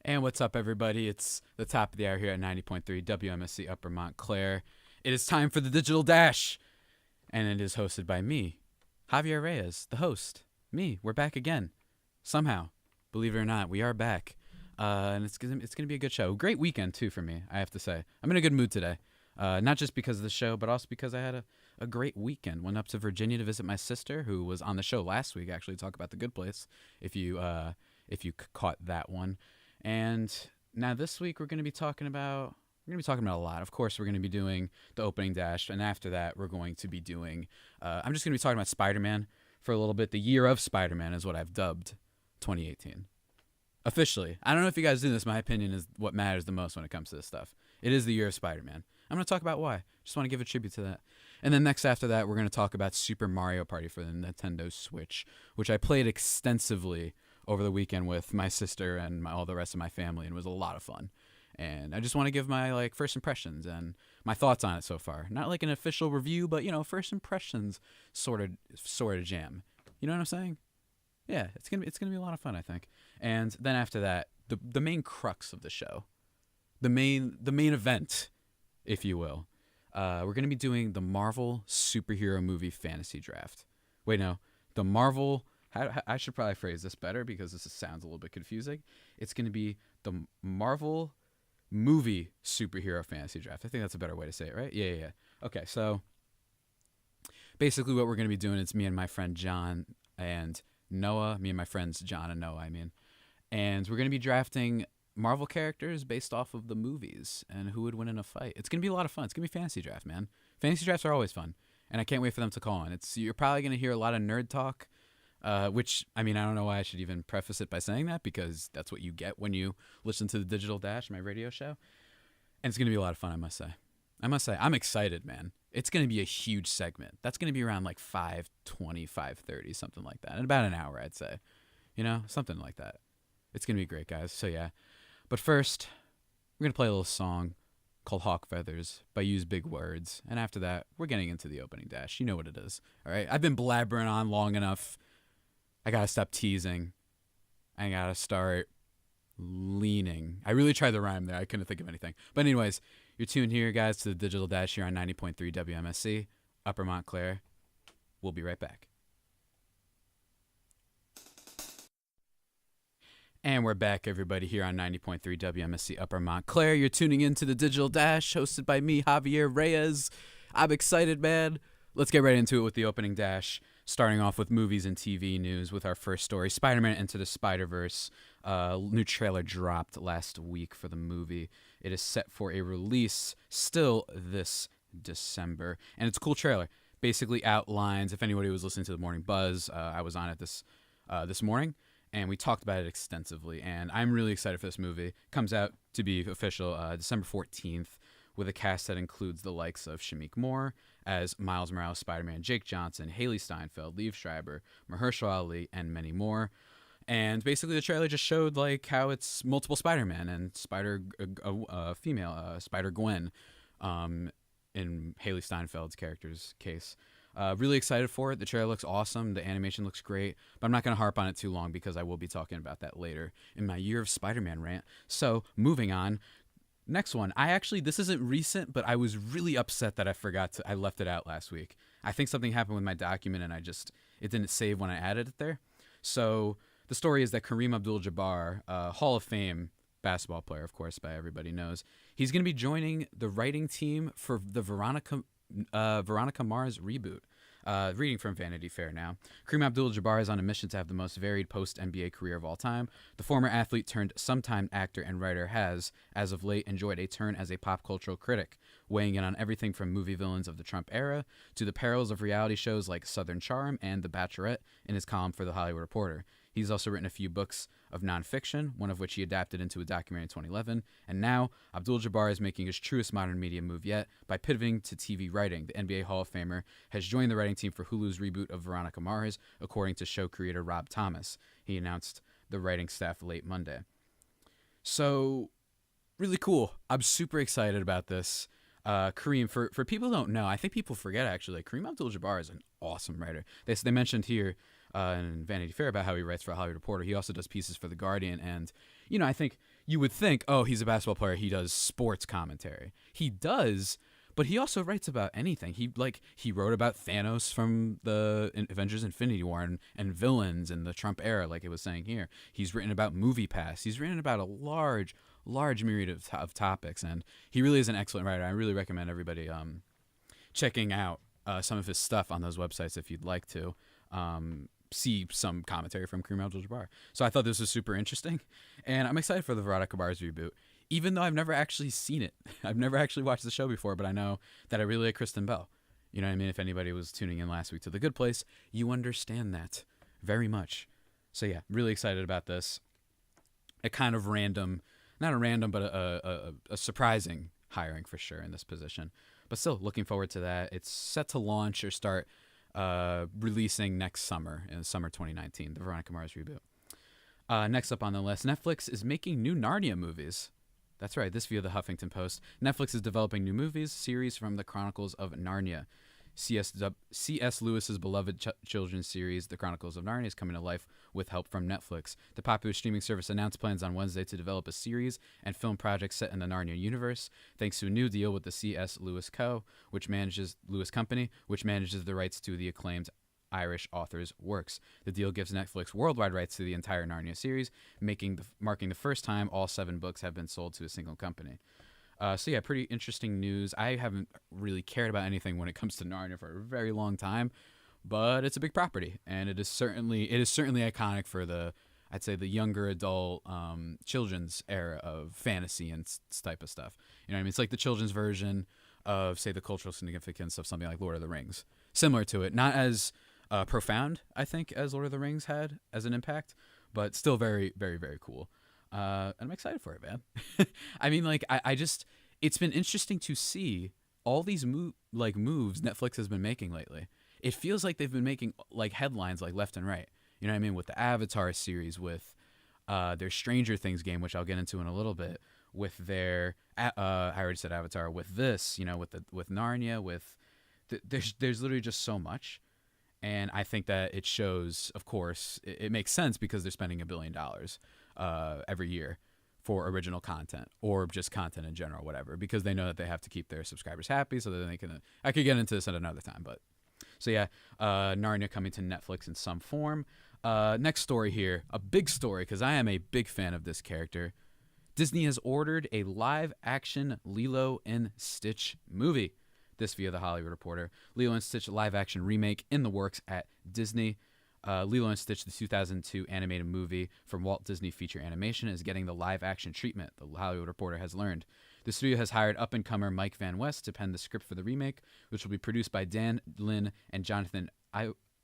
And what's up, everybody? It's the top of the hour here at 90.3 WMSC Upper Montclair. It is time for the Digital Dash, and it is hosted by me, Javier Reyes, the host. Me, we're back again. Somehow, believe it or not, we are back. And it's gonna be a good show. Great weekend, too, for me, I have to say. I'm in a good mood today. Not just because of the show, but also because I had a great weekend. Went up to Virginia to visit my sister, who was on the show last week, actually, talk about The Good Place, if you caught that one. And now this week we're going to be talking about a lot. Of course, we're going to be doing the opening dash, and after that we're going to be doing I'm just going to be talking about Spider-Man for a little bit. The year of Spider-Man is what I've dubbed 2018. Officially. I don't know if you guys do this. My opinion is what matters the most when it comes to this stuff. It is the year of Spider-Man. I'm going to talk about why. Just want to give a tribute to that. And then next after that, we're going to talk about Super Mario Party for the Nintendo Switch, which I played extensively over the weekend with my sister and all the rest of my family, and it was a lot of fun. And I just want to give my first impressions and my thoughts on it so far. Not like an official review, but first impressions sort of jam. You know what I'm saying? Yeah, it's gonna be a lot of fun, I think. And then after that, the main crux of the show, the main event, if you will, we're gonna be doing the Marvel superhero movie fantasy draft. Wait, no, the Marvel. I should probably phrase this better because this sounds a little bit confusing. It's going to be the Marvel movie superhero fantasy draft. I think that's a better way to say it, right? Yeah. Okay, so basically what we're going to be doing is me and my friend John and Noah, me and my friends John and Noah, and we're going to be drafting Marvel characters based off of the movies and who would win in a fight. It's going to be a lot of fun. It's going to be fantasy draft, man. Fantasy drafts are always fun, and I can't wait for them to call in. You're probably going to hear a lot of nerd talk. Which, I don't know why I should even preface it by saying that, because that's what you get when you listen to the Digital Dash, my radio show. And it's going to be a lot of fun, I must say. I'm excited, man. It's going to be a huge segment. That's going to be around 5:20, 5:30, something like that. In about an hour, I'd say. Something like that. It's going to be great, guys. So, yeah. But first, we're going to play a little song called Hawk Feathers by Use Big Words. And after that, we're getting into the opening dash. You know what it is. All right? I've been blabbering on long enough. I gotta stop teasing. I gotta start leaning. I really tried to rhyme there. I couldn't think of anything. But anyways, you're tuned here, guys, to the Digital Dash here on 90.3 WMSC, Upper Montclair. We'll be right back. And we're back, everybody, here on 90.3 WMSC, Upper Montclair. You're tuning in to the Digital Dash, hosted by me, Javier Reyes. I'm excited, man. Let's get right into it with the opening dash. Starting off with movies and TV news with our first story, Spider-Man Into the Spider-Verse. New trailer dropped last week for the movie. It is set for a release still this December. And it's a cool trailer. Basically outlines, if anybody was listening to The Morning Buzz, I was on it this morning, and we talked about it extensively. And I'm really excited for this movie. Comes out to be official December 14th. With a cast that includes the likes of Shameik Moore as Miles Morales Spider-Man, Jake Johnson, Haley Steinfeld, Liev Schreiber, Mahershala Ali, and many more. And basically the trailer just showed how it's multiple Spider-Man and female Spider-Gwen in Haley Steinfeld's character's case. Really excited for it. The trailer looks awesome. The animation looks great. But I'm not going to harp on it too long because I will be talking about that later in my Year of Spider-Man rant. So moving on. Next one. This isn't recent, but I was really upset that I left it out last week. I think something happened with my document and it didn't save when I added it there. So the story is that Kareem Abdul-Jabbar, a Hall of Fame basketball player, of course, by everybody knows, he's going to be joining the writing team for the Veronica Mars reboot. Reading from Vanity Fair now. Kareem Abdul-Jabbar is on a mission to have the most varied post-NBA career of all time. The former athlete turned sometime actor and writer has, as of late, enjoyed a turn as a pop cultural critic, weighing in on everything from movie villains of the Trump era to the perils of reality shows like Southern Charm and The Bachelorette in his column for The Hollywood Reporter. He's also written a few books of nonfiction, one of which he adapted into a documentary in 2011. And now, Abdul-Jabbar is making his truest modern media move yet by pivoting to TV writing. The NBA Hall of Famer has joined the writing team for Hulu's reboot of Veronica Mars, according to show creator Rob Thomas. He announced the writing staff late Monday. So, really cool. I'm super excited about this. Kareem, for people who don't know, I think people forget actually, Kareem Abdul-Jabbar is an awesome writer. They mentioned here in Vanity Fair about how he writes for a Hollywood Reporter. He also does pieces for The Guardian. And, I think you would think, oh, he's a basketball player. He does sports commentary. He does, but he also writes about anything. He wrote about Thanos from the Avengers Infinity War and villains in the Trump era, like it was saying here. He's written about MoviePass. He's written about a large myriad of topics, and he really is an excellent writer. I really recommend everybody checking out some of his stuff on those websites if you'd like to see some commentary from Kareem Abdul-Jabbar. So I thought this was super interesting, and I'm excited for the Veronica Mars reboot, even though I've never actually seen it. I've never actually watched the show before, but I know that I really like Kristen Bell. You know what I mean? If anybody was tuning in last week to The Good Place, you understand that very much. So yeah, really excited about this. A kind of random, not a random, but a surprising hiring for sure in this position. But still looking forward to that. It's set to launch or start releasing next summer, in summer 2019, the Veronica Mars reboot. Next up on the list, Netflix is making new Narnia movies. That's right, this via the Huffington Post. Netflix is developing new movies, series from the Chronicles of Narnia. C.S. Lewis's beloved children's series, The Chronicles of Narnia, is coming to life with help from Netflix. The popular streaming service announced plans on Wednesday to develop a series and film project set in the Narnia universe, thanks to a new deal with the C.S. Lewis Company, which manages the rights to the acclaimed Irish author's works. The deal gives Netflix worldwide rights to the entire Narnia series, marking the first time all 7 books have been sold to a single company. So yeah, pretty interesting news. I haven't really cared about anything when it comes to Narnia for a very long time, but it's a big property, and it is certainly iconic for I'd say the younger adult children's era of fantasy and type of stuff. You know what I mean? It's like the children's version of, say, the cultural significance of something like Lord of the Rings. Similar to it, not as profound, I think, as Lord of the Rings had as an impact, but still very, very, very cool. And I'm excited for it, man. I mean, like, I just, it's been interesting to see all these moves Netflix has been making lately. It feels like they've been making like headlines like left and right. You know what I mean? With the Avatar series, with their Stranger Things game, which I'll get into in a little bit, with their I already said Avatar, with this, with Narnia, there's literally just so much. And I think that it shows, of course, it makes sense because they're spending $1 billion every year for original content or just content in general, whatever, because they know that they have to keep their subscribers happy so that they can, I could get into this at another time, but so yeah, Narnia coming to Netflix in some form. Next story here, a big story because I am a big fan of this character. Disney has ordered a live action Lilo and Stitch movie. This via the Hollywood Reporter. Lilo and Stitch live action remake in the works at Disney. Lilo and Stitch, the 2002 animated movie from Walt Disney Feature Animation, is getting the live action treatment, the Hollywood Reporter has learned. The studio has hired up-and-comer Mike Van West to pen the script for the remake, which will be produced by Dan Lin and Jonathan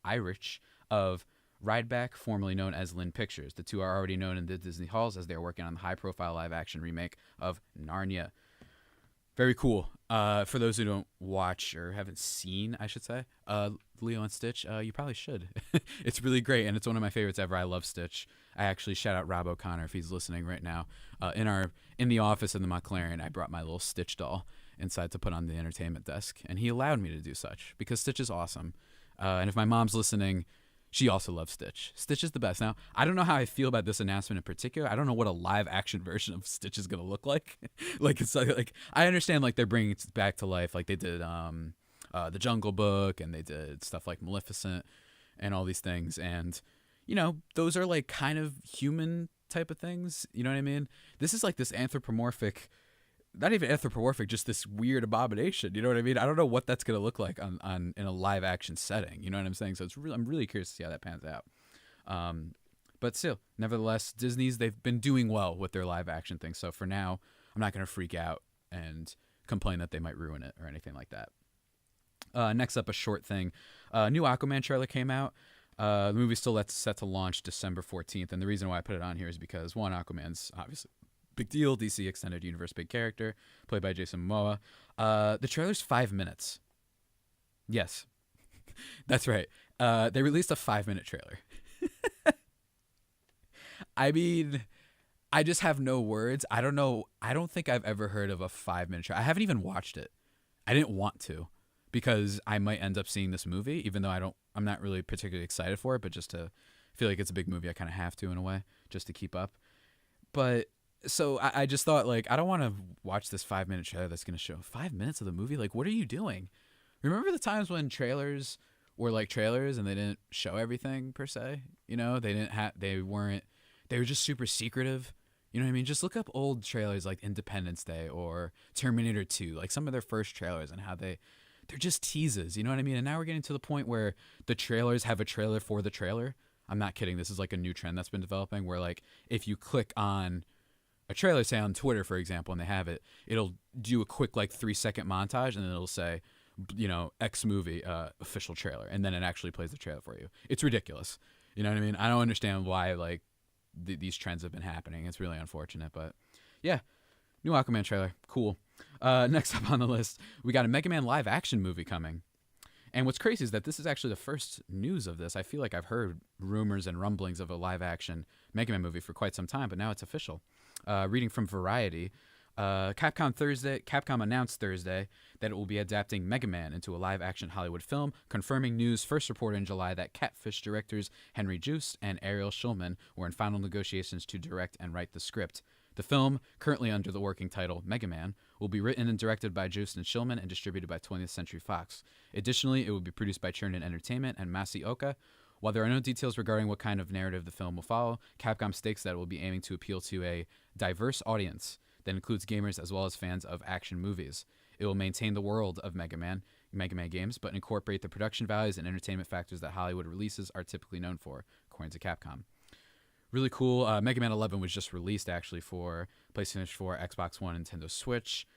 Irich of Rideback, formerly known as Lin Pictures. The two are already known in the Disney halls as they are working on the high-profile live-action remake of Narnia. Very cool. For those who don't watch or haven't seen, I should say, Lilo and Stitch, you probably should. It's really great, and it's one of my favorites ever. I love Stitch. I actually shout out Rob O'Connor if he's listening right now. In the office in the McLaren, I brought my little Stitch doll inside to put on the entertainment desk, and he allowed me to do such because Stitch is awesome. And if my mom's listening, she also loves Stitch. Stitch is the best. Now, I don't know how I feel about this announcement in particular. I don't know what a live action version of Stitch is going to look like. It's like I understand like they're bringing it back to life like they did the Jungle Book, and they did stuff like Maleficent and all these things. And, those are like kind of human type of things. You know what I mean? This is like this anthropomorphic, not even anthropomorphic, just this weird abomination. You know what I mean? I don't know what that's going to look like on in a live action setting. You know what I'm saying? So I'm really curious to see how that pans out. But still, nevertheless, they've been doing well with their live action things. So for now, I'm not going to freak out and complain that they might ruin it or anything like that. Next up, a short thing. New Aquaman trailer came out. The movie's still set to launch December 14th. And the reason why I put it on here is because, one, Aquaman's obviously big deal, DC Extended Universe big character, played by Jason Momoa. The trailer's 5 minutes. Yes, that's right. They released a 5-minute trailer. I mean, I just have no words. I don't think I've ever heard of a 5-minute trailer. I haven't even watched it. I didn't want to because I might end up seeing this movie, even though I'm not really particularly excited for it, but just to feel like it's a big movie, I kind of have to in a way, just to keep up. But so I just thought, like, I don't want to watch this 5-minute trailer that's going to show 5 minutes of the movie. Like, what are you doing? Remember the times when trailers were like trailers and they didn't show everything per se? You know, they were just super secretive. You know what I mean? Just look up old trailers like Independence Day or Terminator 2, like some of their first trailers, and how they're just teases. You know what I mean? And now we're getting to the point where the trailers have a trailer for the trailer. I'm not kidding. This is like a new trend that's been developing where, like, if you click on a trailer, say on Twitter, for example, and they have it, it'll do a quick, like, 3-second montage, and then it'll say, you know, X movie official trailer, and then it actually plays the trailer for you. It's ridiculous. You know what I mean? I don't understand why, like, these trends have been happening. It's really unfortunate, but yeah, new Aquaman trailer. Cool. Next up on the list, we got a Mega Man live action movie coming. And what's crazy is that this is actually the first news of this. I feel like I've heard rumors and rumblings of a live action Mega Man movie for quite some time, but now it's official. Reading from Variety, Capcom announced Thursday that it will be adapting Mega Man into a live-action Hollywood film, confirming news first reported in July that Catfish directors Henry Joost and Ariel Schulman were in final negotiations to direct and write the script. The film, currently under the working title Mega Man, will be written and directed by Joost and Schulman and distributed by 20th Century Fox. Additionally, it will be produced by Churnin Entertainment and Masaoka. While there are no details regarding what kind of narrative the film will follow, Capcom states that it will be aiming to appeal to a diverse audience that includes gamers as well as fans of action movies. It will maintain the world of Mega Man games, but incorporate the production values and entertainment factors that Hollywood releases are typically known for, according to Capcom. Really cool. Mega Man 11 was just released, actually, for PlayStation 4, Xbox One, Nintendo Switch.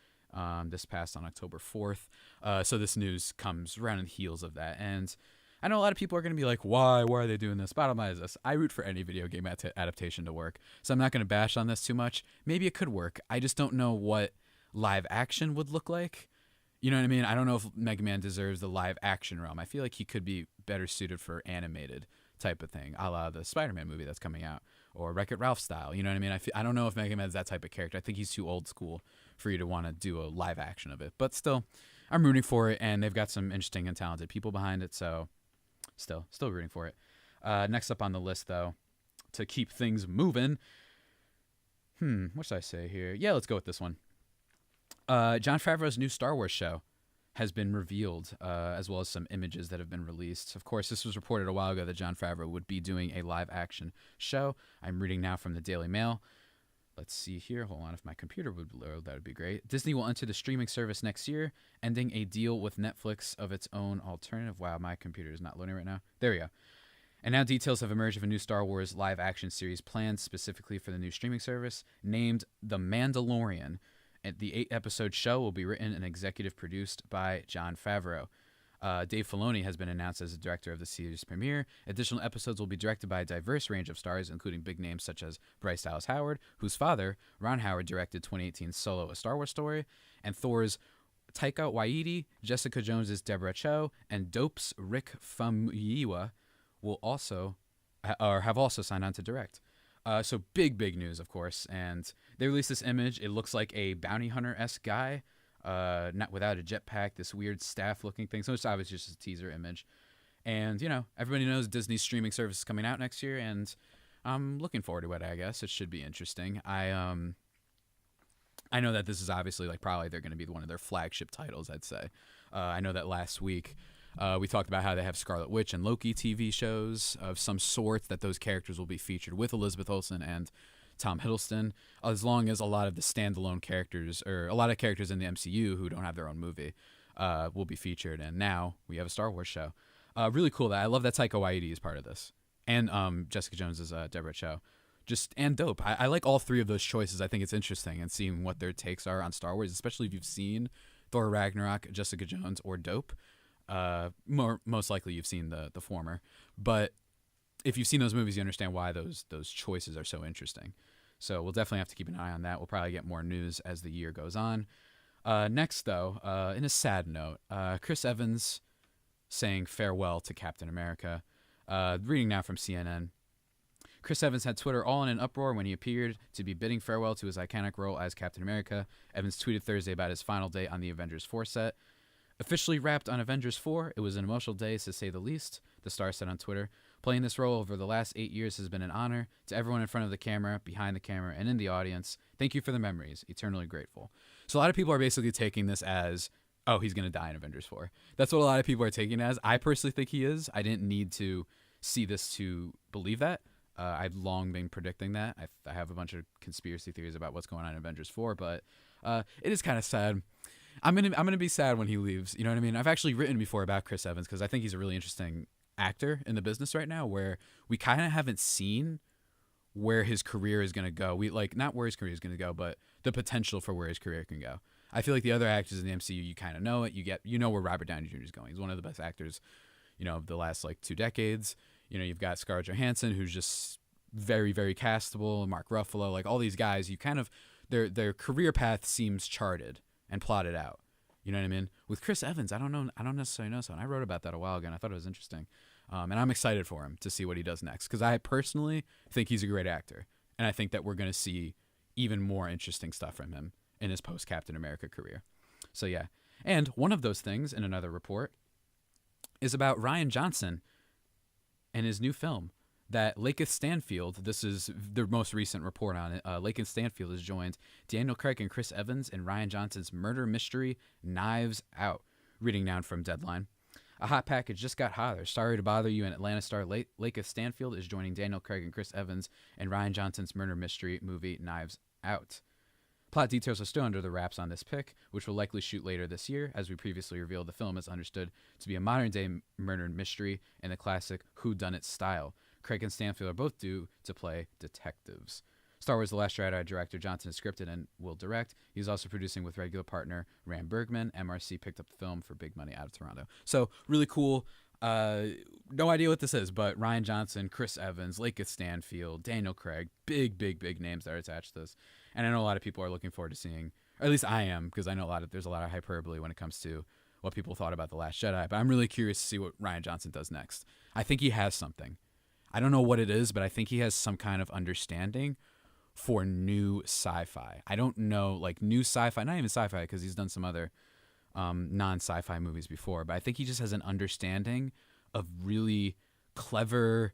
This passed on October 4th. So this news comes right on the heels of that. And I know a lot of people are going to be like, why are they doing this? Bottom line is this. I root for any video game adaptation to work. So I'm not going to bash on this too much. Maybe it could work. I just don't know what live action would look like. You know what I mean? I don't know if Mega Man deserves the live action realm. I feel like he could be better suited for animated type of thing, a la the Spider-Man movie that's coming out, or Wreck-It Ralph style. You know what I mean? I don't know if Mega Man's that type of character. I think he's too old school for you to want to do a live action of it. But still, I'm rooting for it, and they've got some interesting and talented people behind it, so still rooting for it. Next up on the list, though, to keep things moving, what should I say here? Yeah, let's go with this one. Jon Favreau's new Star Wars show has been revealed, as well as some images that have been released. Of course, this was reported a while ago that Jon Favreau would be doing a live-action show. I'm reading now from the Daily Mail. Let's see here. Hold on. If my computer would load, that would be great. Disney will enter the streaming service next year, ending a deal with Netflix of its own alternative. Wow, my computer is not loading right now. There we go. And now details have emerged of a new Star Wars live-action series planned specifically for the new streaming service, named The Mandalorian. And the 8-episode show will be written and executive produced by Jon Favreau. Dave Filoni has been announced as the director of the series premiere. Additional episodes will be directed by a diverse range of stars, including big names such as Bryce Dallas Howard, whose father, Ron Howard, directed 2018's Solo: A Star Wars Story, and Thor's Taika Waititi, Jessica Jones's Deborah Chow, and Dope's Rick Famuyiwa will also have also signed on to direct. So big news, of course. And they released this image. It looks like a bounty hunter-esque guy, not without a jetpack, this weird staff-looking thing. So it's obviously just a teaser image. And, you know, everybody knows Disney's streaming service is coming out next year, and I'm looking forward to it, I guess. It should be interesting. I know that this is obviously, like, probably they're going to be one of their flagship titles, I'd say. I know that last week we talked about how they have Scarlet Witch and Loki TV shows of some sort, that those characters will be featured with Elizabeth Olsen and Tom Hiddleston, as long as a lot of the standalone characters, or a lot of characters in the MCU who don't have their own movie, will be featured. And now we have a Star Wars show. Really cool. That I love that Taika Waititi is part of this, and Jessica Jones is Deborah Chow. And dope. I like all three of those choices. I think it's interesting, and seeing what their takes are on Star Wars, especially if you've seen Thor Ragnarok, Jessica Jones, or Dope. Most likely you've seen the former, but if you've seen those movies, you understand why those choices are so interesting. So we'll definitely have to keep an eye on that. We'll probably get more news as the year goes on. Next, though, in a sad note, Chris Evans saying farewell to Captain America. Reading now from CNN. Chris Evans had Twitter all in an uproar when he appeared to be bidding farewell to his iconic role as Captain America. Evans tweeted Thursday about his final day on the Avengers 4 set. Officially wrapped on Avengers 4, it was an emotional day to say the least, the star said on Twitter. Playing this role over the last 8 years has been an honor. To everyone in front of the camera, behind the camera, and in the audience, thank you for the memories. Eternally grateful. So a lot of people are basically taking this as, oh, he's going to die in Avengers 4. That's what a lot of people are taking it as. I personally think he is. I didn't need to see this to believe that. I've long been predicting that. I have a bunch of conspiracy theories about what's going on in Avengers 4, but it is kind of sad. I'm gonna be sad when he leaves. You know what I mean? I've actually written before about Chris Evans because I think he's a really interesting actor in the business right now, where we kind of haven't seen where his career is gonna go. We like not where his career is gonna go, but the potential for where his career can go. I feel like the other actors in the MCU, you kind of know it. You know where Robert Downey Jr. is going. He's one of the best actors, of the last like 2 decades. You've got Scarlett Johansson, who's just very, very castable. Mark Ruffalo, like all these guys, you kind of their career path seems charted and plotted out. You know what I mean? With Chris Evans, I don't know. I don't necessarily know something. I wrote about that a while ago, and I thought it was interesting. And I'm excited for him to see what he does next because I personally think he's a great actor, and I think that we're going to see even more interesting stuff from him in his post-Captain America career. So yeah. And one of those things in another report is about Rian Johnson and his new film that Lakeith Stanfield, this is the most recent report on it, Lakeith Stanfield has joined Daniel Craig and Chris Evans in Rian Johnson's murder mystery Knives Out. Reading down from Deadline. A hot package just got hotter. Sorry to bother you, and Atlanta star Lakeith Stanfield is joining Daniel Craig and Chris Evans in Rian Johnson's murder mystery movie Knives Out. Plot details are still under the wraps on this pick, which will likely shoot later this year. As we previously revealed, the film is understood to be a modern-day murder mystery in the classic whodunit style. Craig and Stanfield are both due to play detectives. Star Wars The Last Jedi director Johnson is scripted and will direct. He's also producing with regular partner Ram Bergman. MRC picked up the film for big money out of Toronto. So, really cool. No idea what this is, but Rian Johnson, Chris Evans, Lakeith Stanfield, Daniel Craig, big names that are attached to this. And I know a lot of people are looking forward to seeing, or at least I am, because I know there's a lot of hyperbole when it comes to what people thought about The Last Jedi. But I'm really curious to see what Rian Johnson does next. I think he has something. I don't know what it is, but I think he has some kind of understanding for new sci-fi. I don't know, like new sci-fi, not even sci-fi, because he's done some other non-sci-fi movies before, but I think he just has an understanding of really clever,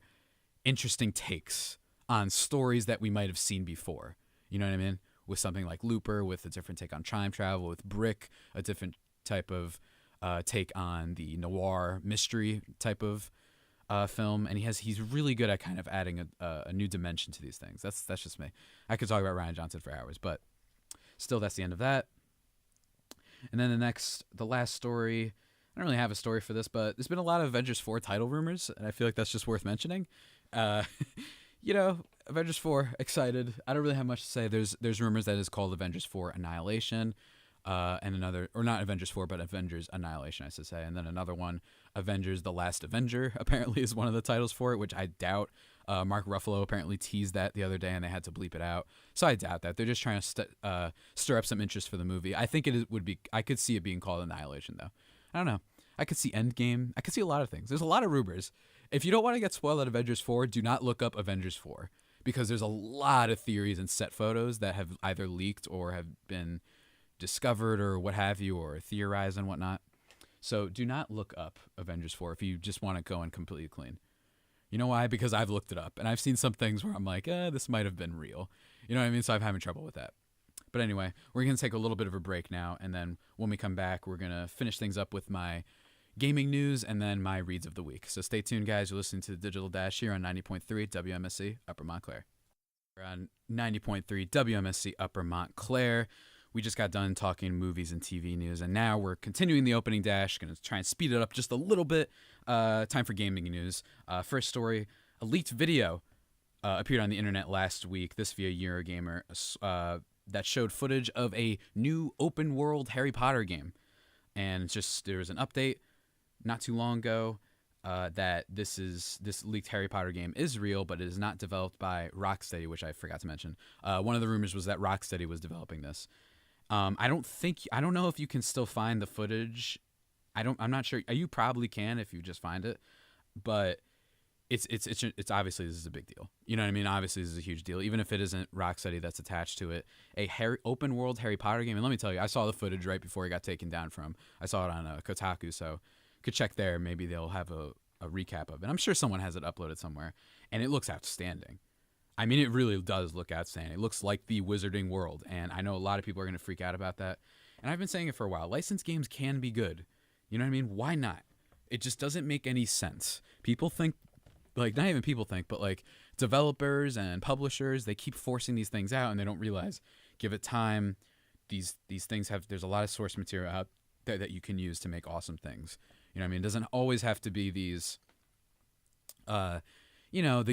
interesting takes on stories that we might have seen before. You know what I mean? With something like Looper, with a different take on time travel, with Brick, a different type of take on the noir mystery type of film, and he's really good at kind of adding a new dimension to these things. That's just me. I could talk about Rian Johnson for hours, but still, that's the end of that. And then the last story, I don't really have a story for this, but there's been a lot of Avengers 4 title rumors, and I feel like that's just worth mentioning. Avengers 4, excited. I don't really have much to say. There's rumors that it's called Avengers 4 Annihilation, and another, or not Avengers 4, but Avengers Annihilation, I should say. And then another one, Avengers The Last Avenger, apparently is one of the titles for it, which I doubt. Mark Ruffalo apparently teased that the other day, and they had to bleep it out. So I doubt that. They're just trying to stir up some interest for the movie. I think would be. I could see it being called Annihilation, though. I don't know. I could see Endgame. I could see a lot of things. There's a lot of rumors. If you don't want to get spoiled at Avengers 4, do not look up Avengers 4, because there's a lot of theories and set photos that have either leaked or have been discovered or what have you, or theorized and whatnot. So do not look up Avengers 4 if you just want to go in completely clean. You know why? Because I've looked it up, and I've seen some things where I'm like, this might have been real. You know what I mean? So I'm having trouble with that. But anyway, we're going to take a little bit of a break now, and then when we come back, we're going to finish things up with my gaming news and then my reads of the week. So stay tuned, guys. You're listening to the Digital Dash here on 90.3 WMSC Upper Montclair. We're on 90.3 WMSC Upper Montclair. We just got done talking movies and TV news, and now we're continuing the opening dash. Going to try and speed it up just a little bit. Time for gaming news. First story, a leaked video appeared on the internet last week. This via Eurogamer that showed footage of a new open-world Harry Potter game. And there was an update not too long ago that this leaked Harry Potter game is real, but it is not developed by Rocksteady, which I forgot to mention. One of the rumors was that Rocksteady was developing this. I don't know if you can still find the footage. I'm not sure. You probably can if you just find it, but it's obviously this is a big deal. You know what I mean? Obviously this is a huge deal, even if it isn't Rocksteady that's attached to it. A open world Harry Potter game, and let me tell you, I saw the footage right before it got taken down from. I saw it on Kotaku, so could check there. Maybe they'll have a recap of it. I'm sure someone has it uploaded somewhere, and it looks outstanding. I mean, it really does look outstanding. It looks like the Wizarding World, and I know a lot of people are going to freak out about that. And I've been saying it for a while. Licensed games can be good. You know what I mean? Why not? It just doesn't make any sense. People think, like, not even people think, but like developers and publishers, they keep forcing these things out, and they don't realize, give it time. These things there's a lot of source material out there that you can use to make awesome things. You know what I mean? It doesn't always have to be these, the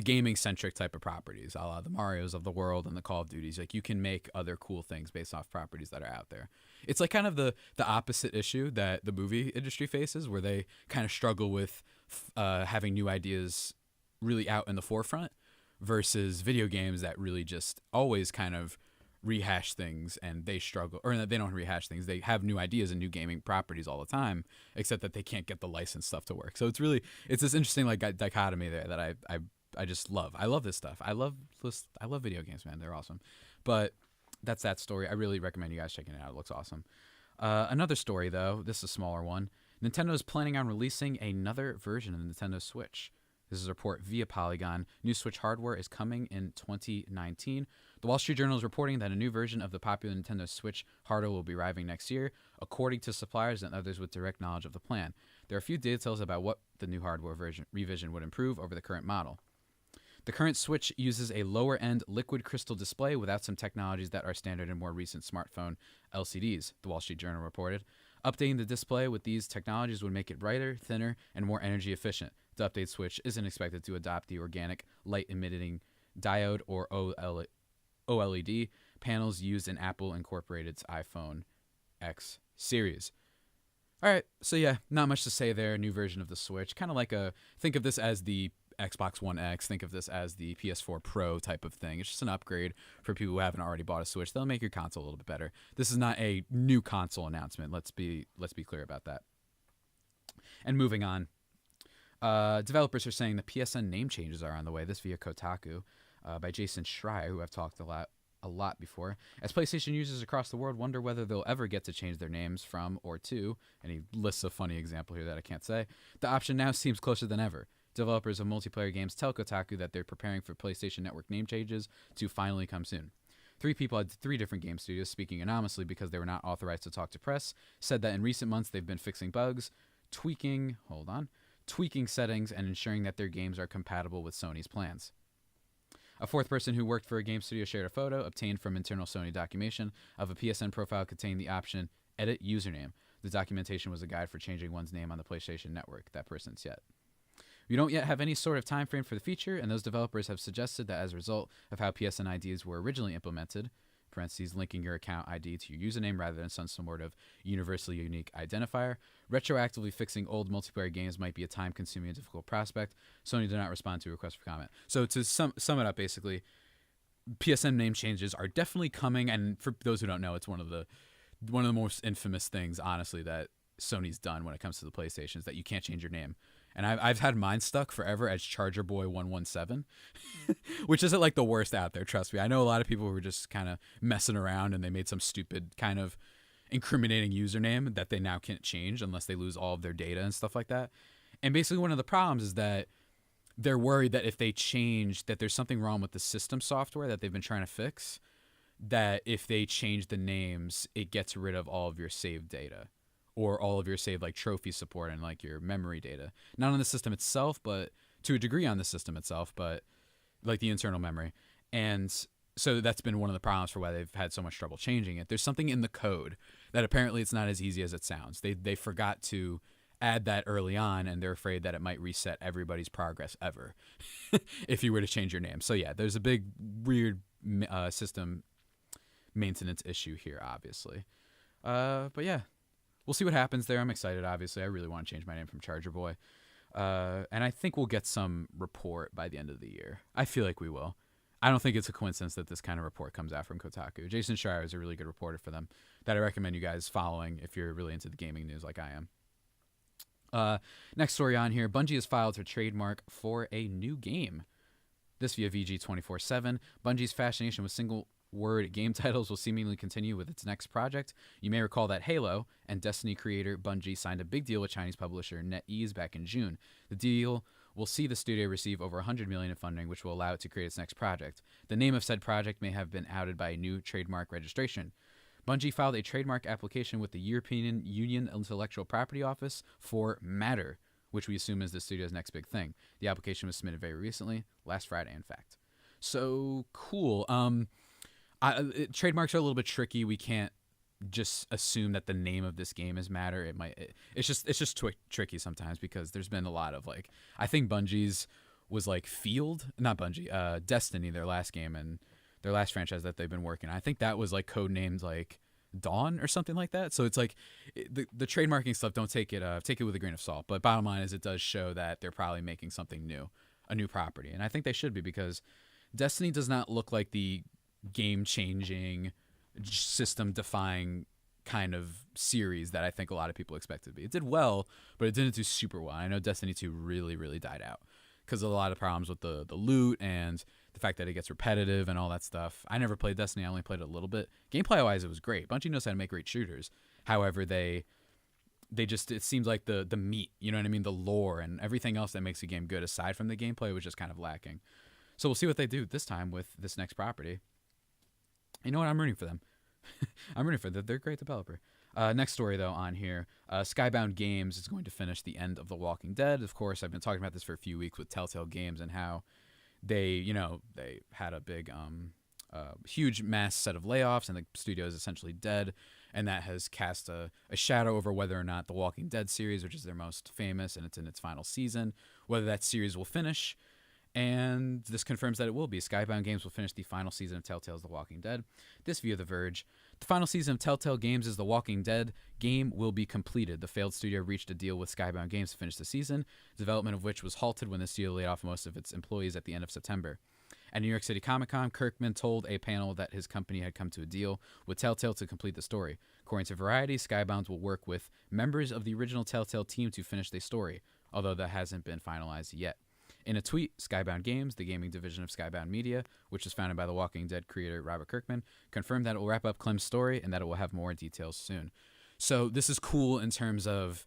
gaming-centric type of properties, a la the Marios of the world and the Call of Duties. Like, you can make other cool things based off properties that are out there. It's like kind of the opposite issue that the movie industry faces, where they kind of struggle with having new ideas really out in the forefront versus video games that really just always kind of rehash things, and they struggle, or they don't rehash things. They have new ideas and new gaming properties all the time, except that they can't get the licensed stuff to work. So it's this interesting like dichotomy there that I just love. I love this stuff. I love video games, man. They're awesome. But that's that story. I really recommend you guys checking it out. It looks awesome. Another story though, this is a smaller one. Nintendo is planning on releasing another version of the Nintendo Switch. This is a report via Polygon. New Switch hardware is coming in 2019. The Wall Street Journal is reporting that a new version of the popular Nintendo Switch hardware will be arriving next year, according to suppliers and others with direct knowledge of the plan. There are a few details about what the new hardware revision would improve over the current model. The current Switch uses a lower-end liquid crystal display without some technologies that are standard in more recent smartphone LCDs, the Wall Street Journal reported. Updating the display with these technologies would make it brighter, thinner, and more energy efficient. The updated Switch isn't expected to adopt the organic light-emitting diode or OLED panels used in Apple Incorporated's iPhone X series. All right, so yeah, not much to say there. New version of the Switch. Kind of like think of this as the Xbox One X. Think of this as the PS4 Pro type of thing. It's just an upgrade for people who haven't already bought a Switch. They'll make your console a little bit better. This is not a new console announcement. Let's be clear about that. And moving on. Developers are saying the PSN name changes are on the way. This via Kotaku by Jason Schreier, who I've talked a lot before. As PlayStation users across the world wonder whether they'll ever get to change their names from or to, and he lists a funny example here that I can't say, the option now seems closer than ever. Developers of multiplayer games tell Kotaku that they're preparing for PlayStation Network name changes to finally come soon. 3 people at 3 different game studios, speaking anonymously because they were not authorized to talk to press, said that in recent months they've been fixing bugs, tweaking settings, and ensuring that their games are compatible with Sony's plans. A 4th person who worked for a game studio shared a photo obtained from internal Sony documentation of a PSN profile containing the option Edit Username. The documentation was a guide for changing one's name on the PlayStation Network. That person said. We don't yet have any sort of time frame for the feature, and those developers have suggested that as a result of how PSN IDs were originally implemented, parentheses, linking your account ID to your username rather than some sort of universally unique identifier, retroactively fixing old multiplayer games might be a time-consuming and difficult prospect. Sony did not respond to a request for comment. So to sum it up, basically, PSN name changes are definitely coming, and for those who don't know, it's one of the most infamous things, honestly, that Sony's done when it comes to the PlayStation is that you can't change your name. And I've had mine stuck forever as ChargerBoy117, which isn't like the worst out there, trust me. I know a lot of people who were just kind of messing around and they made some stupid kind of incriminating username that they now can't change unless they lose all of their data and stuff like that. And basically one of the problems is that they're worried that if they change, that there's something wrong with the system software that they've been trying to fix, that if they change the names, it gets rid of all of your saved data. Or all of your saved like trophy support and like your memory data. Not on the system itself, but to a degree on the system itself, but like the internal memory. And so that's been one of the problems for why they've had so much trouble changing it. There's something in the code that apparently it's not as easy as it sounds. They forgot to add that early on, and they're afraid that it might reset everybody's progress ever if you were to change your name. So yeah, there's a big weird system maintenance issue here, obviously. But yeah. We'll see what happens there. I'm excited, obviously. I really want to change my name from Charger Boy. And I think we'll get some report by the end of the year. I feel like we will. I don't think it's a coincidence that this kind of report comes out from Kotaku. Jason Schreier is a really good reporter for them that I recommend you guys following if you're really into the gaming news like I am. Next story on here, Bungie has filed for trademark for a new game. This via VG247. Bungie's fascination with single-word game titles will seemingly continue with its next project. You may recall that Halo and Destiny creator Bungie signed a big deal with Chinese publisher NetEase back in June. The deal will see the studio receive over $100 million in funding, which will allow it to create its next project. The name of said project may have been outed by a new trademark registration. Bungie filed a trademark application with the European Union Intellectual Property Office for Matter, which we assume is the studio's next big thing. The application was submitted very recently, last Friday, in fact. So cool. Trademarks are a little bit tricky. We can't just assume that the name of this game is Matter. It's just tricky sometimes because there's been a lot of like, I think Bungie's was like Destiny, their last game and their last franchise that they've been working on. I think that was like codenamed like Dawn or something like that. So it's like the trademarking stuff, don't take it with a grain of salt. But bottom line is it does show that they're probably making something new, a new property. And I think they should be, because Destiny does not look like the game-changing, system-defying kind of series that I think a lot of people expect it to be. It did well, but it didn't do super well. I know Destiny 2 really, really died out because of a lot of problems with the loot and the fact that it gets repetitive and all that stuff. I never played Destiny. I only played it a little bit. Gameplay-wise, it was great. Bungie knows how to make great shooters. However, they just, it seems like the meat, you know what I mean? The lore and everything else that makes a game good aside from the gameplay was just kind of lacking. So we'll see what they do this time with this next property. You know what? I'm rooting for them. I'm rooting for them. They're a great developer. Next story, though, on here. Skybound Games is going to finish the end of The Walking Dead. Of course, I've been talking about this for a few weeks with Telltale Games and how they had a big, huge mass set of layoffs and the studio is essentially dead. And that has cast a shadow over whether or not The Walking Dead series, which is their most famous and it's in its final season, whether that series will finish. And this confirms that it will be. Skybound Games will finish the final season of Telltale's The Walking Dead. This via The Verge. The final season of Telltale Games' The Walking Dead game will be completed. The failed studio reached a deal with Skybound Games to finish the season, development of which was halted when the studio laid off most of its employees at the end of September. At New York City Comic-Con, Kirkman told a panel that his company had come to a deal with Telltale to complete the story. According to Variety, Skybound will work with members of the original Telltale team to finish the story, although that hasn't been finalized yet. In a tweet, Skybound Games, the gaming division of Skybound Media, which was founded by The Walking Dead creator Robert Kirkman, confirmed that it will wrap up Clem's story and that it will have more details soon. So this is cool in terms of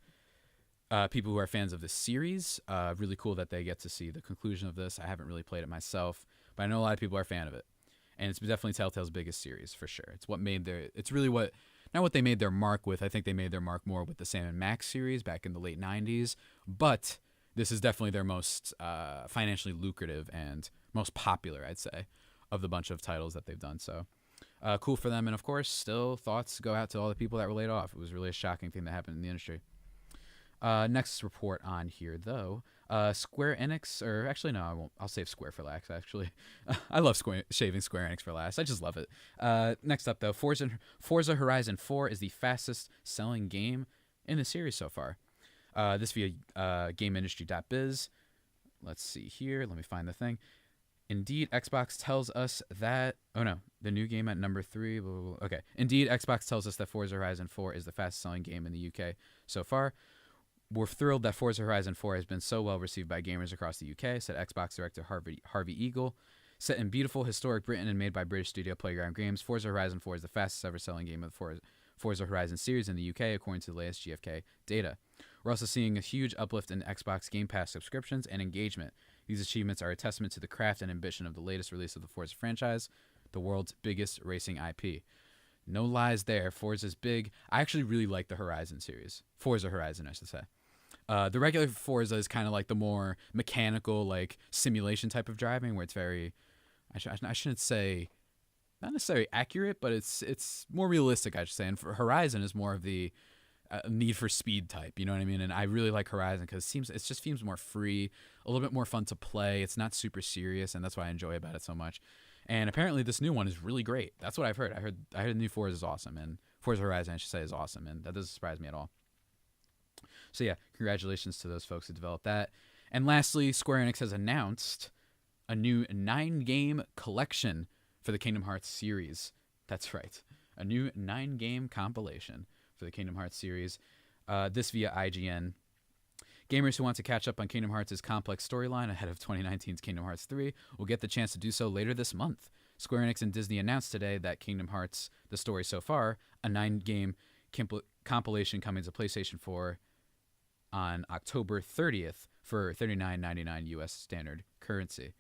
people who are fans of this series. Really cool that they get to see the conclusion of this. I haven't really played it myself, but I know a lot of people are a fan of it. And it's definitely Telltale's biggest series for sure. It's really not what they made their mark with. I think they made their mark more with the Sam & Max series back in the late 90s, but this is definitely their most financially lucrative and most popular, I'd say, of the bunch of titles that they've done. So cool for them. And, of course, still thoughts go out to all the people that were laid off. It was really a shocking thing that happened in the industry. Next report on here, though. Square Enix, or actually, no, I won't. I'll save Square for last, actually. I love shaving Square Enix for last. I just love it. Next up, though, Forza Horizon 4 is the fastest selling game in the series so far. This via GameIndustry.biz. Let's see here. Let me find the thing. Indeed, Xbox tells us that... Oh, no. The new game at number 3. Blah, blah, blah. Okay. Indeed, Xbox tells us that Forza Horizon 4 is the fastest-selling game in the UK so far. We're thrilled that Forza Horizon 4 has been so well received by gamers across the UK, said Xbox director Harvey Eagle. Set in beautiful, historic Britain and made by British studio Playground Games, Forza Horizon 4 is the fastest-ever selling game of the Forza Horizon series in the UK, according to the latest GfK data. We're also seeing a huge uplift in Xbox Game Pass subscriptions and engagement. These achievements are a testament to the craft and ambition of the latest release of the Forza franchise, the world's biggest racing IP. No lies there. Forza's big. I actually really like the Horizon series. Forza Horizon, I should say. The regular Forza is kind of like the more mechanical, like simulation type of driving, where it's very, I shouldn't say, not necessarily accurate, but it's more realistic, I should say. And for Horizon is more of the Need for Speed type, you know what I mean? And I really like Horizon because it just seems more free, a little bit more fun to play. It's not super serious, and that's what I enjoy about it so much. And apparently this new one is really great. That's what I've heard. I heard the new Forza is awesome, and Forza Horizon, I should say, is awesome, and that doesn't surprise me at all. So yeah, congratulations to those folks who developed that. And lastly, Square Enix has announced a new 9-game collection for the Kingdom Hearts series. That's right, a new 9-game compilation for the Kingdom Hearts series. This via IGN. Gamers who want to catch up on Kingdom Hearts' complex storyline ahead of 2019's Kingdom Hearts 3 will get the chance to do so later this month. Square Enix and Disney announced today that Kingdom Hearts: The Story So Far, a 9-game compilation coming to PlayStation 4 on October 30th for $39.99 US standard currency.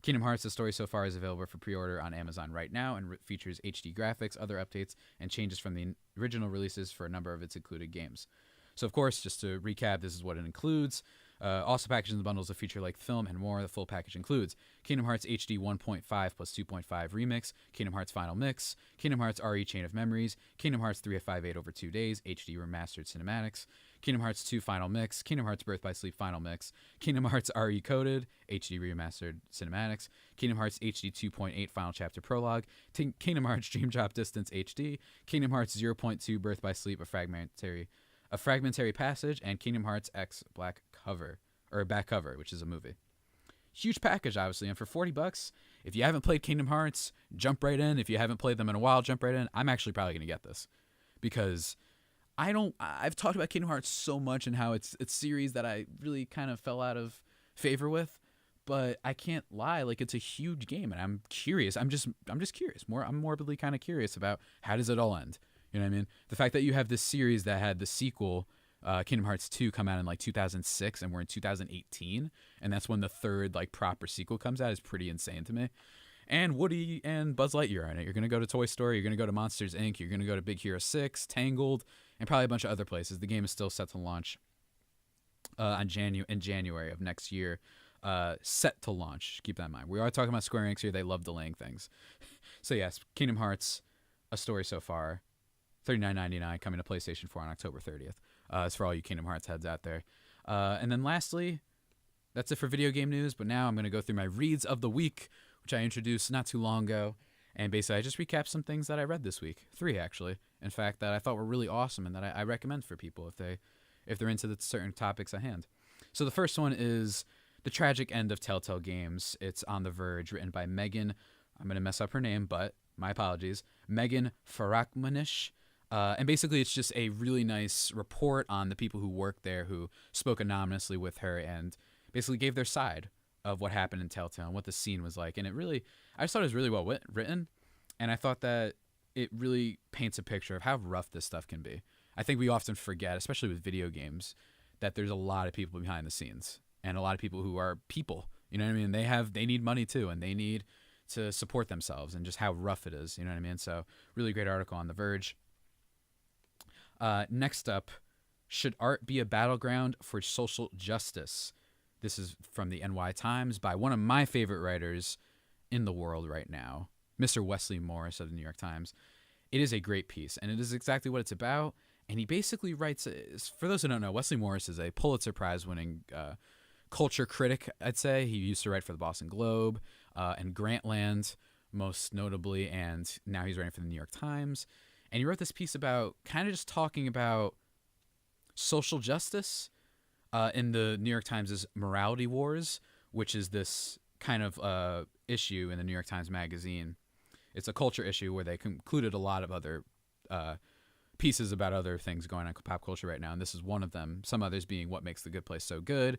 Kingdom Hearts: The Story So Far is available for pre-order on Amazon right now and features HD graphics, other updates, and changes from the original releases for a number of its included games. So, of course, just to recap, this is what it includes. Also packaged in the bundles of feature-length film and more. The full package includes Kingdom Hearts HD 1.5 plus 2.5 Remix, Kingdom Hearts Final Mix, Kingdom Hearts RE Chain of Memories, Kingdom Hearts 3.58 over 2 days, HD Remastered Cinematics, Kingdom Hearts 2 Final Mix, Kingdom Hearts Birth by Sleep Final Mix, Kingdom Hearts RE Coded, HD Remastered Cinematics, Kingdom Hearts HD 2.8 Final Chapter Prologue, Kingdom Hearts Dream Drop Distance HD, Kingdom Hearts 0.2 Birth by Sleep, a fragmentary passage, and Kingdom Hearts X back cover, which is a movie. Huge package, obviously, and for $40, if you haven't played Kingdom Hearts, jump right in. If you haven't played them in a while, jump right in. I'm actually probably gonna get this because I've talked about Kingdom Hearts so much and how it's a series that I really kind of fell out of favor with, but I can't lie, like, it's a huge game, and I'm curious. I'm just curious. I'm morbidly kind of curious about how does it all end. You know what I mean? The fact that you have this series that had the sequel, Kingdom Hearts 2, come out in like 2006, and we're in 2018, and that's when the third like proper sequel comes out, is pretty insane to me. And Woody and Buzz Lightyear are in it. You're gonna go to Toy Story, you're gonna go to Monsters Inc., you're gonna go to Big Hero 6, Tangled, and probably a bunch of other places. The game is still set to launch in January of next year. Set to launch. Keep that in mind. We are talking about Square Enix here. They love delaying things. So yes, Kingdom Hearts: A Story So Far, $39.99, coming to PlayStation 4 on October 30th. It's for all you Kingdom Hearts heads out there. And then lastly, that's it for video game news. But now I'm going to go through my reads of the week, which I introduced not too long ago. And basically, I just recapped some things that I read this week. 3, actually. In fact, that I thought were really awesome and that I recommend for people if they're into the certain topics at hand. So the first one is The Tragic End of Telltale Games. It's on The Verge, written by Megan. I'm going to mess up her name, but my apologies. Megan Farakmanish. And basically, it's just a really nice report on the people who worked there, who spoke anonymously with her and basically gave their side of what happened in Telltale and what the scene was like. And I just thought it was really well written. And I thought that it really paints a picture of how rough this stuff can be. I think we often forget, especially with video games, that there's a lot of people behind the scenes and a lot of people who are people. You know what I mean? They need money too, and they need to support themselves, and just how rough it is. You know what I mean? So really great article on The Verge. Next up, Should Art Be a Battleground for Social Justice? This is from the NY Times by one of my favorite writers in the world right now, Mr. Wesley Morris of the New York Times. It is a great piece, and it is exactly what it's about. And he basically writes, for those who don't know, Wesley Morris is a Pulitzer Prize-winning culture critic, I'd say. He used to write for the Boston Globe and Grantland, most notably, and now he's writing for the New York Times. And he wrote this piece about kind of just talking about social justice in the New York Times' Morality Wars, which is this kind of issue in the New York Times Magazine. It's a culture issue where they concluded a lot of other pieces about other things going on in pop culture right now, and this is one of them. Some others being What Makes the Good Place So Good,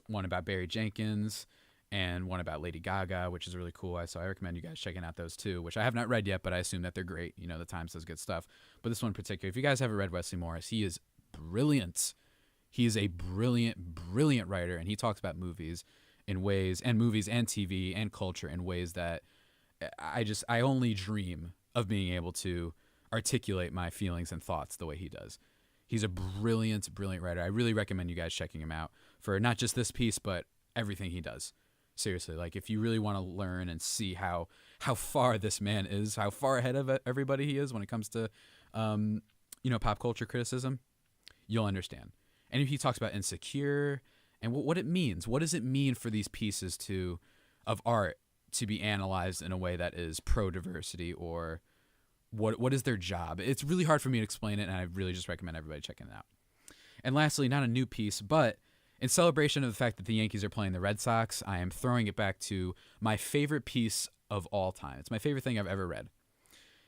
one about Barry Jenkins, and one about Lady Gaga, which is really cool. So I recommend you guys checking out those two, which I have not read yet, but I assume that they're great. You know, the Times does good stuff. But this one in particular, if you guys haven't read Wesley Morris, he is brilliant. He is a brilliant, brilliant writer, and he talks about movies in ways, and movies and TV and culture in ways that I only dream of being able to articulate my feelings and thoughts the way he does. He's a brilliant, brilliant writer. I really recommend you guys checking him out for not just this piece, but everything he does. Seriously, like if you really want to learn and see how far this man is, how far ahead of everybody he is when it comes to, pop culture criticism, you'll understand. And he talks about Insecure and what it means. What does it mean for these pieces of art to be analyzed in a way that is pro-diversity, or what is their job? It's really hard for me to explain it, and I really just recommend everybody checking it out. And lastly, not a new piece, but in celebration of the fact that the Yankees are playing the Red Sox, I am throwing it back to my favorite piece of all time. It's my favorite thing I've ever read.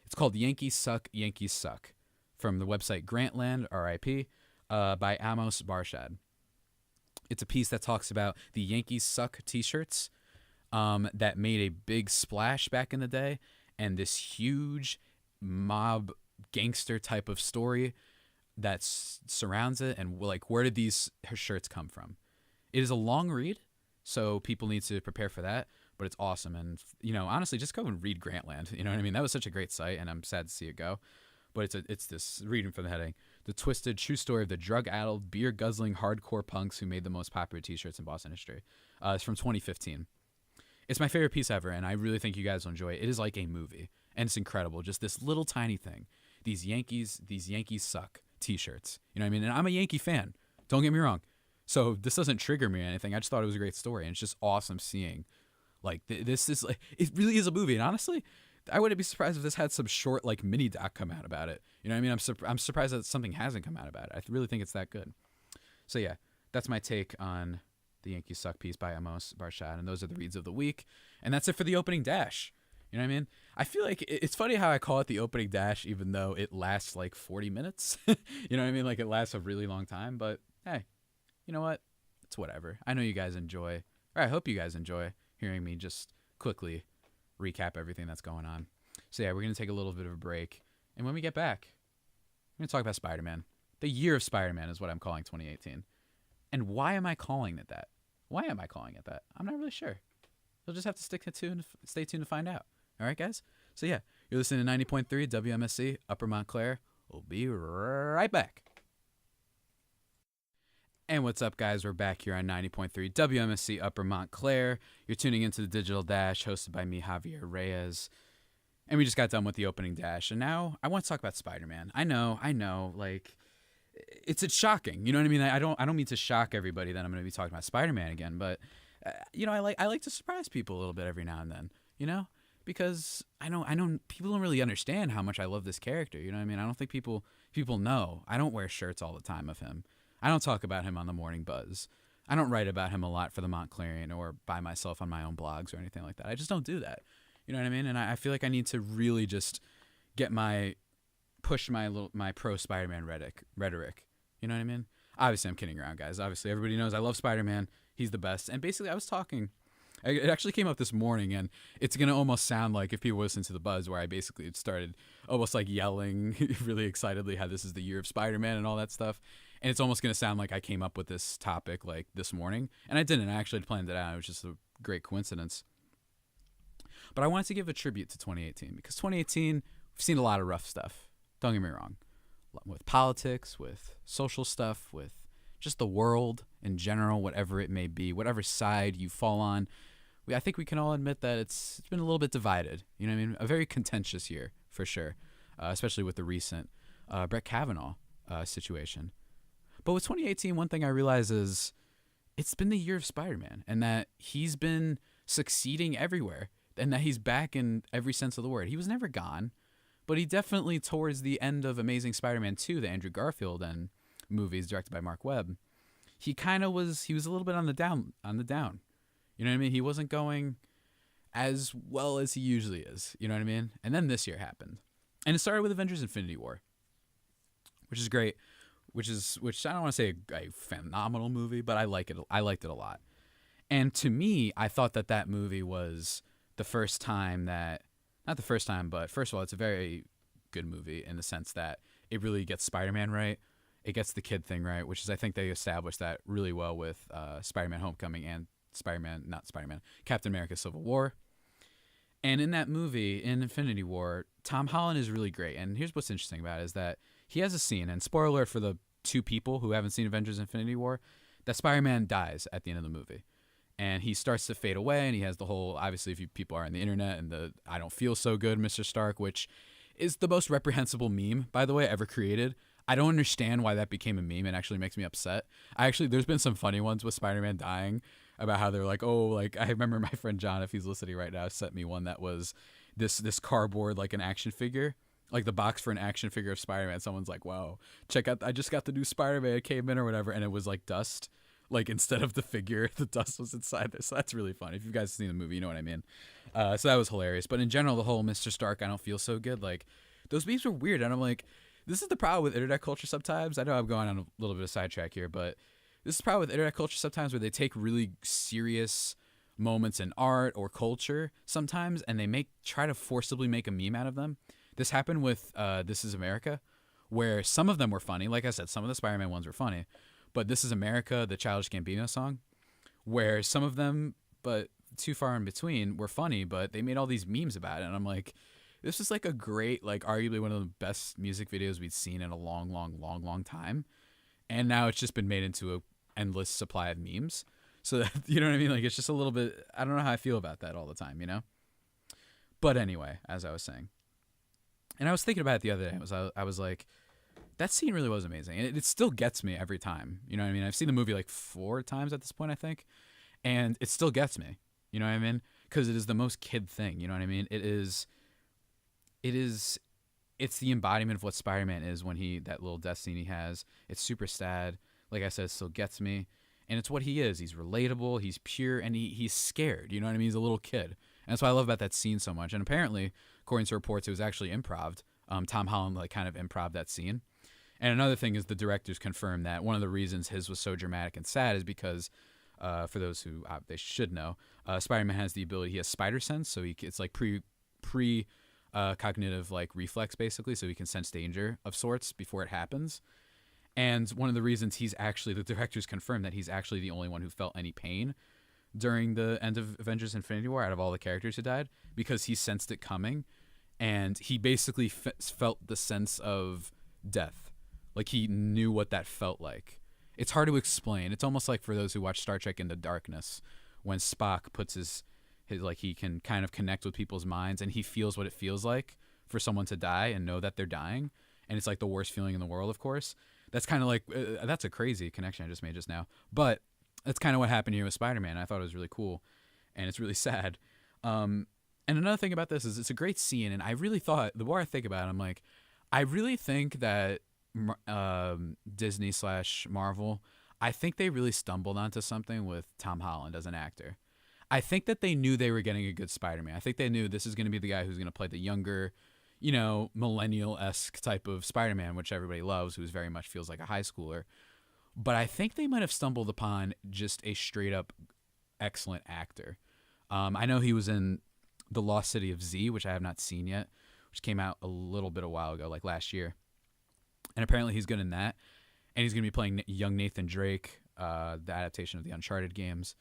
It's called Yankees Suck, Yankees Suck, from the website Grantland, RIP, by Amos Barshad. It's a piece that talks about the Yankees Suck t-shirts that made a big splash back in the day, and this huge mob gangster type of story that surrounds it, and like, where did these shirts come from? It is a long read, so people need to prepare for that, but it's awesome. And, you know, honestly, just go and read Grantland. You know what I mean? That was such a great site, and I'm sad to see it go. But it's this, reading from the heading, the twisted true story of the drug-addled, beer-guzzling hardcore punks who made the most popular t-shirts in Boston history. It's from 2015. It's my favorite piece ever, and I really think you guys will enjoy it. It is like a movie, and it's incredible. Just this little tiny thing. These Yankees suck t-shirts. You know what I mean? And I'm a Yankee fan. Don't get me wrong. So this doesn't trigger me or anything. I just thought it was a great story, and it's just awesome seeing, like, this is like, it really is a movie. And honestly, I wouldn't be surprised if this had some short, like, mini doc come out about it. You know what I mean? I'm surprised that something hasn't come out about it. I really think it's that good. So yeah, that's my take on the Yankees Suck piece by Amos Barshad, and those are the reads of the week. And that's it for the opening dash. You know what I mean? I feel like it's funny how I call it the opening dash, even though it lasts like 40 minutes. You know what I mean? Like, it lasts a really long time, but hey, you know what? It's whatever. I know you guys enjoy, or I hope you guys enjoy hearing me just quickly recap everything that's going on. So yeah, we're going to take a little bit of a break. And when we get back, we're going to talk about Spider-Man. The year of Spider-Man is what I'm calling 2018. And why am I calling it that? Why am I calling it that? I'm not really sure. You'll just have to stay tuned to find out. All right, guys? So yeah, you're listening to 90.3 WMSC, Upper Montclair. We'll be right back. And what's up, guys? We're back here on 90.3 WMSC, Upper Montclair. You're tuning into the Digital Dash, hosted by me, Javier Reyes. And we just got done with the opening dash, and now I want to talk about Spider-Man. I know, like, it's shocking. You know what I mean? I don't mean to shock everybody that I'm going to be talking about Spider-Man again, but you know, I like to surprise people a little bit every now and then. You know, because I know people don't really understand how much I love this character. You know what I mean? I don't think people know. I don't wear shirts all the time of him. I don't talk about him on the Morning Buzz. I don't write about him a lot for the Montclarian or by myself on my own blogs or anything like that. I just don't do that. You know what I mean? And I feel like I need to really just push my pro Spider-Man rhetoric. You know what I mean? Obviously, I'm kidding around, guys. Obviously, everybody knows I love Spider-Man. He's the best. And basically, I was talking. It actually came up this morning, and it's going to almost sound like, if people listen to the Buzz, where I basically started almost like yelling really excitedly how this is the year of Spider-Man and all that stuff. And it's almost going to sound like I came up with this topic like this morning. And I didn't. I actually planned it out. It was just a great coincidence. But I wanted to give a tribute to 2018, because 2018, we've seen a lot of rough stuff. Don't get me wrong. With politics, with social stuff, with just the world in general, whatever it may be, whatever side you fall on. I think we can all admit that it's been a little bit divided. You know what I mean? A very contentious year, for sure, especially with the recent Brett Kavanaugh situation. But with 2018, one thing I realize is it's been the year of Spider-Man, and that he's been succeeding everywhere, and that he's back in every sense of the word. He was never gone, but he definitely, towards the end of Amazing Spider-Man 2, the Andrew Garfield and movies directed by Mark Webb, he was a little bit on the down. You know what I mean? He wasn't going as well as he usually is. You know what I mean? And then this year happened. And it started with Avengers Infinity War, which is great, which I don't want to say a phenomenal movie, but I like it. I liked it a lot. And to me, I thought that movie was the first time that, not the first time, but first of all, it's a very good movie in the sense that it really gets Spider-Man right. It gets the kid thing right, which is, I think they established that really well with Spider-Man Homecoming and Captain America Civil War. And in that movie, in Infinity War, Tom Holland is really great. And here's what's interesting about it is that he has a scene, and spoiler alert for the two people who haven't seen Avengers Infinity War, that Spider-Man dies at the end of the movie. And he starts to fade away, and he has the whole, obviously, if people are on the internet, and the I don't feel so good, Mr. Stark, which is the most reprehensible meme, by the way, ever created. I don't understand why that became a meme. It actually makes me upset. There's been some funny ones with Spider-Man dying about how they're like, oh, like, I remember my friend John, if he's listening right now, sent me one that was this cardboard, like an action figure, like the box for an action figure of Spider-Man. Someone's like, wow, check out, I just got the new Spider-Man, it came in or whatever, and it was like dust. Like, instead of the figure, the dust was inside there. So that's really funny. If you guys have seen the movie, you know what I mean. So that was hilarious. But in general, the whole Mr. Stark, I don't feel so good, like, those memes were weird. And I'm like, this is the problem with internet culture sometimes. I know I'm going on a little bit of sidetrack here, but this is probably with internet culture sometimes where they take really serious moments in art or culture sometimes and they try to forcibly make a meme out of them. This happened with This Is America, where some of them were funny. Like I said, some of the Spider-Man ones were funny, but This Is America, the Childish Gambino song, where some of them, but too far in between, were funny, but they made all these memes about it. And I'm like, this is like a great, like arguably one of the best music videos we'd seen in a long time. And now it's just been made into a endless supply of memes. So that, you know what I mean? Like, it's just a little bit, I don't know how I feel about that all the time, you know? But anyway, as I was saying, and I was thinking about it the other day, I was like, that scene really was amazing. And it still gets me every time. You know what I mean? I've seen the movie like 4 times at this point, I think. And it still gets me. You know what I mean? Because it is the most kid thing. You know what I mean? It's the embodiment of what Spider-Man is when that little death scene he has. It's super sad. Like I said, it still gets me. And it's what he is. He's relatable. He's pure. And he's scared. You know what I mean? He's a little kid. And that's why I love about that scene so much. And apparently, according to reports, it was actually improv. Tom Holland like kind of improv that scene. And another thing is the directors confirmed that one of the reasons his was so dramatic and sad is because, for those who they should know, Spider-Man has the ability, he has spider sense, so it's like cognitive like reflex basically, so he can sense danger of sorts before it happens. And one of the reasons the directors confirmed that he's actually the only one who felt any pain during the end of Avengers Infinity War out of all the characters who died, because he sensed it coming, and he basically felt the sense of death. Like he knew what that felt like. It's hard to explain. It's almost like for those who watch Star Trek Into Darkness, when Spock puts his like he can kind of connect with people's minds and he feels what it feels like for someone to die and know that they're dying. And it's like the worst feeling in the world, of course. That's kind of like, that's a crazy connection I just made just now. But that's kind of what happened here with Spider-Man. I thought it was really cool and it's really sad. And another thing about this is it's a great scene. And I really thought, the more I think about it, I'm like, I really think that Disney / Marvel, I think they really stumbled onto something with Tom Holland as an actor. I think that they knew they were getting a good Spider-Man. I think they knew this is going to be the guy who's going to play the younger, you know, millennial-esque type of Spider-Man, which everybody loves, who's very much feels like a high schooler. But I think they might have stumbled upon just a straight-up excellent actor. I know he was in The Lost City of Z, which I have not seen yet, which came out a while ago, like last year. And apparently he's good in that. And he's going to be playing young Nathan Drake, the adaptation of the Uncharted games.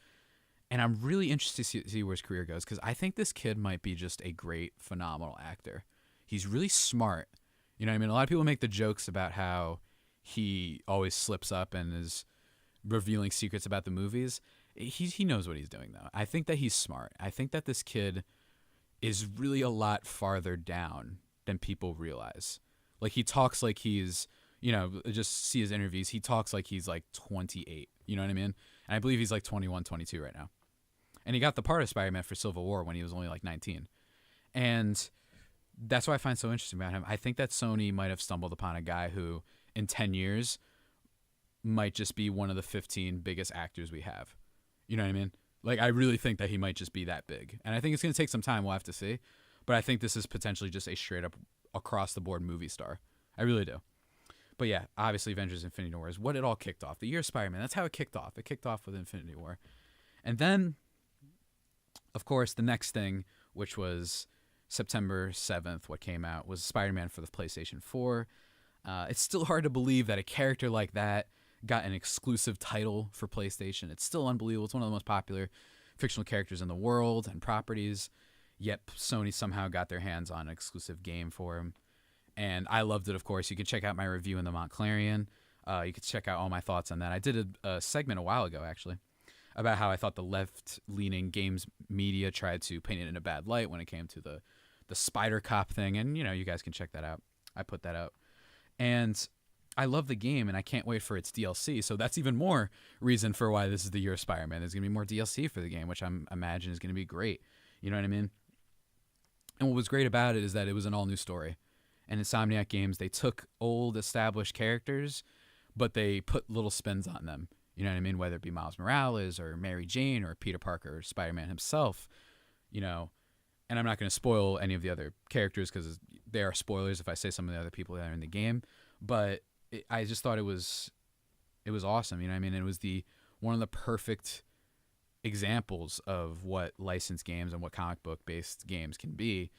And I'm really interested to see where his career goes, because I think this kid might be just a great, phenomenal actor. He's really smart. You know what I mean? A lot of people make the jokes about how he always slips up and is revealing secrets about the movies. He knows what he's doing, though. I think that he's smart. I think that this kid is really a lot farther down than people realize. Like, he talks like he's, you know, just see his interviews. He talks like he's like 28. You know what I mean? And I believe he's like 21, 22 right now. And he got the part of Spider-Man for Civil War when he was only like 19. And that's what I find so interesting about him. I think that Sony might have stumbled upon a guy who, in 10 years, might just be one of the 15 biggest actors we have. You know what I mean? Like, I really think that he might just be that big. And I think it's going to take some time. We'll have to see. But I think this is potentially just a straight-up, across-the-board movie star. I really do. But yeah, obviously Avengers Infinity War is what it all kicked off. The year of Spider-Man, that's how it kicked off. It kicked off with Infinity War. And then, of course, the next thing, which was September 7th, what came out, was Spider-Man for the PlayStation 4. It's still hard to believe that a character like that got an exclusive title for PlayStation. It's still unbelievable. It's one of the most popular fictional characters in the world and properties. Yet Sony somehow got their hands on an exclusive game for him. And I loved it, of course. You can check out my review in the Montclarian. You can check out all my thoughts on that. I did a segment a while ago, actually, about how I thought the left-leaning games media tried to paint it in a bad light when it came to the Spider Cop thing. And, you know, you guys can check that out. I put that out. And I love the game, and I can't wait for its DLC. So that's even more reason for why this is the year of Spider-Man. There's going to be more DLC for the game, which I imagine is going to be great. You know what I mean? And what was great about it is that it was an all-new story. And Insomniac Games, they took old established characters, but they put little spins on them. You know what I mean? Whether it be Miles Morales or Mary Jane or Peter Parker or Spider-Man himself, you know. And I'm not going to spoil any of the other characters because they are spoilers if I say some of the other people that are in the game. But I just thought it was It was awesome. You know what I mean? It was one of the perfect examples of what licensed games and what comic book based games can be,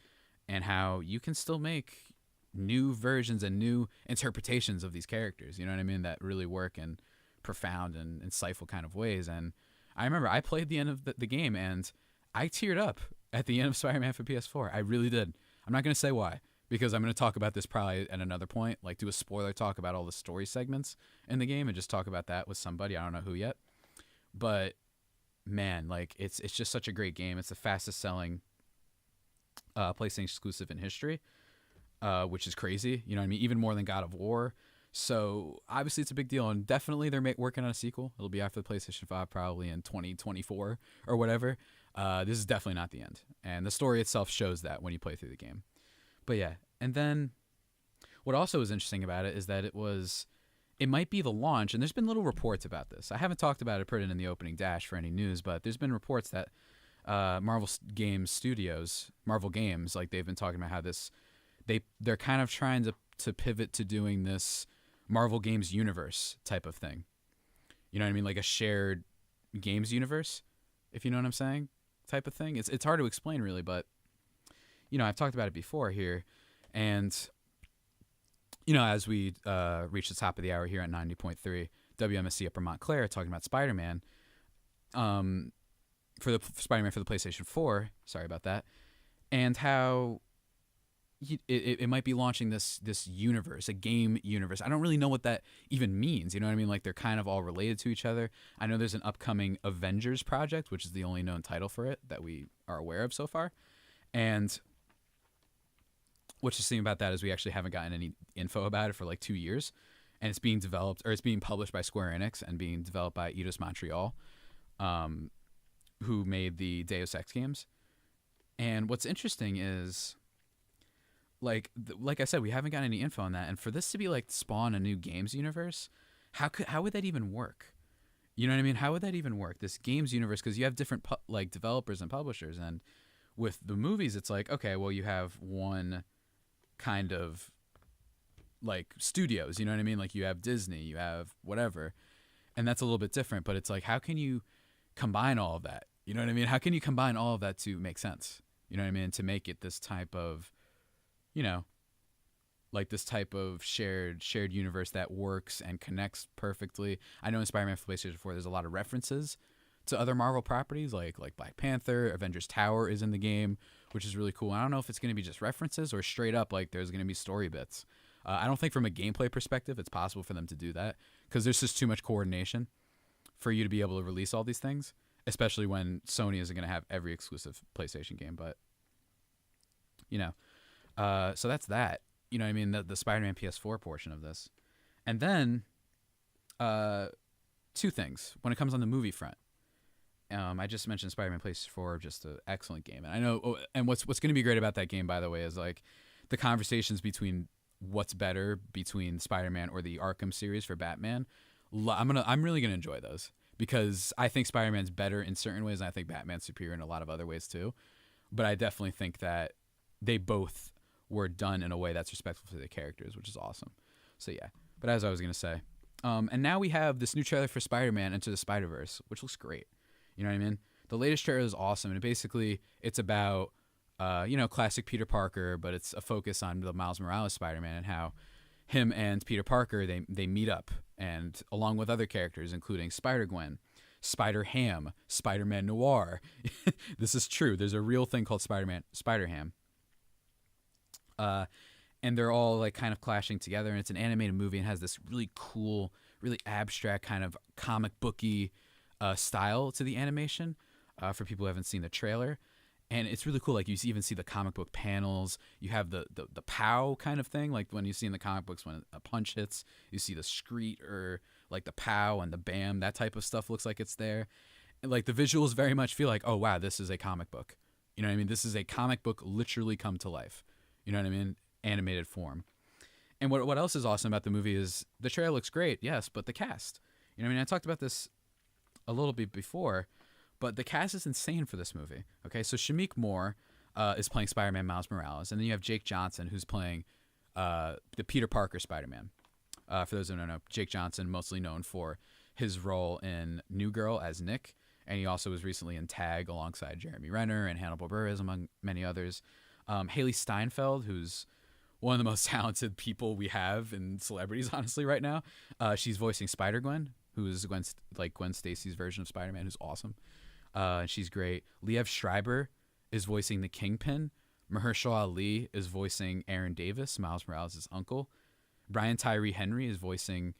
and how you can still make new versions and new interpretations of these characters, you know what I mean, that really work in profound and insightful kind of ways. And I remember I played the end of the game and I teared up at the end of Spider-Man for PS4. I really did. I'm not going to say why, because I'm going to talk about this probably at another point, like do a spoiler talk about all the story segments in the game and just talk about that with somebody. I don't know who yet. But man, like it's just such a great game. It's the fastest selling PlayStation exclusive in history, which is crazy. You know what I mean? Even more than God of War. So obviously it's a big deal, and definitely they're working on a sequel. It'll be after the PlayStation 5, probably in 2024 or whatever. This is definitely not the end, and the story itself shows that when you play through the game. But yeah, and then what also is interesting about it is that it might be the launch, and there's been little reports about this. I haven't talked about it, put it in the opening dash for any news, but there's been reports that Marvel Games, like they've been talking about how they're kind of trying to pivot to doing this Marvel Games universe type of thing. You know what I mean? Like a shared games universe, if you know what I'm saying, type of thing. It's hard to explain really, but you know, I've talked about it before here, and you know, as we reach the top of the hour here at 90.3 WMSC Upper Montclair, talking about Spider-Man, for the Spider-Man for the PlayStation 4. Sorry about that, and how it might be launching this universe, a game universe. I don't really know what that even means. You know what I mean? Like they're kind of all related to each other. I know there's an upcoming Avengers project, which is the only known title for it that we are aware of so far, and what's interesting about that is we actually haven't gotten any info about it for like 2 years, and it's being developed, or it's being published by Square Enix and being developed by Eidos Montreal, who made the Deus Ex games. And what's interesting is, like I said, we haven't gotten any info on that, and for this to be like spawn a new games universe, how would that even work? You know what I mean? How would that even work? This games universe, because you have different like developers and publishers, and with the movies, it's like, okay, well, you have one kind of like studios, you know what I mean? Like you have Disney, you have whatever, and that's a little bit different, but it's like, how can you combine all of that? You know what I mean? How can you combine all of that to make sense? You know what I mean? To make it this type of, you know, like this type of shared universe that works and connects perfectly. I know in Spider-Man for PlayStation 4, there's a lot of references to other Marvel properties, like Black Panther, Avengers Tower is in the game, which is really cool. I don't know if it's going to be just references or straight up like there's going to be story bits. I don't think from a gameplay perspective it's possible for them to do that, because there's just too much coordination for you to be able to release all these things, especially when Sony isn't going to have every exclusive PlayStation game. But, you know, so that's that. You know what I mean? The Spider-Man PS4 portion of this. And then two things when it comes on the movie front. I just mentioned Spider-Man PlayStation 4, just an excellent game. And I know, and what's going to be great about that game, by the way, is like the conversations between what's better between Spider-Man or the Arkham series for Batman. I'm really going to enjoy those, because I think Spider-Man's better in certain ways, and I think Batman's superior in a lot of other ways too. But I definitely think that they both were done in a way that's respectful to the characters, which is awesome. So yeah, but as I was going to say, and now we have this new trailer for Spider-Man Into the Spider-Verse, which looks great. You know what I mean? The latest trailer is awesome, and basically it's about, you know, classic Peter Parker, but it's a focus on the Miles Morales Spider-Man and how him and Peter Parker, they meet up, and along with other characters, including Spider-Gwen, Spider-Ham, Spider-Man Noir. This is true. There's a real thing called Spider-Ham. And they're all like kind of clashing together, and it's an animated movie and has this really cool, really abstract kind of comic booky style to the animation, for people who haven't seen the trailer. And it's really cool. Like you even see the comic book panels. You have the pow kind of thing, like when you see in the comic books when a punch hits, you see the screet, or like the pow and the bam. That type of stuff looks like it's there. And like the visuals very much feel like, oh wow, this is a comic book. You know what I mean? This is a comic book literally come to life. You know what I mean? Animated form. And what else is awesome about the movie is the trailer looks great, yes, but the cast. You know what I mean? I talked about this a little bit before, but the cast is insane for this movie. Okay, so Shameik Moore is playing Spider-Man Miles Morales, and then you have Jake Johnson, who's playing the Peter Parker Spider-Man. For those who don't know, Jake Johnson, mostly known for his role in New Girl as Nick, and he also was recently in Tag alongside Jeremy Renner and Hannibal Buress, among many others. Haley Steinfeld, who's one of the most talented people we have in celebrities, honestly, right now. She's voicing Spider-Gwen, who is Gwen Stacy's version of Spider-Man, who's awesome. And she's great. Liev Schreiber is voicing the Kingpin. Mahershala Ali is voicing Aaron Davis, Miles Morales' uncle. Brian Tyree Henry is voicing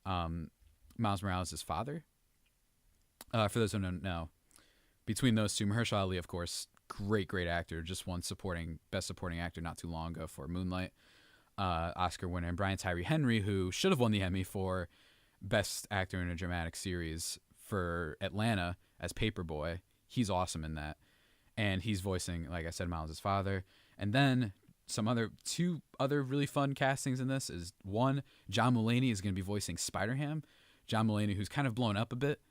Miles Morales' father. For those who don't know, between those two, Mahershala Ali, of course, great actor, just won Best Supporting Actor not too long ago for Moonlight, Oscar winner, and Brian Tyree Henry, who should have won the Emmy for Best Actor in a Dramatic Series for Atlanta as Paperboy. He's awesome in that, and he's voicing, like I said, Miles' father. And then two other really fun castings in this is, one, John Mulaney is going to be voicing Spider-Ham. John Mulaney, who's kind of blown up a bit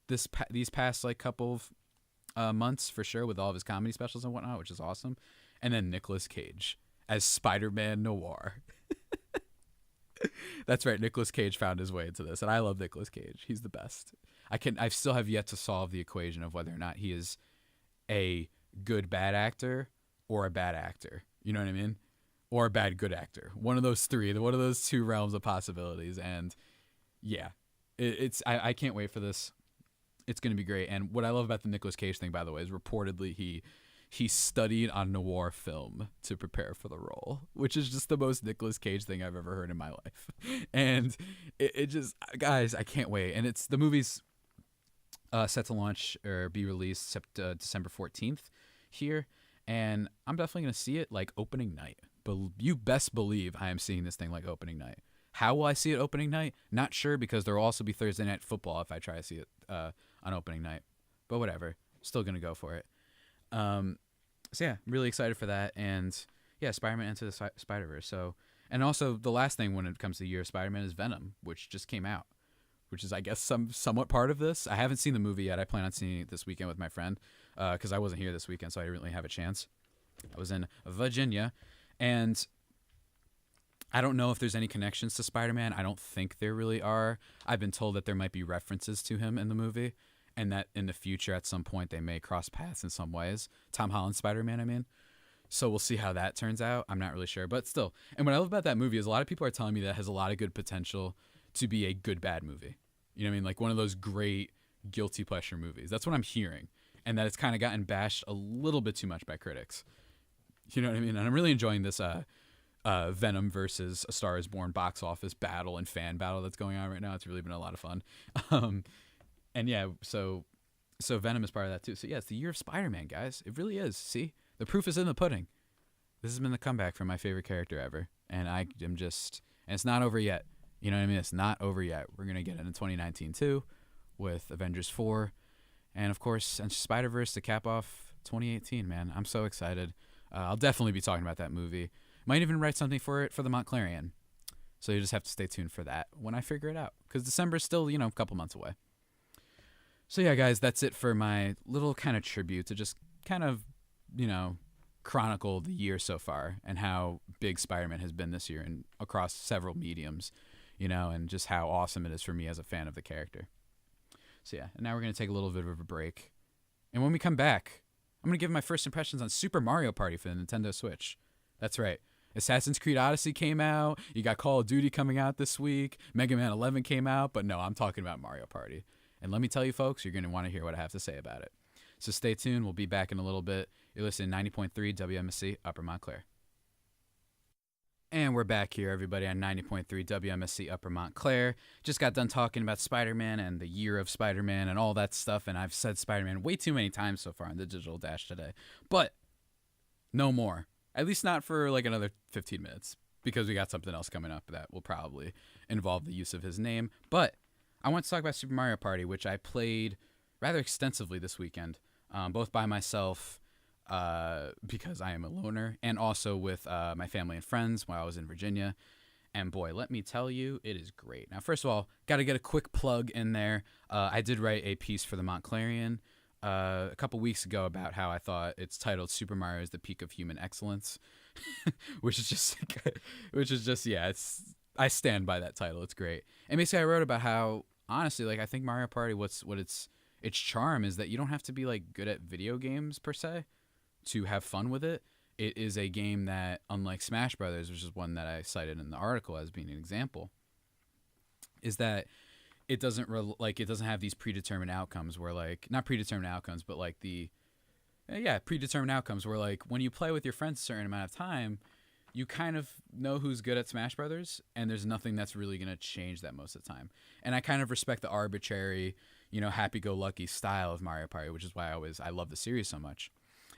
these past couple of months for sure, with all of his comedy specials and whatnot, which is awesome. And then Nicolas Cage as Spider-Man Noir. That's right, Nicolas Cage found his way into this, and I love Nicolas Cage. He's the best. I still have yet to solve the equation of whether or not he is a good bad actor or a bad actor. You know what I mean? Or a bad good actor. One of those three, one of those two realms of possibilities. And yeah, I can't wait for this. It's going to be great. And what I love about the Nicolas Cage thing, by the way, is reportedly he studied on noir film to prepare for the role, which is just the most Nicolas Cage thing I've ever heard in my life. And it just, guys, I can't wait. And the movie's set to launch or be released December 14th here. And I'm definitely going to see it opening night. But you best believe I am seeing this thing opening night. How will I see it opening night? Not sure, because there will also be Thursday Night Football if I try to see it on opening night. But whatever. Still going to go for it. So yeah, I'm really excited for that. And yeah, Spider-Man Into the Spider-Verse. So, and also the last thing when it comes to the year of Spider-Man is Venom, which just came out, which is, I guess, somewhat part of this. I haven't seen the movie yet. I plan on seeing it this weekend with my friend because I wasn't here this weekend, so I didn't really have a chance. I was in Virginia, and I don't know if there's any connections to Spider-Man. I don't think there really are. I've been told that there might be references to him in the movie, and that in the future at some point they may cross paths in some ways. Tom Holland's Spider-Man, I mean. So we'll see how that turns out. I'm not really sure, but still. And what I love about that movie is a lot of people are telling me that it has a lot of good potential to be a good bad movie. You know what I mean? One of those great guilty pleasure movies. That's what I'm hearing. And that it's kind of gotten bashed a little bit too much by critics. You know what I mean? And I'm really enjoying this Venom versus A Star Is Born box office battle and fan battle that's going on right now. It's really been a lot of fun. And yeah, so Venom is part of that too. So yeah, it's the year of Spider-Man, guys. It really is. See? The proof is in the pudding. This has been the comeback for my favorite character ever. And I am just, and it's not over yet. You know what I mean? It's not over yet. We're going to get it in 2019 too with Avengers 4. And of course, and Spider-Verse to cap off 2018, man. I'm so excited. I'll definitely be talking about that movie. Might even write something for it for the Montclarian. So you just have to stay tuned for that when I figure it out. Because December is still, a couple months away. So yeah, guys, that's it for my little kind of tribute to just kind of, chronicle the year so far and how big Spider-Man has been this year and across several mediums, and just how awesome it is for me as a fan of the character. So yeah, and now we're going to take a little bit of a break. And when we come back, I'm going to give my first impressions on Super Mario Party for the Nintendo Switch. That's right. Assassin's Creed Odyssey came out. You got Call of Duty coming out this week. Mega Man 11 came out. But no, I'm talking about Mario Party. And let me tell you, folks, you're going to want to hear what I have to say about it. So stay tuned. We'll be back in a little bit. You're listening to 90.3 WMSC Upper Montclair. And we're back here, everybody, on 90.3 WMSC Upper Montclair. Just got done talking about Spider-Man and the year of Spider-Man and all that stuff. And I've said Spider-Man way too many times so far on the Digital Dash today. But no more. At least not for another 15 minutes. Because we got something else coming up that will probably involve the use of his name. But I want to talk about Super Mario Party, which I played rather extensively this weekend. Both by myself, because I am a loner, and also with my family and friends while I was in Virginia. And boy, let me tell you, it is great. Now, first of all, got to get a quick plug in there. I did write a piece for the Montclarian a couple weeks ago about how I thought it's titled Super Mario is the Peak of Human Excellence, which is just, yeah, it's I stand by that title. It's great. And basically, I wrote about how honestly, like I think Mario Party, what its charm is that you don't have to be like good at video games per se to have fun with it. It is a game that, unlike Smash Brothers, which is one that I cited in the article as being an example, is that it doesn't it doesn't have these predetermined outcomes where like not predetermined outcomes, but like predetermined outcomes where like when you play with your friends a certain amount of time, you kind of know who's good at Smash Brothers, and there's nothing that's really going to change that most of the time. And I kind of respect the arbitrary, happy-go-lucky style of Mario Party, which is why I love the series so much.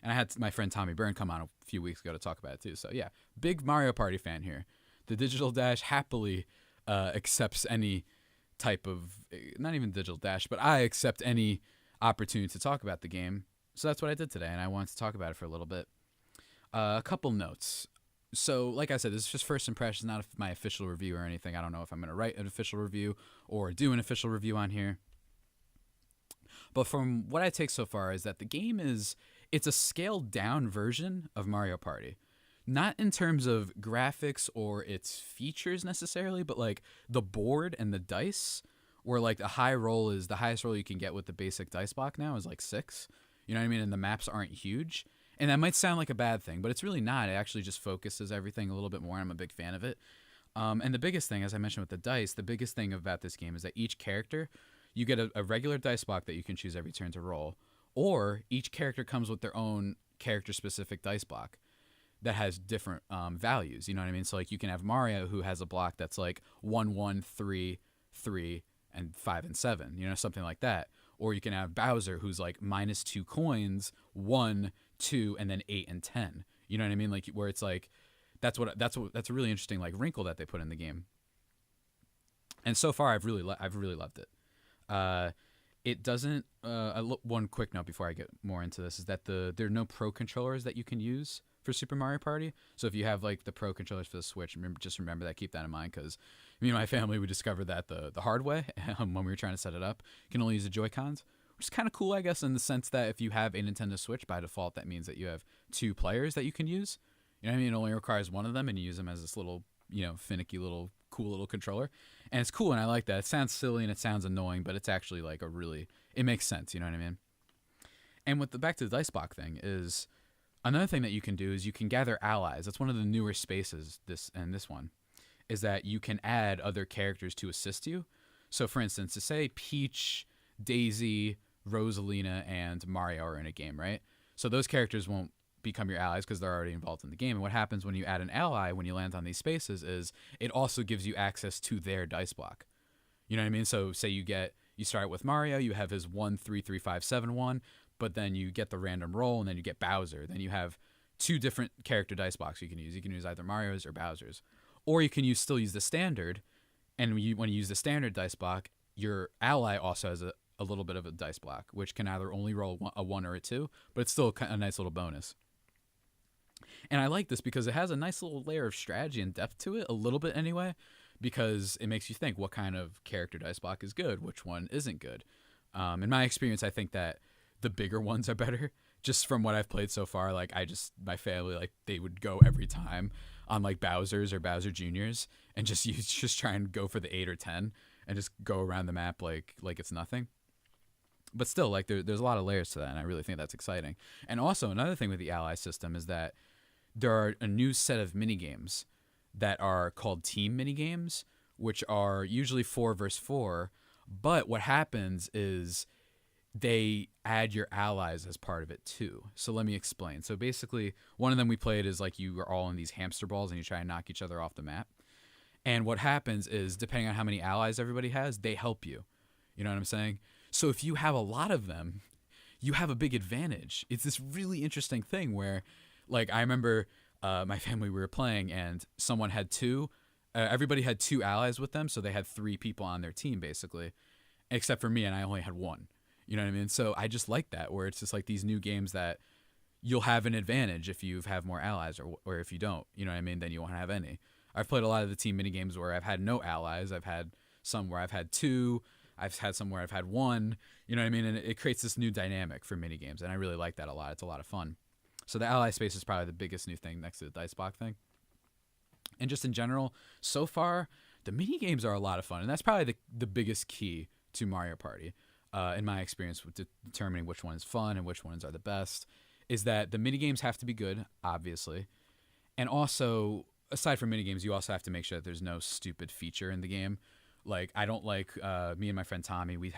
And I had my friend Tommy Byrne come on a few weeks ago to talk about it too. So yeah, big Mario Party fan here. The Digital Dash happily accepts any type of, not even Digital Dash, but I accept any opportunity to talk about the game. So that's what I did today, and I wanted to talk about it for a little bit. A couple notes. So, like I said, this is just first impressions, not my official review or anything. I don't know if I'm going to write an official review or do an official review on here. But from what I take so far is that the game it's a scaled down version of Mario Party. Not in terms of graphics or its features necessarily, but like the board and the dice, where like the highest roll you can get with the basic dice block now is like 6. You know what I mean? And the maps aren't huge. And that might sound like a bad thing, but it's really not. It actually just focuses everything a little bit more. I'm a big fan of it. And the biggest thing, as I mentioned with the dice, the biggest thing about this game is that each character, you get a regular dice block that you can choose every turn to roll, or each character comes with their own character-specific dice block that has different values. You know what I mean? So like you can have Mario, who has a block that's like 1, 1, 3, 3, and 5 and 7. Something like that. Or you can have Bowser, who's like -2 coins, 1, 2, and then 8 and 10. You know what I mean? Like where it's like that's a really interesting like wrinkle that they put in the game. And so far, I've really loved it. It doesn't. One quick note before I get more into this is that there are no Pro controllers that you can use for Super Mario Party. So if you have like the Pro controllers for the Switch, remember that. Keep that in mind, because me and my family, we discovered that the hard way when we were trying to set it up. You can only use the Joy-Cons, which is kind of cool, I guess, in the sense that if you have a Nintendo Switch, by default, that means that you have 2 players that you can use. You know what I mean? It only requires one of them, and you use them as this little, finicky little, cool little controller. And it's cool, and I like that. It sounds silly and it sounds annoying, but it's actually like it makes sense, you know what I mean? And back to the dice block thing is, another thing that you can do is you can gather allies. That's one of the newer spaces, this one, is that you can add other characters to assist you. So for instance, to say Peach, Daisy, Rosalina, and Mario are in a game, right? So those characters won't become your allies because they're already involved in the game. And what happens when you add an ally, when you land on these spaces, is it also gives you access to their dice block. You know what I mean? So say you start with Mario, you have his 1, 3, 3, 5, 7, 1, but then you get the random roll, and then you get Bowser. Then you have 2 different character dice blocks you can use. You can use either Mario's or Bowser's. Or you can still use the standard, and when you use the standard dice block, your ally also has a little bit of a dice block, which can either only roll a 1 or a 2, but it's still a nice little bonus. And I like this because it has a nice little layer of strategy and depth to it, a little bit anyway, because it makes you think what kind of character dice block is good, which one isn't good. In my experience, I think that the bigger ones are better. Just from what I've played so far, like my family, like they would go every time on like Bowser's or Bowser Juniors and just try and go for the 8 or 10 and just go around the map like it's nothing. But still, like there's a lot of layers to that, and I really think that's exciting. And also another thing with the ally system is that there are a new set of minigames that are called team minigames, which are usually 4 versus 4. But what happens is they add your allies as part of it too. So let me explain. So basically, one of them we played is like you are all in these hamster balls and you try and knock each other off the map. And what happens is, depending on how many allies everybody has, they help you. You know what I'm saying? So if you have a lot of them, you have a big advantage. It's this really interesting thing where, like, I remember my family, we were playing and someone had 2. Everybody had 2 allies with them, so they had 3 people on their team basically, except for me, and I only had 1. You know what I mean? So I just like that, where it's just like these new games that you'll have an advantage if you have more allies, or if you don't, you know what I mean, then you won't have any. I've played a lot of the team minigames where I've had no allies. I've had some where I've had 2. I've had some where I've had 1. You know what I mean? And it creates this new dynamic for minigames, and I really like that a lot. It's a lot of fun. So the ally space is probably the biggest new thing next to the dice block thing. And just in general, so far, the mini games are a lot of fun, and that's probably the biggest key to Mario Party, in my experience with determining which one is fun and which ones are the best, is that the mini games have to be good, obviously, and also aside from mini games, you also have to make sure that there's no stupid feature in the game. Like I don't like me and my friend Tommy. We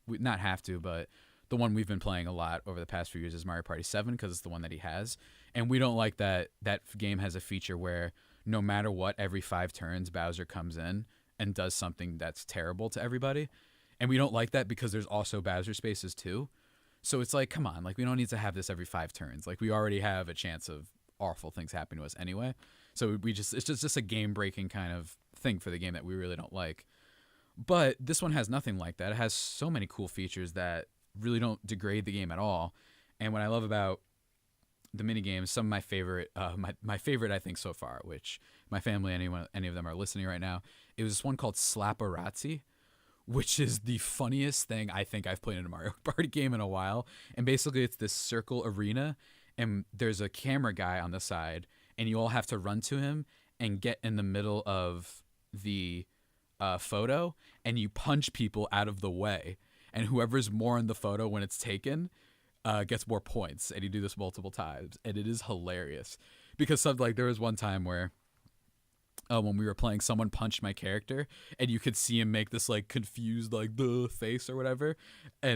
not have to, but the one we've been playing a lot over the past few years is Mario Party 7 because it's the one that he has, and we don't like that game has a feature where no matter what, every 5 turns, Bowser comes in and does something that's terrible to everybody. And we don't like that because there's also Bowser spaces too. So it's like, come on, like we don't need to have this every 5 turns. Like we already have a chance of awful things happening to us anyway. So it's just a game breaking kind of thing for the game that we really don't like. But this one has nothing like that. It has so many cool features that really don't degrade the game at all. And what I love about the mini games, some of my favorite, my favorite I think so far, which my family, any of them are listening right now, it was this one called Slapparazzi, which is the funniest thing I think I've played in a Mario Party game in a while. And basically, it's this circle arena, and there's a camera guy on the side, and you all have to run to him and get in the middle of the photo, and you punch people out of the way. And whoever's more in the photo when it's taken gets more points, and you do this multiple times, and it is hilarious because there was one time where when we were playing, someone punched my character, and you could see him make this like confused like the face or whatever,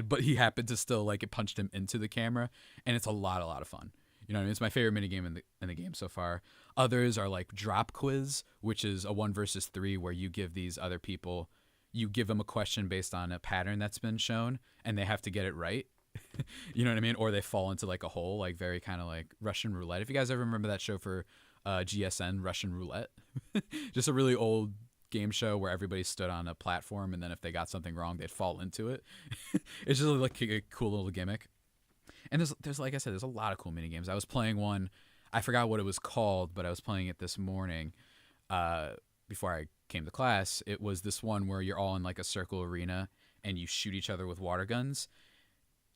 but he happened to still like it punched him into the camera, and it's a lot of fun. You know what I mean? It's my favorite mini game in the game so far. Others are like Drop Quiz, which is a 1 versus 3 where you give these other people, you give them a question based on a pattern that's been shown, and they have to get it right. You know what I mean? Or they fall into like a hole, like very kind of like Russian roulette. If you guys ever remember that show for GSN, Russian roulette, just a really old game show where everybody stood on a platform, and then if they got something wrong, they'd fall into it. It's just like a cool little gimmick. And there's like I said, there's a lot of cool mini games. I was playing one, I forgot what it was called, but I was playing it this morning before I came to class. It was this one where you're all in like a circle arena and you shoot each other with water guns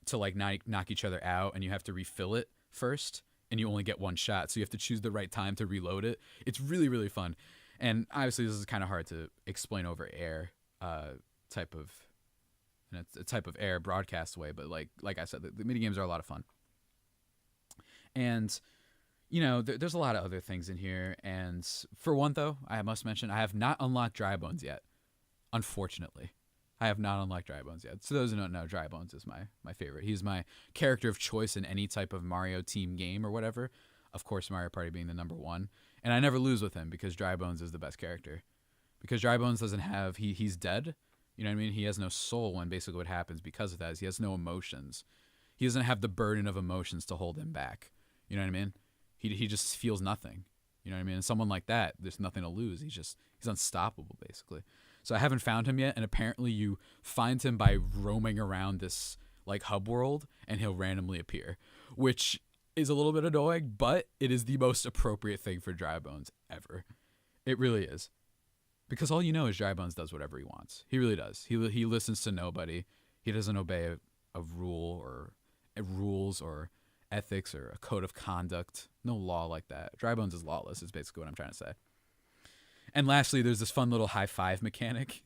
to like knock each other out, and you have to refill it first, and you only get one shot, so you have to choose the right time to reload it. It's really, really fun. And obviously this is kind of hard to explain over air, type of a type of air broadcast way, but like I said, the mini games are a lot of fun. And you know, there's a lot of other things in here, and for one though, I must mention I have not unlocked Dry Bones yet. Unfortunately, I have not unlocked Dry Bones yet. So those who don't know, Dry Bones is my favorite. He's my character of choice in any type of Mario team game or whatever. Of course, Mario Party being the number one. And I never lose with him because Dry Bones is the best character. Because Dry Bones doesn't have, he's dead. You know what I mean? He has no soul when basically what happens because of that is he has no emotions. He doesn't have the burden of emotions to hold him back. You know what I mean? He just feels nothing. You know what I mean? And someone like that, there's nothing to lose. He's unstoppable, basically. So I haven't found him yet, and apparently you find him by roaming around this like hub world, and he'll randomly appear, which is a little bit annoying, but it is the most appropriate thing for Dry Bones ever. It really is. Because all you know is Dry Bones does whatever he wants. He really does. He listens to nobody. He doesn't obey a rule or rules or ethics or a code of conduct. No law like that. Dry Bones is lawless is basically what I'm trying to say. And lastly, there's this fun little high five mechanic.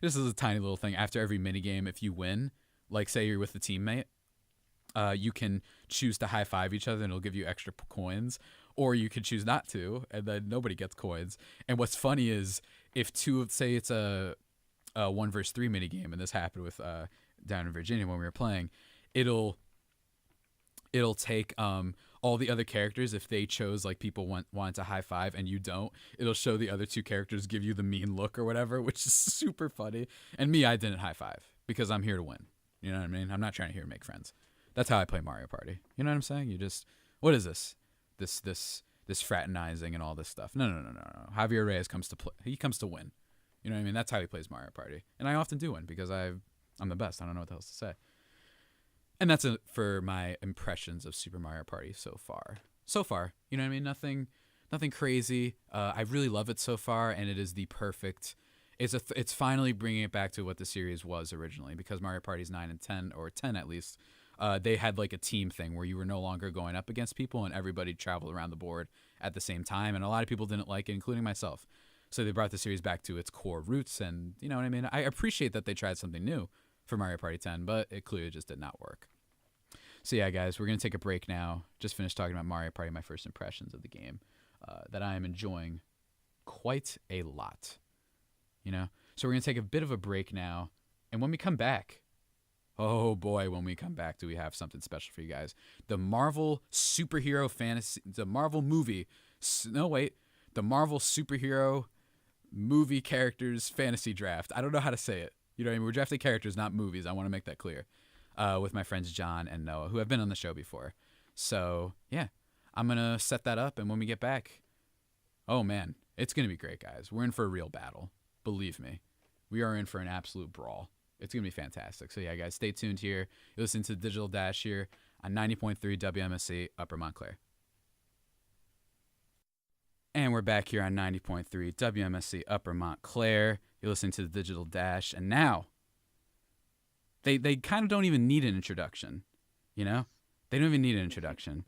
This is a tiny little thing. After every minigame, if you win, like say you're with a teammate, you can choose to high five each other and it'll give you extra coins. Or you could choose not to, and then nobody gets coins. And what's funny is if say it's a 1 versus 3 minigame, and this happened with down in Virginia when we were playing, it'll take all the other characters, if they chose like people want to high five and you don't, it'll show the other 2 characters give you the mean look or whatever, which is super funny. And me, I didn't high five because I'm here to win. You know what I mean? I'm not trying to here to make friends. That's how I play Mario Party. You know what I'm saying? You just, what is this? This fraternizing and all this stuff. No. Javier Reyes comes to play. He comes to win. You know what I mean? That's how he plays Mario Party. And I often do win because I'm the best. I don't know what else to say. And that's it for my impressions of Super Mario Party so far. You know what I mean? Nothing crazy. I really love it so far, and it is the perfect. It's finally bringing it back to what the series was originally, because Mario Party's 9 and 10, or 10 at least, they had like a team thing where you were no longer going up against people and everybody traveled around the board at the same time. And a lot of people didn't like it, including myself. So they brought the series back to its core roots. And you know what I mean? I appreciate that they tried something new for Mario Party 10, but it clearly just did not work. So yeah, guys, we're going to take a break now. Just finished talking about Mario Party, my first impressions of the game, that I am enjoying quite a lot. You know? So we're going to take a bit of a break now. And when we come back, oh boy, when we come back, do we have something special for you guys. The Marvel superhero fantasy, the Marvel movie, the Marvel superhero movie characters fantasy draft. I don't know how to say it. You know what I mean? We're drafting characters, not movies. I want to make that clear. With my friends John and Noah, who have been on the show before. So, yeah, I'm going to set that up. And when we get back, oh, man, it's going to be great, guys. We're in for a real battle. Believe me. We are in for an absolute brawl. It's going to be fantastic. So, yeah, guys, stay tuned here. You listen to Digital Dash here on 90.3 WMSC Upper Montclair. And we're back here on 90.3 WMSC Upper Montclair. You're listening to the Digital Dash. And now, They kind of don't even need an introduction, you know? They don't even need an introduction.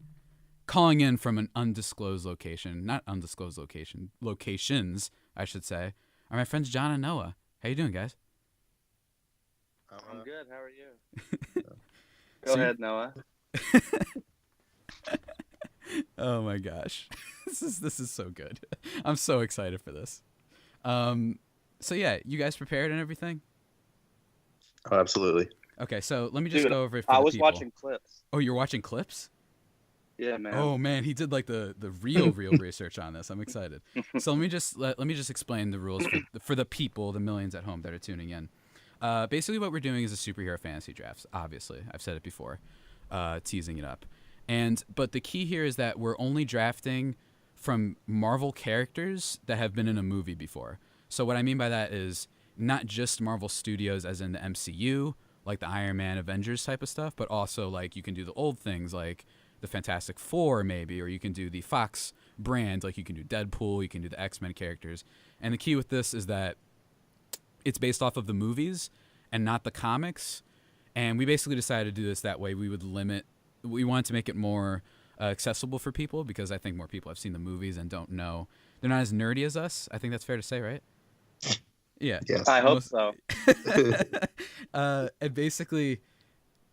Calling in from an undisclosed location, not undisclosed location, locations, I should say, are my friends John and Noah. How you doing, guys? I'm good. How are you? Go ahead, Noah. Oh my gosh, this is so good. I'm so excited for this. So yeah, you guys prepared and everything? Oh, absolutely. Okay, so let me just go over it for I the was people. watching clips. Oh, you're watching clips? Yeah, man. Oh man, he did like the real research on this. I'm excited. So let me just explain the rules for the people, the millions at home that are tuning in. Basically, what we're doing is a superhero fantasy draft. Obviously, I've said it before, teasing it up. But the key here is that we're only drafting from Marvel characters that have been in a movie before. So what I mean by that is not just Marvel Studios as in the MCU, like the Iron Man, Avengers type of stuff, but also like you can do the old things like the Fantastic Four maybe, or you can do the Fox brand, like you can do Deadpool, you can do the X-Men characters. And the key with this is that it's based off of the movies and not the comics. And we basically decided to do this that way. We wanted to make it more accessible for people because I think more people have seen the movies and don't know. They're not as nerdy as us. I think that's fair to say, right? Yeah. Yes. I hope so. And basically,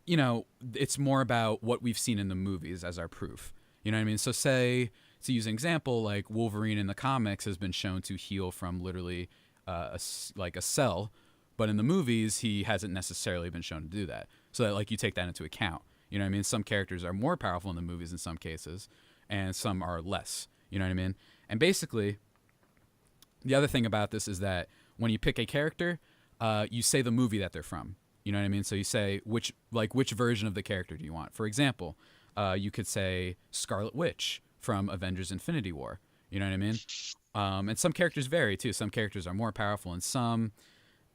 you know, it's more about what we've seen in the movies as our proof. You know what I mean? So say, to use an example, like Wolverine in the comics has been shown to heal from literally a cell, but in the movies, he hasn't necessarily been shown to do that. So that, like, you take that into account. You know what I mean? Some characters are more powerful in the movies in some cases, and some are less. You know what I mean? And basically, the other thing about this is that when you pick a character, you say the movie that they're from. You know what I mean? So you say which version of the character do you want? For example, you could say Scarlet Witch from Avengers Infinity War. You know what I mean? And some characters vary too. Some characters are more powerful in some,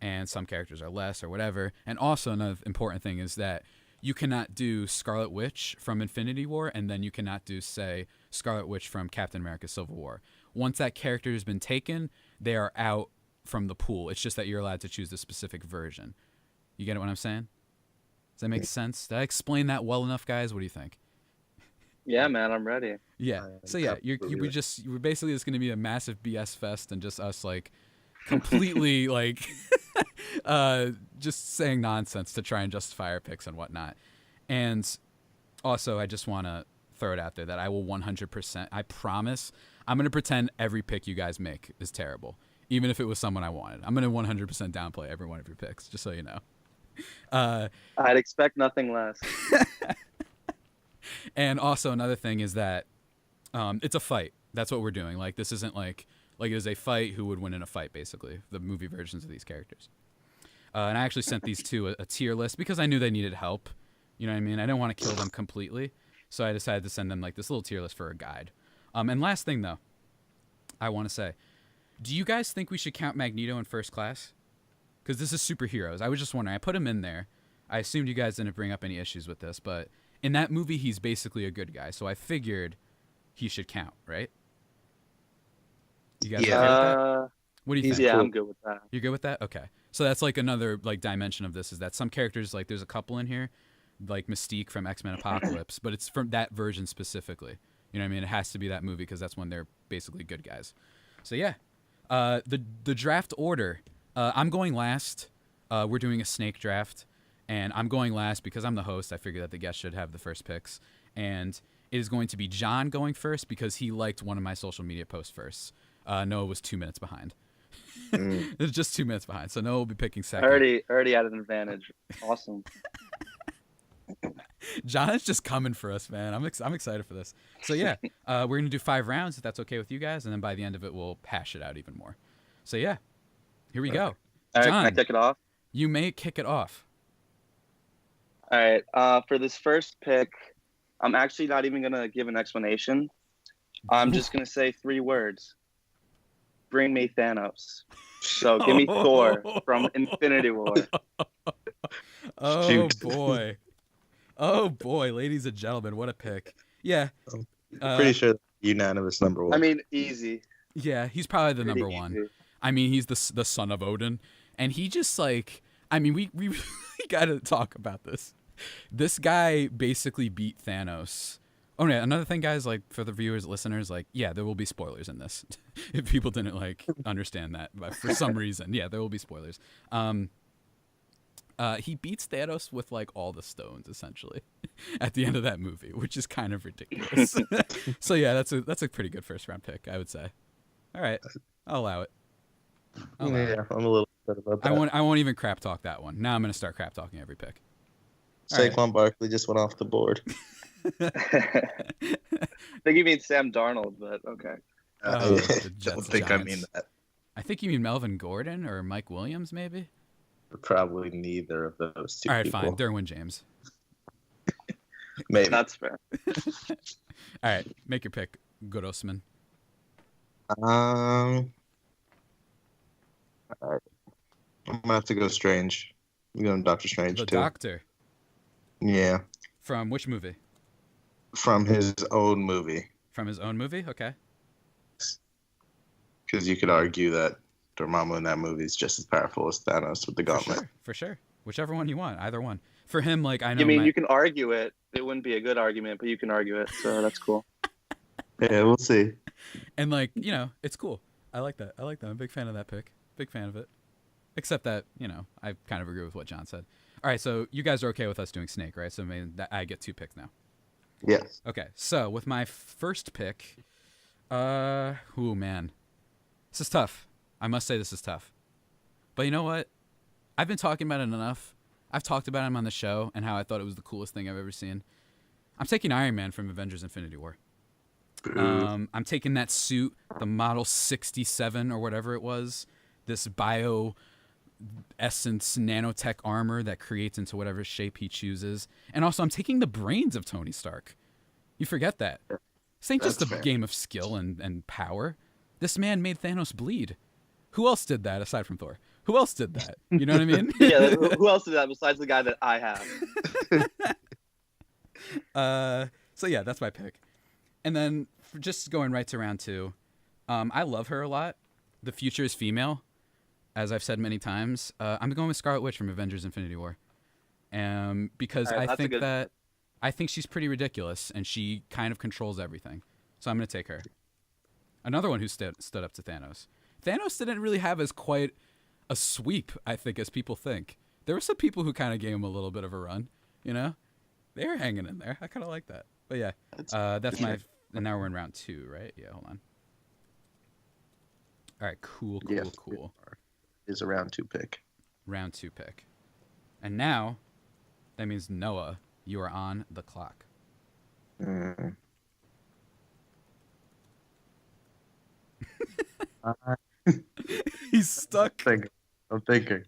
and some characters are less or whatever. And also another important thing is that you cannot do Scarlet Witch from Infinity War, and then you cannot do, say, Scarlet Witch from Captain America Civil War. Once that character has been taken, they are out from the pool. It's just that you're allowed to choose the specific version. You get what I'm saying? Does that make sense? Did I explain that well enough, guys? What do you think? Yeah, man, I'm ready. Yeah. So yeah, we're basically just going to be a massive BS fest and just us like completely like just saying nonsense to try and justify our picks and whatnot. And also, I just want to throw it out there that I will 100%, I promise, I'm going to pretend every pick you guys make is terrible, even if it was someone I wanted. I'm going to 100% downplay every one of your picks, just so you know. I'd expect nothing less. And also another thing is that it's a fight. That's what we're doing. Like, this isn't like it is a fight who would win in a fight, basically, the movie versions of these characters. And I actually sent these to a tier list because I knew they needed help. You know what I mean? I didn't want to kill them completely. So I decided to send them like this little tier list for a guide. And last thing, though, I want to say, do you guys think we should count Magneto in First Class? Because this is superheroes. I was just wondering. I put him in there. I assumed you guys didn't bring up any issues with this, but in that movie, he's basically a good guy. So I figured he should count, right? You guys okay with that? What do you think? Yeah, I'm good with that. You're good with that? Okay. So that's like another like dimension of this is that some characters, like there's a couple in here like Mystique from X-Men Apocalypse, but it's from that version specifically. You know what I mean? It has to be that movie because that's when they're basically good guys. So yeah, the draft order. I'm going last. We're doing a snake draft, and I'm going last because I'm the host. I figure that the guest should have the first picks, and it is going to be John going first because he liked one of my social media posts first. Noah was 2 minutes behind. It's just 2 minutes behind, so Noah will be picking second. Already had an advantage. Awesome. John is just coming for us, man. I'm excited for this. So yeah, we're gonna do 5 rounds if that's okay with you guys, and then by the end of it, we'll hash it out even more. So yeah, here we go. All right, John, can I kick it off? You may kick it off. All right. For this first pick, I'm actually not even gonna give an explanation. I'm just gonna say 3 words. Bring me Thanos. So give me Thor from Infinity War. Oh Shoot. boy. Oh boy, ladies and gentlemen, what a pick. Yeah. Pretty sure that's unanimous number 1. I mean, easy. Yeah, he's probably the Pretty number 1. easy. I mean, he's the son of Odin, and he just like, I mean, we really got to talk about this. This guy basically beat Thanos. Oh yeah, another thing, guys, like for the viewers, listeners, like, yeah, there will be spoilers in this. If people didn't like understand that, but for some reason, yeah, there will be spoilers. He beats Thanos with like all the stones essentially at the end of that movie, which is kind of ridiculous. So yeah, that's a pretty good first round pick, I would say. All right, I'll allow it. I'm a little upset about that. I won't even crap talk that one. Now I'm gonna start crap talking every pick. Saquon Barkley just went off the board. I think you mean Sam Darnold, but okay. I The don't think I Giants. mean that. I think you mean Melvin Gordon or Mike Williams, maybe. Probably neither of those 2 All right, people. fine. Derwin James. Maybe. That's fair. All right, make your pick, Grossman. All right. I'm gonna have to go Strange. I'm going Doctor Strange The too. Doctor. Yeah, From which movie? from his own movie. From his own movie? Okay. Because you could argue that Dormammu in that movie is just as powerful as Thanos with the gauntlet. For sure. Whichever one you want, either one. For him, like, I know. You mean you can argue it? It wouldn't be a good argument, but you can argue it, so that's cool. Yeah, we'll see. And like, you know, it's cool. I like that. I'm a big fan of that pick. Big fan of it. Except that, you know, I kind of agree with what John said. All right, so you guys are okay with us doing Snake, right? So maybe I get 2 picks now. Yes. Okay, so with my first pick, oh man, this is tough. I must say this is tough. But you know what? I've been talking about it enough. I've talked about him on the show and how I thought it was the coolest thing I've ever seen. I'm taking Iron Man from Avengers Infinity War. I'm taking that suit, the Model 67 or whatever it was, this bio essence nanotech armor that creates into whatever shape he chooses. And also, I'm taking the brains of Tony Stark. You forget that. This ain't just a game of skill and power. This man made Thanos bleed. Who else did that aside from Thor? Who else did that? You know what I mean? Yeah, who else did that besides the guy that I have? So yeah, that's my pick. And then just going right to round 2, I love her a lot. The future is female, as I've said many times. I'm going with Scarlet Witch from Avengers Infinity War. Because All right, I think she's pretty ridiculous and she kind of controls everything. So I'm going to take her. Another one who stood up to Thanos. Thanos didn't really have as quite a sweep, I think, as people think. There were some people who kind of gave him a little bit of a run, you know? They were hanging in there. I kind of like that. But yeah, that's my... And now we're in round 2, right? Yeah, hold on. All right, cool. Is a round 2 pick. Round 2 pick. And now, that means Noah, you are on the clock. He's stuck. I'm thinking.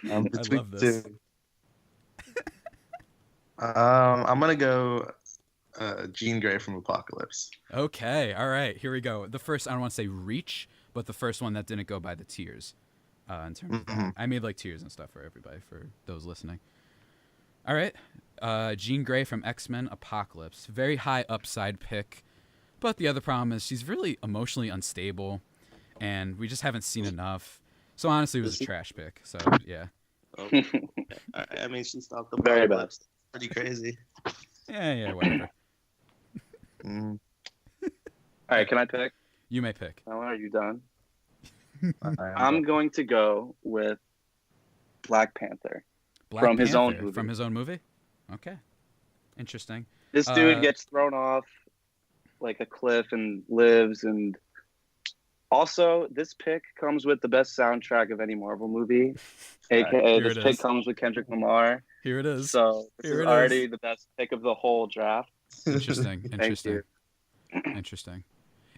I love this. 2. I'm gonna go Jean Grey from Apocalypse. Okay, all right, here we go. The first, I don't want to say reach, but the first one that didn't go by the tiers. In terms of that. I made like tiers and stuff for everybody, for those listening. All right, Jean Grey from X-Men Apocalypse. Very high upside pick, but the other problem is she's really emotionally unstable, and we just haven't seen enough. So honestly, it was a trash pick. So yeah. I mean, she's not the Very best. pretty crazy. Yeah, whatever. Mm, All right, can I pick? You may pick. Oh, are you done? I I'm going to go with Black Panther Black from Panther his own movie. from his own movie. Okay, interesting. This dude gets thrown off like a cliff and lives, and also this pick comes with the best soundtrack of any Marvel movie, aka Here this it pick is. comes with Kendrick Lamar. Here it is. So this Here is it already is. the best pick of the whole draft. Interesting. Thank Interesting. you. Interesting.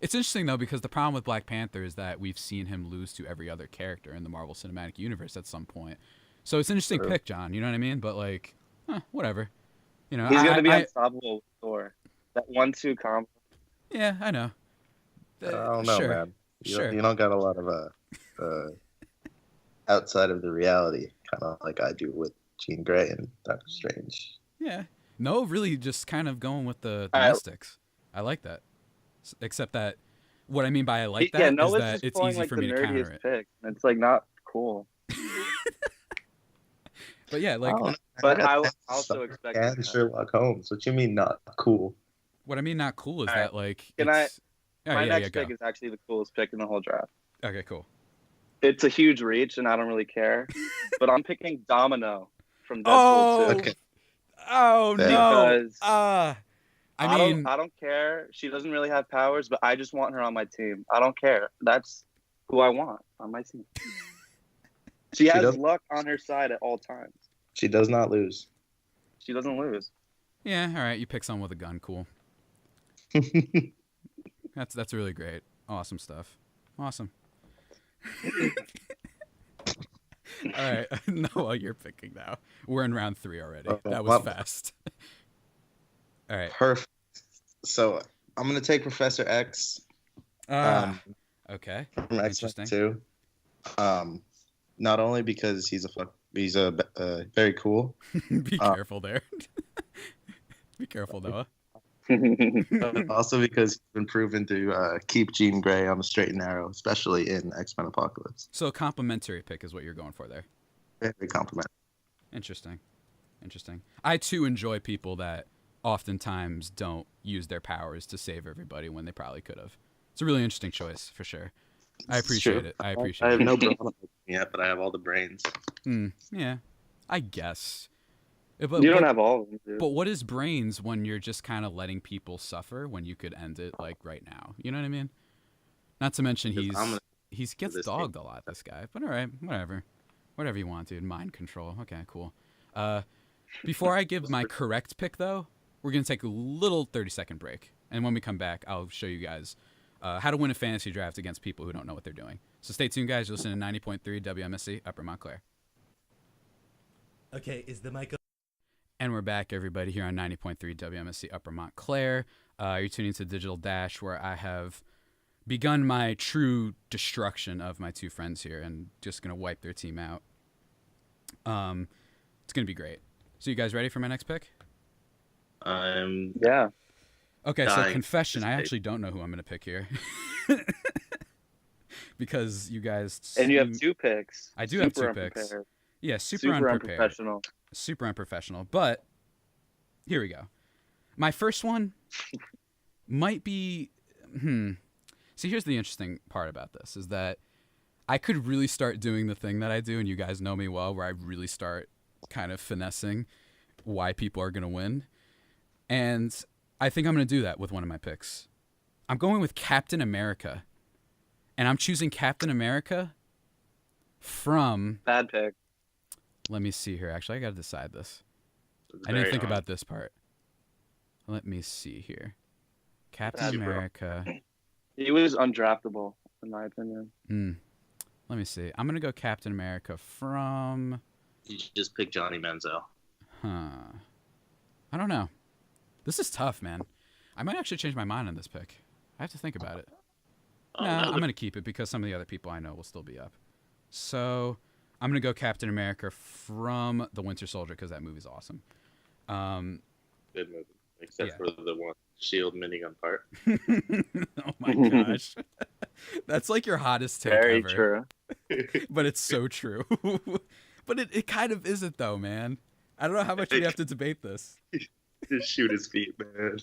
It's interesting though because the problem with Black Panther is that we've seen him lose to every other character in the Marvel Cinematic Universe at some point. So it's an interesting True. pick, John. You know what I mean? But like, whatever. You know, He's gonna be unstoppable with Thor. That 1-2 combo. Yeah, I know. I don't know, sure. man. Sure. You don't got a lot of outside of the reality, kind of like I do with Jean Grey and Doctor Strange. Yeah. No, really, just kind of going with the All right. mystics. I like that. Except that, what I mean by I like that Yeah, is Noah's that just it's pulling, easy like, for the me to counter nerdiest it. pick. It's like not cool. But yeah, like But I got also Star expect and that. Sherlock Holmes. What you mean not cool? what I mean not cool is All right. that like Can it's. My next go. pick is actually the coolest pick in the whole draft. Okay, cool. It's a huge reach, and I don't really care. But I'm picking Domino from Deadpool Oh, 2. Okay. Oh Yeah. no! Because I mean, I don't care. She doesn't really have powers, but I just want her on my team. I don't care. That's who I want on my team. She has does- luck on her side at all times. She does not lose. She doesn't lose. yeah, all right. You pick someone with a gun, cool. That's really great. Awesome stuff. Awesome. All right, Noah, you're picking now. We're in round 3 already. That was fast. All right. Perfect. So I'm gonna take Professor X. Okay. From X-Men Interesting. 2. Not only because he's very cool. Be careful there. Be careful, Noah. But also because he's been proven to keep Jean Grey on the straight and narrow, especially in X-Men Apocalypse. So a complimentary pick is what you're going for there. Very complimentary. Interesting. I too enjoy people that oftentimes don't use their powers to save everybody when they probably could have. It's a really interesting choice for sure. I appreciate it. I appreciate have it. no brawn yet, but I have all the brains. Yeah, I guess. You don't have all of them, dude. But what is brains when you're just kind of letting people suffer when you could end it like right now? You know what I mean? Not to mention he gets dogged a lot, this guy. But all right, whatever you want, dude. Mind control. Okay, cool. Before I give my correct pick though, we're gonna take a little 30-second break, and when we come back, I'll show you guys how to win a fantasy draft against people who don't know what they're doing. So stay tuned, guys. You're listening to 90.3 WMSC Upper Montclair. Okay, is the mic? And we're back, everybody, here on 90.3 WMSC Upper Montclair. You're tuning to Digital Dash, where I have begun my true destruction of my two friends here and just going to wipe their team out. It's going to be great. So you guys ready for my next pick? Yeah. Okay, so dying confession, to I pick. actually don't know who I'm going to pick here. Because you guys... And you have 2 picks. I do have 2 Unprepared. picks. Yeah, super unprepared. Unprofessional. Super unprofessional. But here we go. My first one might be See, here's the interesting part about this is that I could really start doing the thing that I do, and you guys know me well, where I really start kind of finessing why people are going to win. And I think I'm going to do that with one of my picks. I'm going with Captain America. And I'm choosing Captain America from... Bad pick. Let me see here. Actually, I got to decide this. It's I didn't very think hard. about this part. Let me see here. Captain Super. America. He was undraftable, in my opinion. Let me see. I'm going to go Captain America from... You just pick Johnny Manziel. I don't know. This is tough, man. I might actually change my mind on this pick. I have to think about it. Nah, I'm going to keep it because some of the other people I know will still be up. So I'm going to go Captain America from The Winter Soldier because that movie's awesome. Good movie, except Yeah. for the one shield minigun part. Oh my gosh. That's like your hottest take Very ever. true. But it's so true. But it kind of isn't though, man. I don't know how much we have to debate this. Just shoot his feet, man.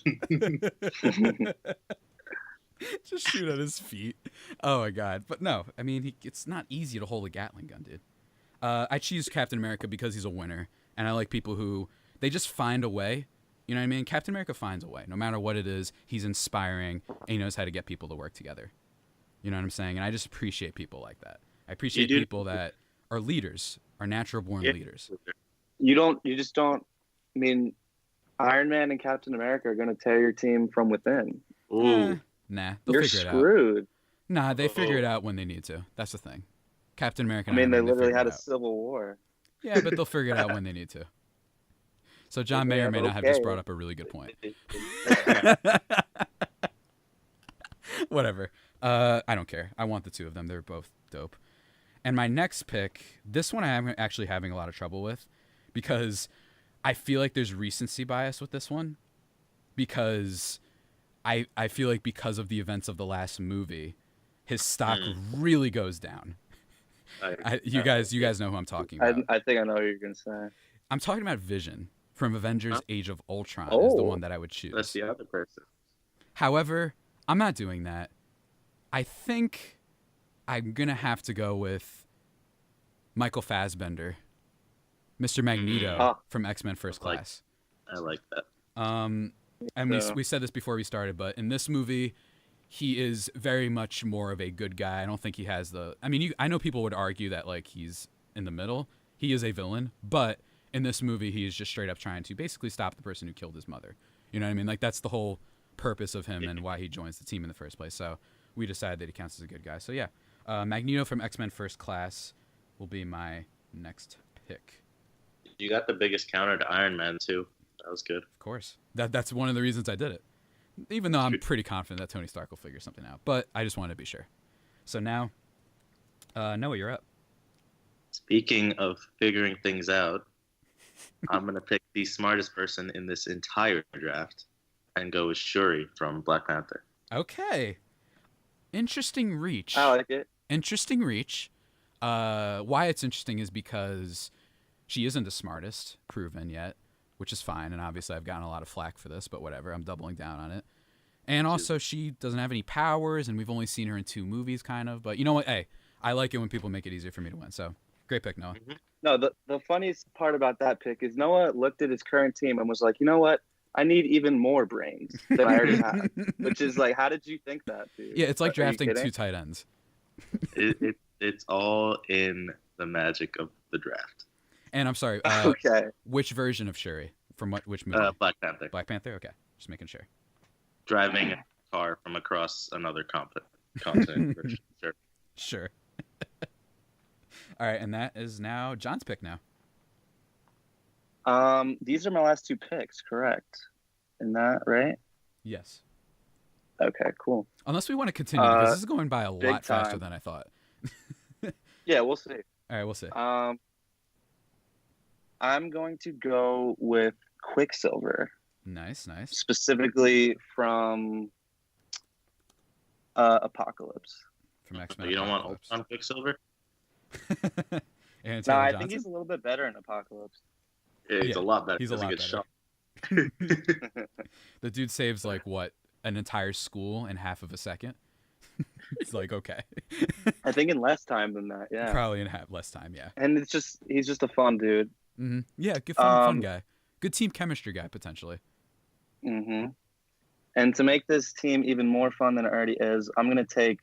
Just shoot at his feet. Oh my god. But no, I mean, it's not easy to hold a Gatling gun, dude. I choose Captain America because he's a winner, and I like people who they just find a way. You know what I mean? Captain America finds a way. No matter what it is, he's inspiring, and he knows how to get people to work together. You know what I'm saying? And I just appreciate people like that. I appreciate people that are leaders, are natural-born leaders. You just don't. I mean, Iron Man and Captain America are going to tear your team from within. Ooh. Nah, they'll You're figure it out. screwed. Nah, they figure it out when they need to. That's the thing. Captain America. I mean, and Iron they Man, literally figure had it a out. civil war. Yeah, but they'll figure it out when they need to. So John may or may not have just brought up a really good point. Whatever. I don't care. I want the two of them. They're both dope. And my next pick, this one I am actually having a lot of trouble with because I feel like there's recency bias with this one because I feel like because of the events of the last movie, his stock really goes down. You guys know who I'm talking about. I think I know what you're going to say. I'm talking about Vision from Avengers Age of Ultron is the one that I would choose. That's the other person. However, I'm not doing that. I think I'm going to have to go with Michael Fassbender, Mr. Magneto from X-Men First Class. I like that. And we said this before we started, but in this movie, he is very much more of a good guy. I don't think he has the... I mean, I know people would argue that like he's in the middle. He is a villain, but in this movie, he is just straight up trying to basically stop the person who killed his mother. You know what I mean? Like, that's the whole purpose of him and why he joins the team in the first place. So we decided that he counts as a good guy. So yeah, Magneto from X-Men First Class will be my next pick. You got the biggest counter to Iron Man, too. That was good. Of course. That's one of the reasons I did it. Even though I'm pretty confident that Tony Stark will figure something out. But I just wanted to be sure. So now, Noah, you're up. Speaking of figuring things out, I'm going to pick the smartest person in this entire draft and go with Shuri from Black Panther. Okay. Interesting reach. I like it. Interesting reach. Why it's interesting is because she isn't the smartest proven yet, which is fine. And obviously I've gotten a lot of flack for this, but whatever. I'm doubling down on it. And also she doesn't have any powers, and we've only seen her in 2 movies kind of. But you know what? Hey, I like it when people make it easier for me to win. So great pick, Noah. Mm-hmm. No, the funniest part about that pick is Noah looked at his current team and was like, you know what? I need even more brains than I already have. Which is like, how did you think that, dude? Yeah, it's like drafting 2 tight ends. It's all in the magic of the draft. And I'm sorry, Okay. which version of Shuri? From which movie? Black Panther. Black Panther? Okay, just making sure. Driving a car from across another continent. Sure. Sure. All right, and that is now John's pick now. These are my last 2 picks, correct? Isn't that right? Yes. Okay, cool. Unless we want to continue, because this is going by a lot faster time. than I thought. Yeah, we'll see. All right, we'll see. I'm going to go with Quicksilver, Nice. specifically from Apocalypse. From X-Men. You don't want Apocalypse. Ultron Quicksilver? Aaron No, Taylor I Johnson? think he's a little bit better in Apocalypse. Yeah, he's a lot better. He's a lot gets better. shot. The dude saves like what, an entire school in half of a second. It's like okay. I think in less time than that, yeah. Probably in less time, yeah. And he's just a fun dude. Mm-hmm. Yeah, good fun guy. Good team chemistry guy potentially. Mm-hmm. And to make this team even more fun than it already is, I'm gonna take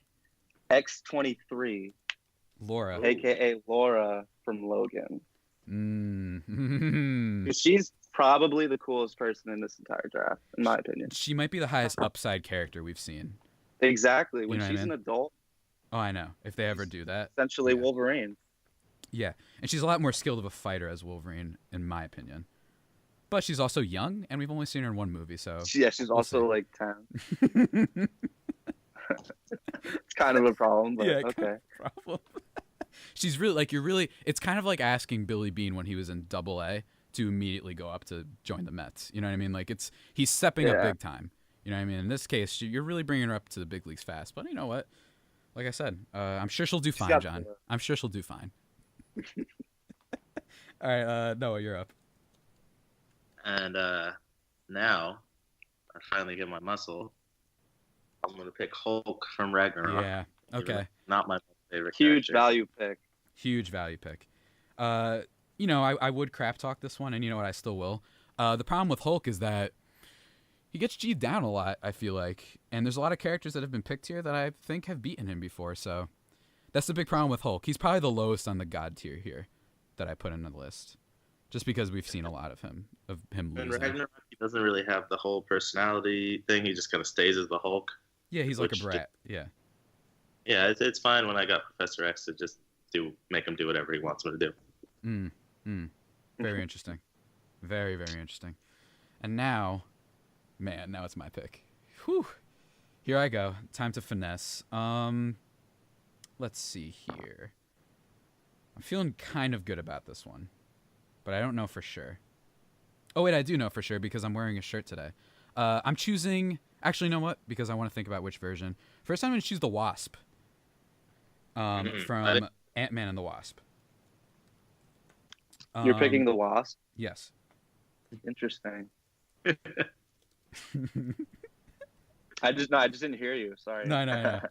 X-23, Laura. aka Laura from Logan. Mm. 'Cause she's probably the coolest person in this entire draft, in my opinion. She might be the highest upside character we've seen. Exactly. When You know what I she's mean? an adult, Oh, I know. If they ever do that. essentially Yeah. Wolverine. Yeah. And she's a lot more skilled of a fighter as Wolverine, in my opinion. But she's also young, and we've only seen her in 1 movie, so... She's also like 10. It's kind of a problem, but Yeah, okay. kind of problem. She's really, like, it's kind of like asking Billy Bean when he was in Double A to immediately go up to join the Mets. You know what I mean? Like, he's stepping up big time. You know what I mean? In this case, you're really bringing her up to the big leagues fast. But you know what? Like I said, I'm sure she'll do fine, John. I'm sure she'll do fine. All right, Noah, you're up. And now I finally get my muscle. I'm gonna pick Hulk from Ragnarok. Yeah. Even though Okay. it's not my favorite Huge character. value pick. Huge value pick. I would crap talk this one, and you know what, I still will. The problem with Hulk is that he gets G'd down a lot, I feel like. And there's a lot of characters that have been picked here that I think have beaten him before, so that's the big problem with Hulk. He's probably the lowest on the God tier here that I put in the list. Just because we've seen a lot of him In losing. Ragnarok, he doesn't really have the whole personality thing. He just kind of stays as the Hulk. Yeah, he's like a Which- brat. Yeah. Yeah, it's fine when I got Professor X to just make him do whatever he wants me to do. Very interesting. Very, very interesting. And now it's my pick. Whew. Here I go. Time to finesse. Let's see here. I'm feeling kind of good about this one, but I don't know for sure. Oh, wait, I do know for sure because I'm wearing a shirt today. I'm choosing... Actually, you know what? Because I want to think about which version. First, I'm going to choose the Wasp from Ant-Man and the Wasp. You're picking the Wasp? Yes. Interesting. I just didn't hear you. Sorry. No.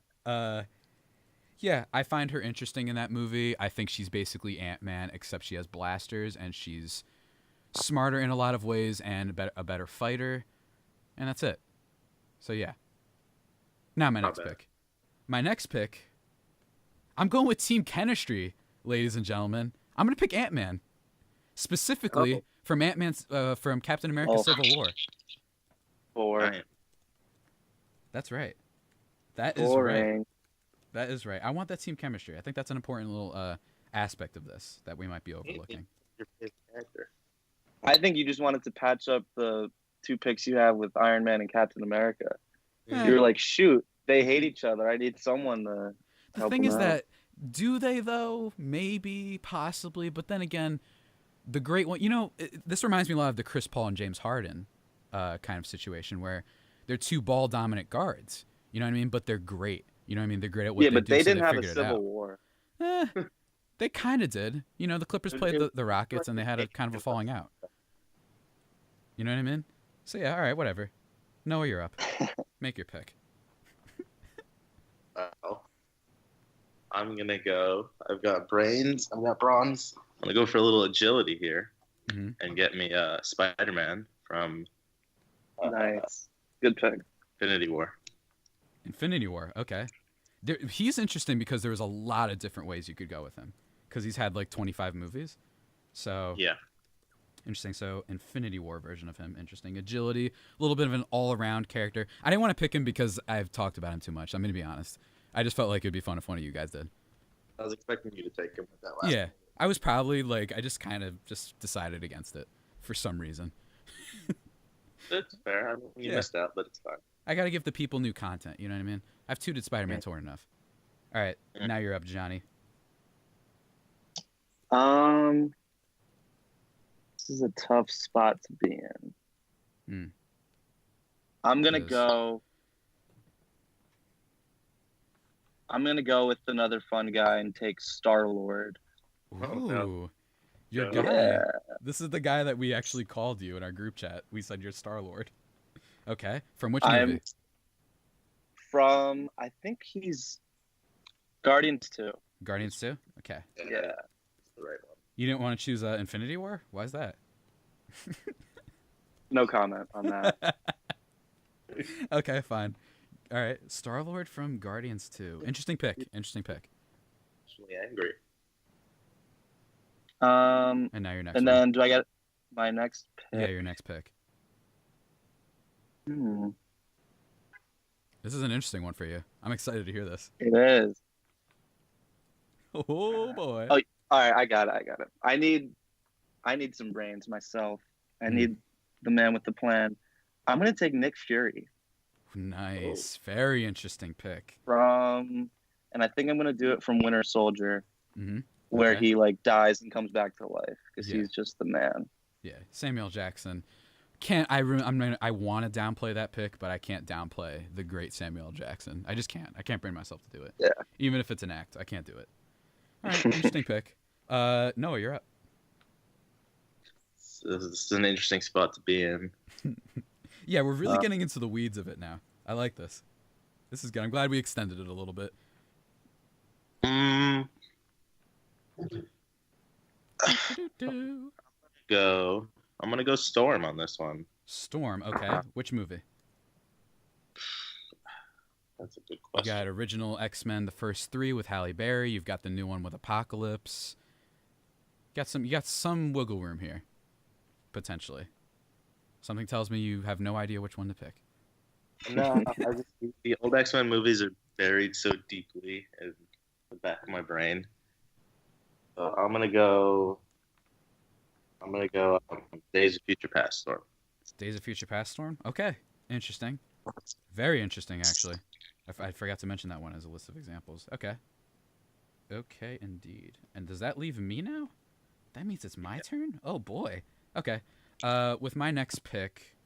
Yeah, I find her interesting in that movie. I think she's basically Ant-Man, except she has blasters, and she's smarter in a lot of ways and a better fighter, and that's it. So yeah. Now my next pick. My next pick, I'm going with Team Chemistry, ladies and gentlemen. I'm going to pick Ant-Man. Specifically from from Captain America Civil War. Boring. That's right. That is right. That is right. I want that team chemistry. I think that's an important little aspect of this that we might be overlooking. Your favorite character. I think you just wanted to patch up the 2 picks you have with Iron Man and Captain America. You were like, shoot, they hate each other. I need someone to The help thing them is out. that, do they though? Maybe, possibly. But then again, the great one, this reminds me a lot of the Chris Paul and James Harden kind of situation where they're 2 ball dominant guards. You know what I mean? But they're great. You know what I mean? They're great at what they do. Yeah, but they didn't have a figured it civil out. war. They kind of did. The Clippers played the Rockets, and they had a kind of a falling out. You know what I mean? So yeah, all right, whatever. Noah, you're up. Make your pick. I'm gonna go. I've got brains. I've got bronze. I'm gonna go for a little agility here, and get me Spider-Man from Nice. Good pick. Infinity War. Infinity War, okay. He's interesting because there was a lot of different ways you could go with him because he's had like 25 movies. So Yeah. Interesting. So Infinity War version of him, interesting. Agility, a little bit of an all-around character. I didn't want to pick him because I've talked about him too much. I'm going to be honest. I just felt like it would be fun if one of you guys did. I was expecting you to take him with that last. Yeah, I was probably like, I just kind of just decided against it for some reason. It's fair. I mean, you missed out, but it's fine. I got to give the people new content. You know what I mean? I've tooted Spider-Man torn enough. All right, now you're up, Johnny. This is a tough spot to be in. I'm gonna go with another fun guy and take Star-Lord. Ooh, your guy. Yeah. This is the guy that we actually called you in our group chat. We said you're Star-Lord. Okay, from which movie? From, I think he's Guardians 2. Guardians 2? Okay. Yeah. That's the right one. You didn't want to choose Infinity War? Why is that? No comment on that. Okay, fine. All right, Star-Lord from Guardians 2. Interesting pick. Actually angry. And now your next And one. then do I get my next pick? Yeah, your next pick. This is an interesting one for you. I'm excited to hear this. It is. Oh, boy. Oh, all right, I got it. I need some brains myself. I need the man with the plan. I'm gonna take Nick Fury. Nice. Very interesting pick. And I think I'm gonna do it from Winter Soldier, where Okay. he like dies and comes back to life because Yeah. he's just the man. Yeah, Samuel Jackson. I want to downplay that pick, but I can't downplay the great Samuel Jackson. I just can't. I can't bring myself to do it. Yeah. Even if it's an act, I can't do it. All right, interesting pick. Noah, you're up. This is an interesting spot to be in. Yeah, we're really getting into the weeds of it now. I like this. This is good. I'm glad we extended it a little bit. I'm gonna go Storm on this one. Storm, okay. Which movie? That's a good You question. got original X-Men, the first 3 with Halle Berry. You've got the new one with Apocalypse. You got some wiggle room here, potentially. Something tells me you have no idea which one to pick. No, the old X-Men movies are buried so deeply in the back of my brain. So I'm gonna go Days of Future Past Storm. Days of Future Past Storm? Okay. Interesting. Very interesting, actually. I forgot to mention that one as a list of examples. Okay. Okay, indeed. And does that leave me now? That means it's my turn? Oh, boy. Okay. With my next pick,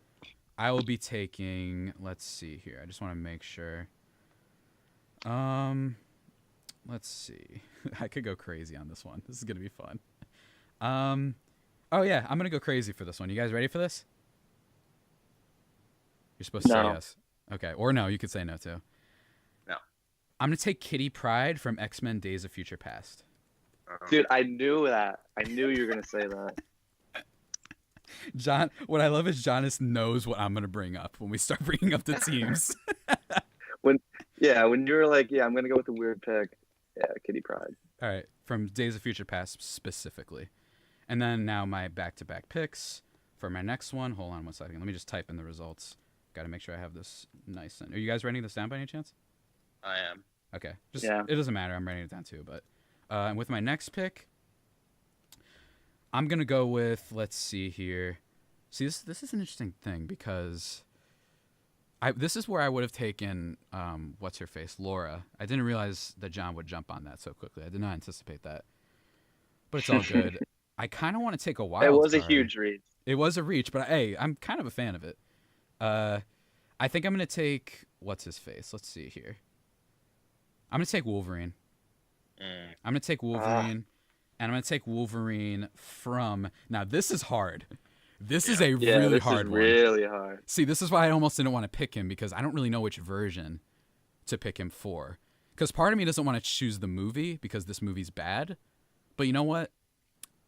I will be taking... Let's see here. I just want to make sure. Let's see. I could go crazy on this one. This is going to be fun. Oh, yeah. I'm going to go crazy for this one. You guys ready for this? You're supposed to say yes. Okay. Or no. You could say no, too. No. I'm going to take Kitty Pryde from X-Men Days of Future Past. Dude, I knew that. I knew you were going to say that. John, what I love is Jonas knows what I'm going to bring up when we start bringing up the teams. When you were like, yeah, I'm going to go with the weird pick. Yeah, Kitty Pryde. All right. From Days of Future Past specifically. And then now my back-to-back picks for my next one. Hold on one second. Let me just type in the results. Got to make sure I have this nice. Are you guys writing this down by any chance? I am. Okay. It doesn't matter. I'm writing it down too. But and with my next pick, I'm going to go with, let's see here. See, this is an interesting thing because this is where I would have taken, what's-her-face, Laura. I didn't realize that John would jump on that so quickly. I did not anticipate that. But it's all good. I kind of want to take a wild It was card. a huge reach. It was a reach, but hey, I'm kind of a fan of it. I think I'm going to take, what's-his-face? Let's see here. I'm going to take Wolverine. I'm going to take Wolverine. And I'm going to take Wolverine from... Now, this is hard. This is a really hard one. Really hard. See, this is why I almost didn't want to pick him, because I don't really know which version to pick him for. Because part of me doesn't want to choose the movie, because this movie's bad. But you know what?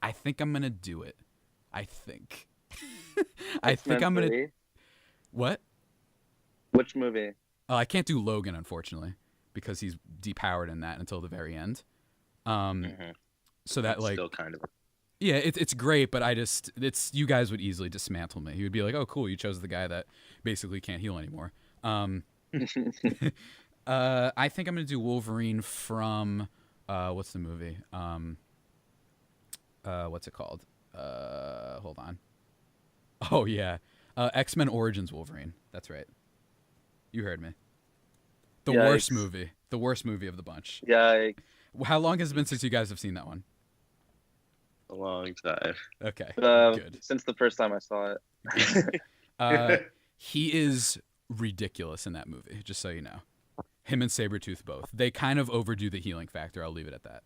I think I'm going to do it. I think. I think I'm going to... What? Which movie? I can't do Logan, unfortunately, because he's depowered in that until the very end. So that, like... Still kind of... Yeah, it's great, but you guys would easily dismantle me. You would be like, oh, cool, you chose the guy that basically can't heal anymore. I think I'm going to do Wolverine from, what's the movie? What's it called? Hold on. Oh, yeah. X-Men Origins Wolverine. That's right. You heard me. The worst movie. The worst movie of the bunch. Yikes. How long has it been since you guys have seen that one? A long time. Okay, good. Since the first time I saw it. He is ridiculous in that movie, just so you know. Him and Sabretooth both. They kind of overdo the healing factor. I'll leave it at that.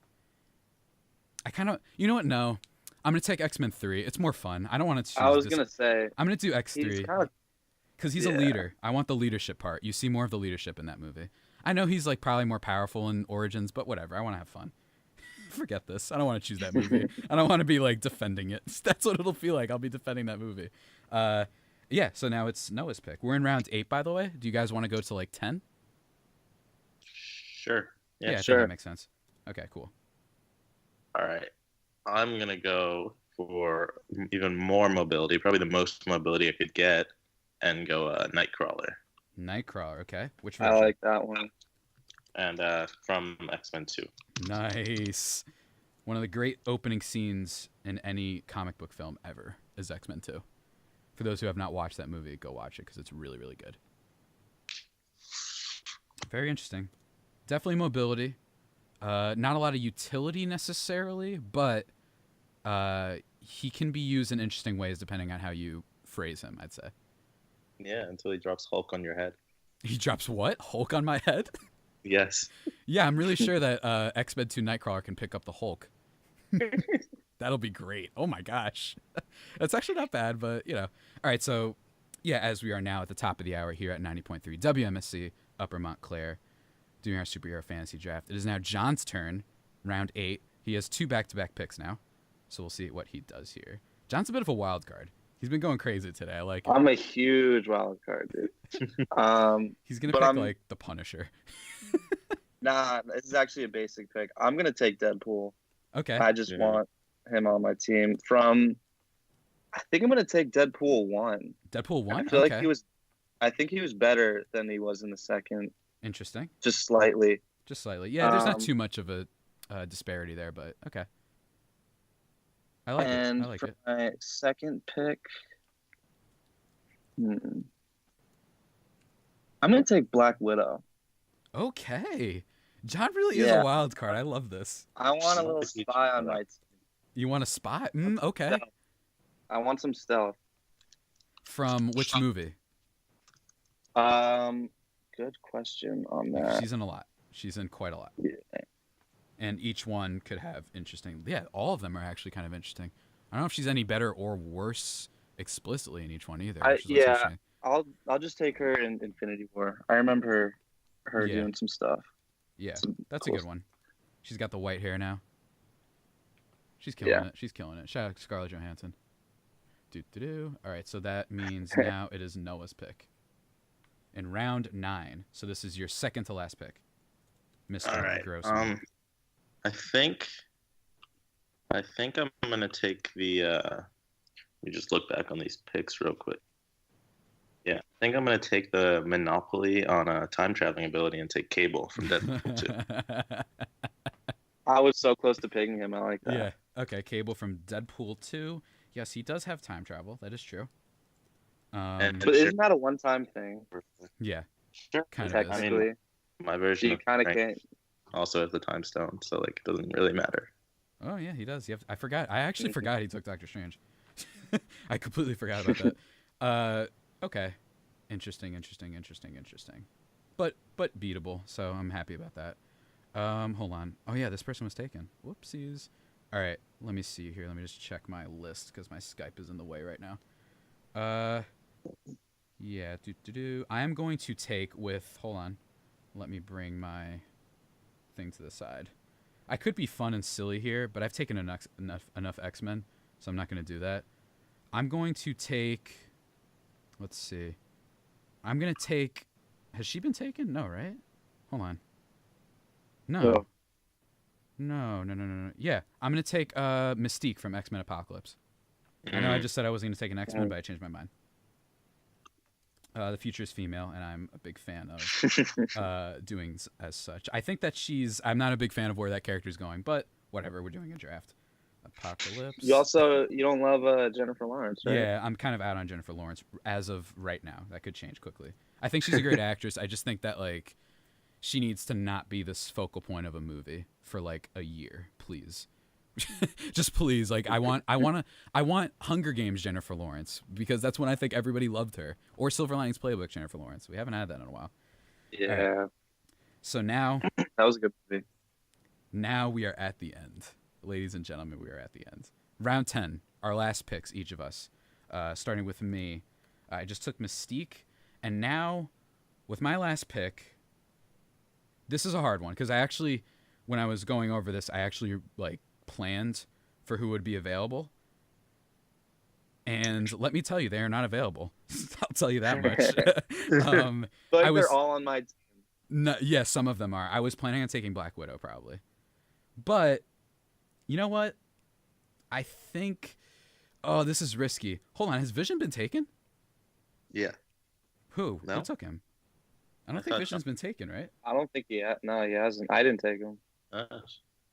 You know what? No. I'm going to take X-Men 3. It's more fun. I don't want to choose I was going to say. I'm going to do X3. Because he's a leader. I want the leadership part. You see more of the leadership in that movie. I know he's like probably more powerful in Origins, but whatever. I want to have fun. Forget this. I don't want to choose that movie. I don't want to be like defending it. That's what it'll feel like. I'll be defending that movie. Yeah, so now it's Noah's pick. We're in round 8, by the way. Do you guys want to go to like 10? Sure. Yeah, I sure. think that makes sense. Okay, cool. All right. I'm going to go for even more mobility, probably the most mobility I could get, and go Nightcrawler. Nightcrawler, okay. Which version? I like that one. And from X-Men 2. Nice. One of the great opening scenes in any comic book film ever is X-Men 2. For those who have not watched that movie, go watch it because it's really, really good. Very interesting. Definitely mobility. Not a lot of utility necessarily, but he can be used in interesting ways depending on how you phrase him, I'd say. Yeah, until he drops Hulk on your head. He drops what? Hulk on my head? Yes. Yeah, I'm really sure that X-Men 2 Nightcrawler can pick up the Hulk. That'll be great. Oh my gosh. That's actually not bad, but you know. All right, so yeah, as we are now at the top of the hour here at 90.3 WMSC Upper Montclair, doing our superhero fantasy draft. It is now John's turn, round 8. He has 2 back-to-back picks now, so we'll see what he does here. John's a bit of a wild card. He's been going crazy today. I like it. I'm a huge wild card, dude. He's gonna but pick I'm- like the Punisher. Nah, this is actually a basic pick. I'm gonna take Deadpool. Okay. I just want him on my team. I think I'm gonna take Deadpool 1. Deadpool 1? I feel Okay. like I think he was better than he was in the second, Interesting. just slightly. Just slightly. Yeah, there's not Um, too much of a disparity there, but okay. I like and it. I like for it. my second pick, I'm gonna take Black Widow. Okay. John really is Yeah. a wild card. I love this. I want a little spy on my team. You want a spot? Okay. Stealth. I want some stealth. From which movie? Good question on that. She's in a lot. She's in quite a lot. Yeah. And each one could have interesting. Yeah, all of them are actually kind of interesting. I don't know if she's any better or worse explicitly in each one either. Which is what's Yeah. interesting. I'll just take her in Infinity War. I remember her Yeah. doing some stuff. Yeah, Some that's a cool good one. She's got the white hair now. She's killing Yeah. it. She's killing it. Shout out to Scarlett Johansson. Do. All right, so that means now it is Noah's pick. In round 9. So this is your second to last pick, Mr. All right. Grossman. I think I'm gonna take the. Let me just look back on these picks real quick. Yeah, I think I'm gonna take the monopoly on a time traveling ability and take Cable from Deadpool 2. I was so close to picking him. I like that. Yeah. Okay. Cable from Deadpool 2. Yes, he does have time travel. That is true. And- But isn't that a one-time thing? Yeah. Sure. Kind of is. Technically, My so version you of kind of Frank can't. also has the time stone, so like it doesn't really matter. Oh yeah, he does. I forgot. I actually Mhm. forgot he took Doctor Strange. I completely forgot about that. Okay. Interesting. But beatable. So I'm happy about that. Hold on. Oh yeah, this person was taken. Whoopsies. All right. Let me see here. Let me just check my list because my Skype is in the way right now. Yeah. I am going to take with. Hold on. Let me bring my thing to the side. I could be fun and silly here, but I've taken enough X-Men, so I'm not going to do that. I'm going to take. Let's see. I'm going to take. Has she been taken? No, right? Hold on. No. No. Yeah, I'm going to take Mystique from X-Men Apocalypse. I know I just said I wasn't going to take an X-Men, but I changed my mind. The future is female, and I'm a big fan of doing as such. I think that I'm not a big fan of where that character is going, but whatever. We're doing a draft. Apocalypse. You don't love Jennifer Lawrence, right? Yeah, I'm kind of out on Jennifer Lawrence as of right now. That could change quickly. I think she's a great actress. I just think that like she needs to not be this focal point of a movie for like a year, please. Just please, like I want Hunger Games Jennifer Lawrence, because that's when I think everybody loved her, or Silver Linings Playbook Jennifer Lawrence. We haven't had that in a while. Yeah. Right. So now That was a good movie. Now we are at the end. Ladies and gentlemen, we are at the end. Round 10, our last picks, each of us. Starting with me. I just took Mystique, and now with my last pick, this is a hard one, because when I was going over this, I actually like planned for who would be available. And let me tell you, they are not available. I'll tell you that much. But I was- they're all on my team. No, yes, some of them are. I was planning on taking Black Widow probably. But you know what? I think this is risky. Hold on, has Vision been taken? Yeah. Who? No. Who took him? I don't I think thought Vision's been taken, right? I don't think No, he hasn't. I didn't take him.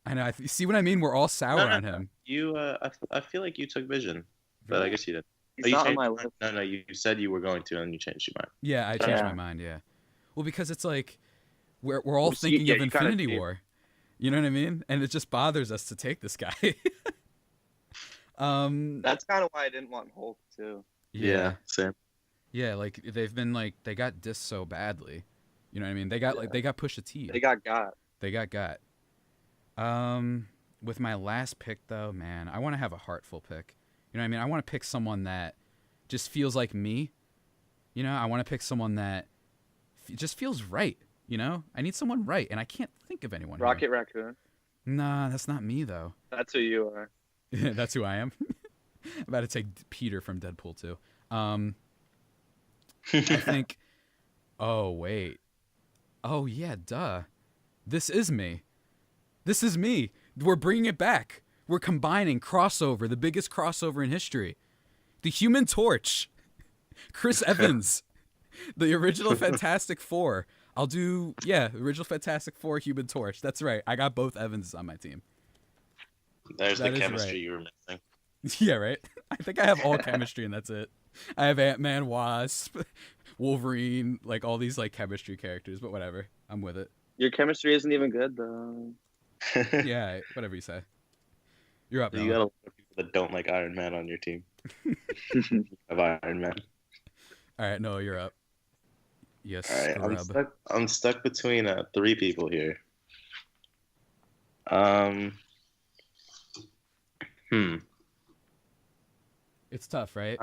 I know. See what I mean? We're all sour No, on him. You, I feel like you took Vision, but I guess you didn't. He's Oh, you not on changed my your list. mind? No, you said you were going to, and you changed your mind. Yeah, I changed Yeah. my mind. Yeah. Well, because it's like we're all Well, see, thinking yeah, of you kinda Infinity did. War. You know what I mean? And it just bothers us to take this guy. That's kind of why I didn't want Hulk too. Yeah. Same. Yeah, like they've been like they got dissed so badly. You know what I mean? They got like they got Pusha T. They got. They got. with my last pick, though, man, I want to have a heartful pick. You know what I mean? I want to pick someone that just feels like me. You know, I want to pick someone that just feels right. You know, I need someone right, and I can't think of anyone. Rocket Raccoon. Nah, that's not me, though. That's who you are. That's who I am. I'm about to take Peter from Deadpool 2. I think. Oh, wait. Oh, yeah, duh. This is me. This is me. We're bringing it back. We're combining crossover, the biggest crossover in history. The Human Torch. Chris Evans. The original Fantastic Four. I'll do, original Fantastic Four, Human Torch. That's right. I got both Evanses on my team. There's That the is chemistry right. you were missing. Yeah, right? I think I have all chemistry, and that's it. I have Ant-Man, Wasp, Wolverine, like all these like chemistry characters, but whatever. I'm with it. Your chemistry isn't even good, though. Yeah, whatever you say. You're up, You Noah. got a lot of people that don't like Iron Man on your team. You have Iron Man. All right, Noah, you're up. Yes, All right, I'm stuck between 3 people here. It's tough, right?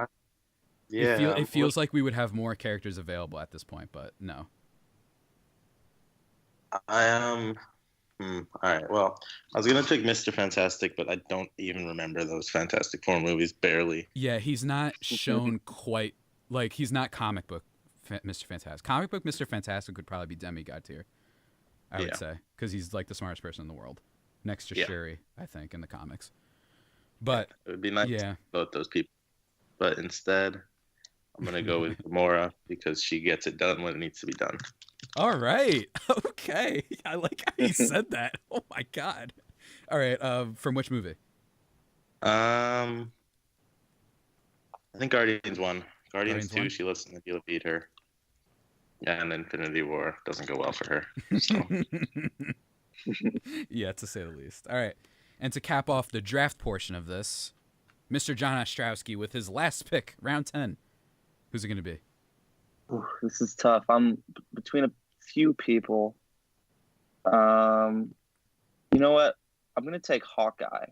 Yeah. It feels like we would have more characters available at this point, but no. I am. All right. Well, I was gonna pick Mr. Fantastic, but I don't even remember those Fantastic Four movies. Barely. Yeah, he's not shown quite like he's not comic book Mr. Fantastic. Comic book Mr. Fantastic would probably be demigod tier, I would say, because he's like the smartest person in the world, next to Shuri, I think, in the comics. But it would be nice to vote those people, but instead, I'm gonna go with Gamora because she gets it done when it needs to be done. All right. Okay. I like how you said that. Oh my god. All right. From which movie? I think Guardians 1. Guardians 2, 1? she lives in the deal beat her. Yeah, and Infinity War doesn't go well for her. So. Yeah, to say the least. All right. And to cap off the draft portion of this, Mr. John Ostrowsky with his last pick, round 10. Who's it going to be? Ooh, this is tough. I'm between a few people. You know what? I'm going to take Hawkeye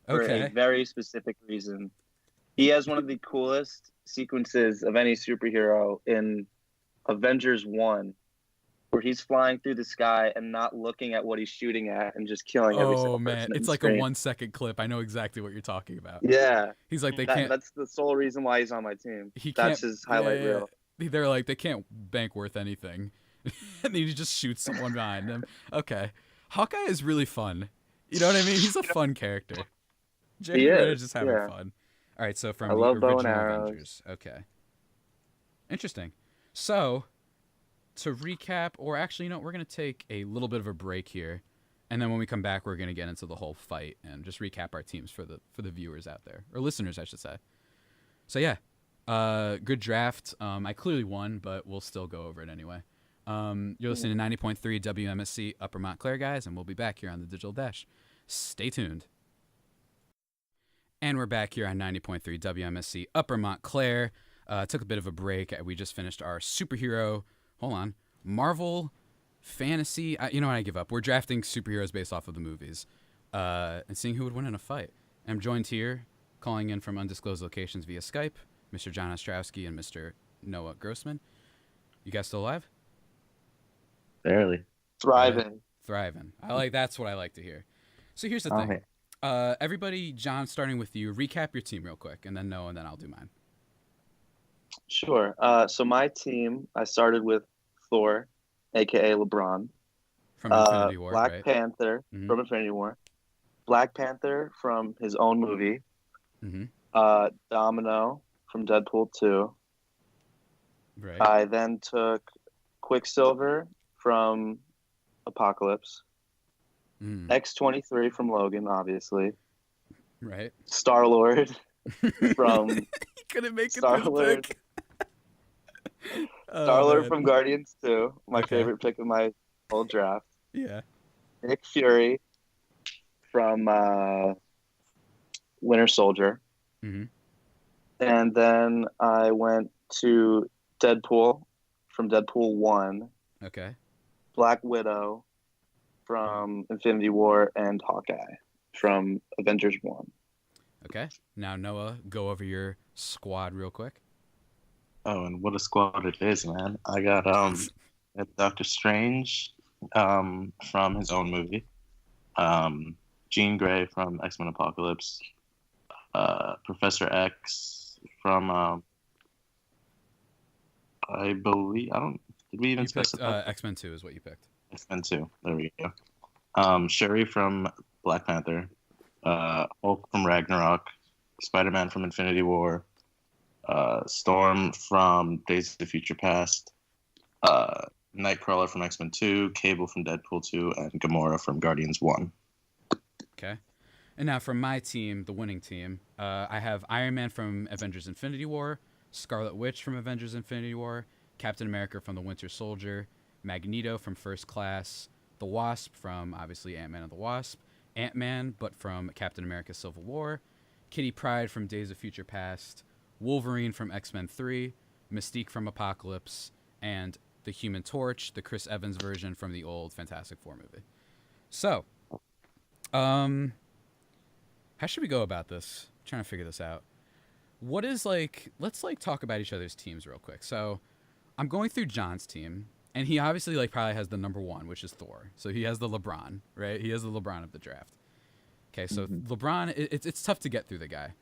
for a very specific reason. He has one of the coolest sequences of any superhero in Avengers 1, where he's flying through the sky and not looking at what he's shooting at and just killing every single person. Oh, man. It's like a 1-second clip. I know exactly what you're talking about. Yeah. He's like, can't. That's the sole reason why he's on my team. That's his highlight reel. They're like, they can't bank worth anything. And he just shoots someone behind him. Okay. Hawkeye is really fun. You know what I mean? He's a fun character. Javier is just having fun. All right, so from the original Avengers. Okay. Interesting. So, to recap, or actually, you know, we're going to take a little bit of a break here. And then when we come back, we're going to get into the whole fight and just recap our teams for the viewers out there. Or listeners, I should say. So, yeah. Good draft. I clearly won, but we'll still go over it anyway. You're listening to 90.3 WMSC Upper Montclair, guys, and we'll be back here on the Digital Dash. Stay tuned. And we're back here on 90.3 WMSC Upper Montclair. Took a bit of a break. We just finished our superhero, Marvel fantasy. You know what? I give up. We're drafting superheroes based off of the movies and seeing who would win in a fight. I'm joined here, calling in from undisclosed locations via Skype, Mr. John Ostrowsky and Mr. Noah Grossman. You guys still alive? Barely. Thriving. Thriving. That's what I like to hear. So here's the thing. Everybody, John, starting with you, recap your team real quick, and then Noah, and then I'll do mine. Sure. So my team, I started with Thor, a.k.a. LeBron. From Infinity War, Black Panther from Infinity War. Black Panther from his own movie. Domino from Deadpool 2. Right. I then took Quicksilver from Apocalypse. X-23 from Logan, obviously. Right. Star-Lord from... He couldn't make it Star-Lord. Star-Lord from Guardians 2, my favorite pick of my whole draft. Yeah. Nick Fury from Winter Soldier. And then I went to Deadpool from Deadpool 1. Okay. Black Widow from Infinity War and Hawkeye from Avengers 1. Okay. Now, Noah, go over your squad real quick. Oh, and what a squad it is, man. I got Doctor Strange from his own movie. Jean Grey from X-Men Apocalypse. Professor X from I believe I don't did we even You picked specify X-Men 2 is what you picked. X-Men 2. There we go. Shuri from Black Panther. Hulk from Ragnarok. Spider-Man from Infinity War. Storm from Days of the Future Past. Nightcrawler from X-Men 2, Cable from Deadpool 2, and Gamora from Guardians 1. Okay. And now from my team, the winning team, I have Iron Man from Avengers Infinity War, Scarlet Witch from Avengers Infinity War, Captain America from The Winter Soldier, Magneto from First Class, the Wasp from, obviously, Ant-Man and the Wasp, Ant-Man, but from Captain America Civil War, Kitty Pryde from Days of Future Past, Wolverine from X-Men 3, Mystique from Apocalypse, and the Human Torch, the Chris Evans version from the old Fantastic Four movie. So, how should we go about this? I'm trying to figure this out. What is let's talk about each other's teams real quick. So, I'm going through John's team, and he obviously probably has the number one, which is Thor. So he has the LeBron, right? He has the LeBron of the draft. Okay, so LeBron, it's tough to get through the guy.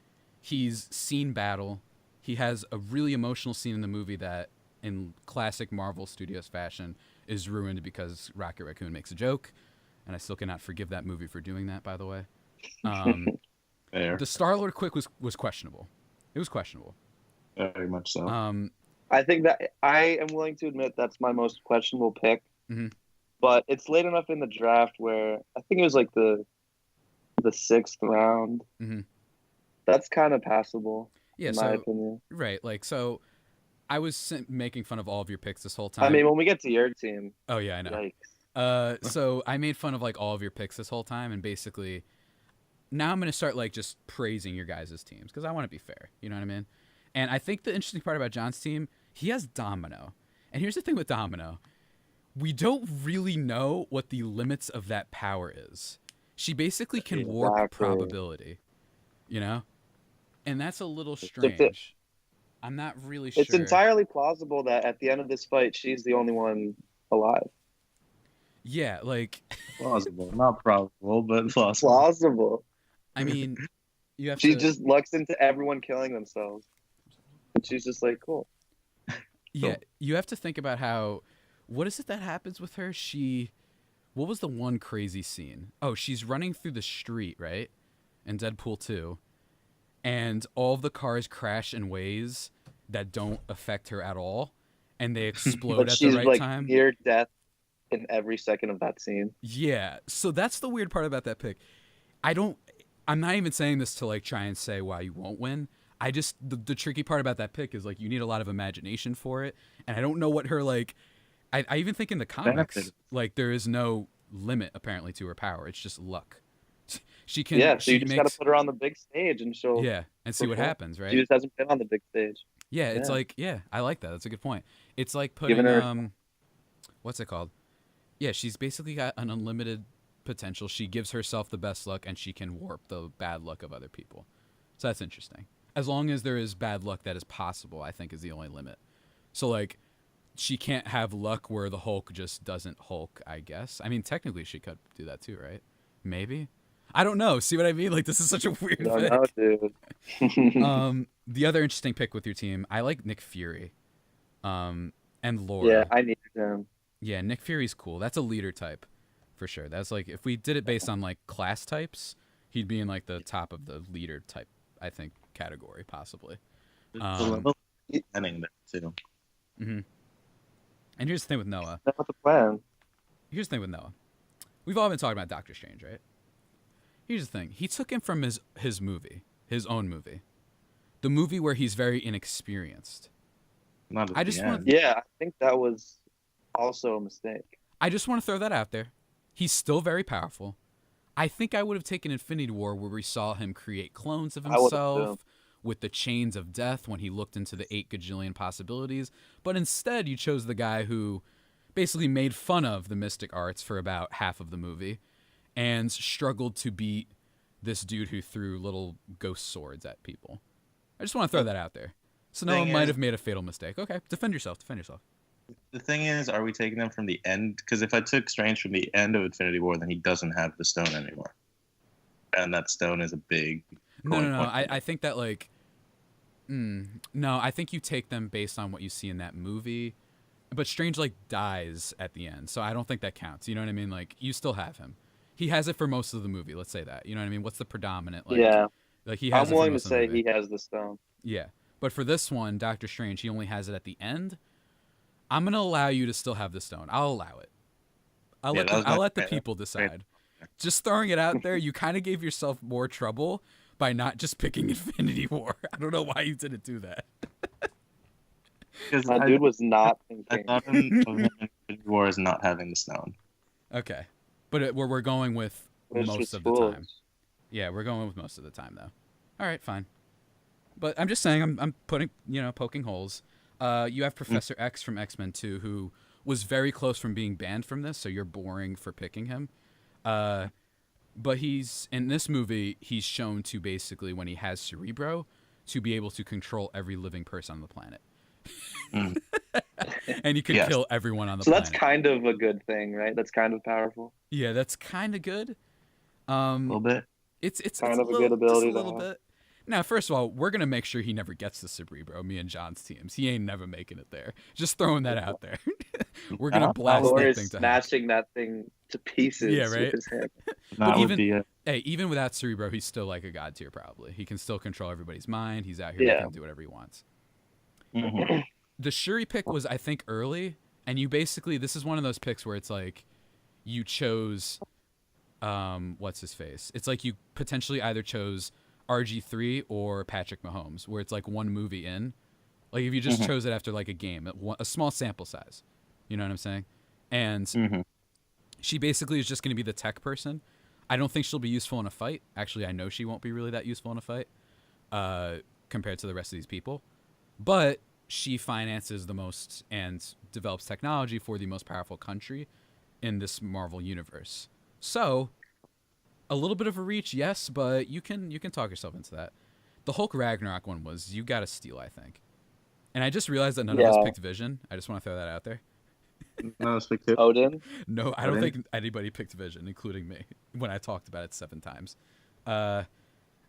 He's seen battle. He has a really emotional scene in the movie that, in classic Marvel Studios fashion, is ruined because Rocket Raccoon makes a joke, and I still cannot forgive that movie for doing that, by the way. Fair. The Star-Lord quick was questionable. It was questionable. Very much so. I think that I am willing to admit that's my most questionable pick. Mhm. But it's late enough in the draft where I think it was like the 6th round. Mhm. That's kind of passable, Yeah, in my opinion. right, so I was making fun of all of your picks this whole time. I mean, when we get to your team, oh yeah, I know. yikes. So I made fun of all of your picks this whole time, and basically, now I'm gonna start just praising your guys' teams because I want to be fair. You know what I mean? And I think the interesting part about John's team, he has Domino, and here's the thing with Domino, we don't really know what the limits of that power is. She basically can warp probability, you know, and that's a little strange. I'm not really sure. It's entirely plausible that at the end of this fight, she's the only one alive. Yeah, plausible, not probable, but plausible. Plausible. I mean, you have she to. just lucks into everyone killing themselves, and she's just like, cool. Yeah, you have to think about how. What is it that happens with her? What was the one crazy scene? Oh, she's running through the street, right? In Deadpool 2. And all of the cars crash in ways that don't affect her at all. And they explode at the right time. She's near death in every second of that scene. Yeah. So that's the weird part about that pick. I'm not even saying this to try and say why you won't win. The tricky part about that pick is you need a lot of imagination for it. And I don't know what her I even think in the comics, there is no limit apparently to her power. It's just luck. She can. Yeah, so you just got to put her on the big stage and she'll. Yeah, and see what happens, right? She just hasn't been on the big stage. Yeah, it's I like that. That's a good point. It's like putting her... what's it called? Yeah, she's basically got an unlimited potential. She gives herself the best luck, and she can warp the bad luck of other people. So that's interesting. As long as there is bad luck that is possible, I think is the only limit. So she can't have luck where the Hulk just doesn't Hulk, I guess. I mean, technically she could do that too, right? Maybe. I don't know. See what I mean? This is such a weird pick. I don't know, dude. The other interesting pick with your team, I like Nick Fury. And Laura. Yeah, I needed him. Yeah, Nick Fury's cool. That's a leader type, for sure. That's if we did it based on class types, he'd be in the top of the leader type, I think, category possibly. Ending there too. Mm-hmm. And here's the thing with Noah. That's the plan. Here's the thing with Noah. We've all been talking about Doctor Strange, right? Here's the thing. He took him from his movie, his own movie, the movie where he's very inexperienced. Not at I think that was also a mistake. I just want to throw that out there. He's still very powerful. I think I would have taken Infinity War where we saw him create clones of himself with the chains of death when he looked into the 8 gajillion possibilities. But instead, you chose the guy who basically made fun of the mystic arts for about half of the movie and struggled to beat this dude who threw little ghost swords at people. I just want to throw that out there. So no Thing one might is- have made a fatal mistake. Okay, defend yourself. Defend yourself. The thing is, are we taking them from the end? Because if I took Strange from the end of Infinity War, then he doesn't have the stone anymore, and that stone is a big. No. going point. I think that like, no, I think you take them based on what you see in that movie. But Strange like dies at the end, so I don't think that counts. You know what I mean? Like you still have him. He has it for most of the movie. Let's say that. You know what I mean? What's the predominant? Like, Yeah. Like he has. I'm it for willing to most of the say movie. he has the stone. Yeah, but for this one, Doctor Strange, he only has it at the end. I'm gonna allow you to still have the stone. I'll allow it. I'll let the people decide. Just throwing it out there, you kind of gave yourself more trouble by not just picking Infinity War. I don't know why you didn't do that. Because My dude was not I thinking. thought of him in Infinity War as not having the stone. Okay, but we're going with It's most just of the foolish. time. Yeah, we're going with most of the time though. All right, fine. But I'm just saying, I'm putting, poking holes. You have Professor X from X-Men 2, who was very close from being banned from this, so you're boring for picking him. But he's in this movie, he's shown to basically, when he has Cerebro, to be able to control every living person on the planet. And he could Yes. kill everyone on the So planet. that's kind of a good thing, right? That's kind of powerful. Yeah, that's kind of good. A little bit. It's Kind a of a little, good ability just a to little have. bit. Now, first of all, we're gonna make sure he never gets the Cerebro. Me and John's teams. He ain't never making it there. Just throwing that out there. We're gonna blast Or that is thing to hell. smashing that thing to pieces Yeah, right? with his hand. That even- would be it. Hey, even without Cerebro, he's still like a god tier. Probably he can still control everybody's mind. He's out here Yeah. making do whatever he wants. Mhm. The Shuri pick was, I think, early, and you basically, this is one of those picks where it's like you chose what's his face. It's like you potentially either chose RG3 or Patrick Mahomes, where it's like one movie in. Like if you just chose it after like a game, a small sample size. You know what I'm saying? And she basically is just going to be the tech person. I don't think she'll be useful in a fight. Actually, I know she won't be really that useful in a fight compared to the rest of these people. But she finances the most and develops technology for the most powerful country in this Marvel universe. So, a little bit of a reach, yes, but you can talk yourself into that. The Hulk Ragnarok one was you got to steal, I think. And I just realized that none of us Yeah. picked Vision. I just want to throw that out there. No, speak to. Odin? No, I don't Odin? think anybody picked Vision, including me, when I talked about it 7 times. I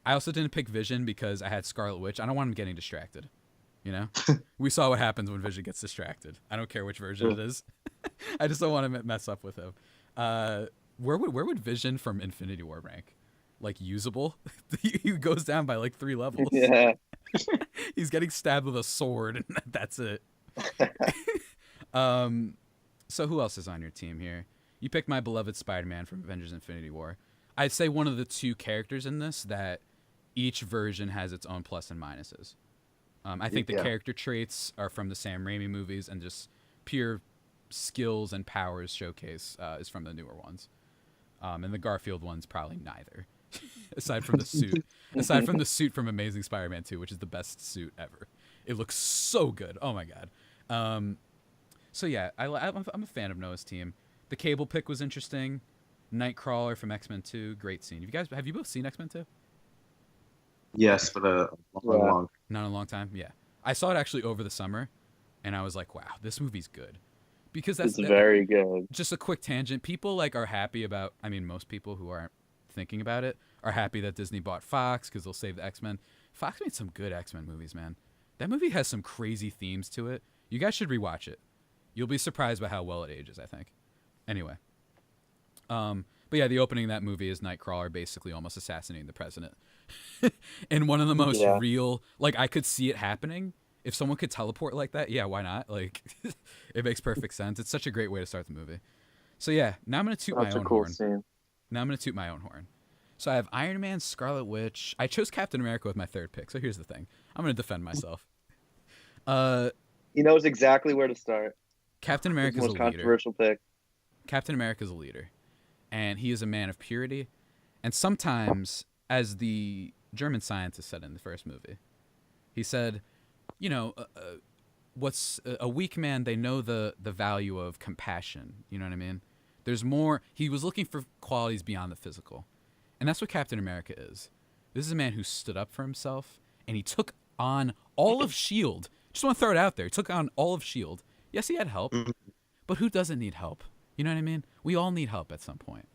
also didn't pick Vision because I had Scarlet Witch. I don't want him getting distracted. You know? We saw what happens when Vision gets distracted. I don't care which version it is. I just don't want to mess up with him. Where would Vision from Infinity War rank? Like usable? He goes down by like 3 levels. Yeah. He's getting stabbed with a sword, and that's it. So who else is on your team here? You picked my beloved Spider-Man from Avengers Infinity War. I'd say one of the 2 characters in this that each version has its own plus and minuses. I think the Yeah. character traits are from the Sam Raimi movies, and just pure skills and powers showcase is from the newer ones. And the Garfield one's probably neither. Aside from the suit. Aside from the suit from Amazing Spider-Man 2, which is the best suit ever. It looks so good. Oh my god. So yeah, I'm a fan of Noah's team. The Cable pick was interesting. Nightcrawler from X-Men 2, great scene. Have you both seen X-Men 2? Yes, but long. Not in a long time. Yeah, I saw it actually over the summer, and I was like, wow, this movie's good. Because It's very good. just a quick tangent. People like are happy about. I mean, most people who aren't thinking about it are happy that Disney bought Fox because they'll save the X-Men. Fox made some good X-Men movies, man. That movie has some crazy themes to it. You guys should rewatch it. You'll be surprised by how well it ages, I think. Anyway. But yeah, the opening of that movie is Nightcrawler basically almost assassinating the president. And one of the most real, like I could see it happening. If someone could teleport like that, yeah, why not? Like, it makes perfect sense. It's such a great way to start the movie. So yeah, now I'm going to toot That's my a own cool horn. scene. Now I'm going to toot my own horn. So I have Iron Man, Scarlet Witch. I chose Captain America with my 3rd pick. So here's the thing. I'm going to defend myself. He knows exactly where to start. Captain His America's a most leader. controversial pick. Captain America's a leader. And he is a man of purity. And sometimes, as the German scientist said in the first movie, he said, you know, what's a weak man, they know the value of compassion. You know what I mean? There's more. He was looking for qualities beyond the physical. And that's what Captain America is. This is a man who stood up for himself, and he took on all of S.H.I.E.L.D. Just want to throw it out there. He took on all of S.H.I.E.L.D. Yes, he had help, but who doesn't need help? You know what I mean? We all need help at some point.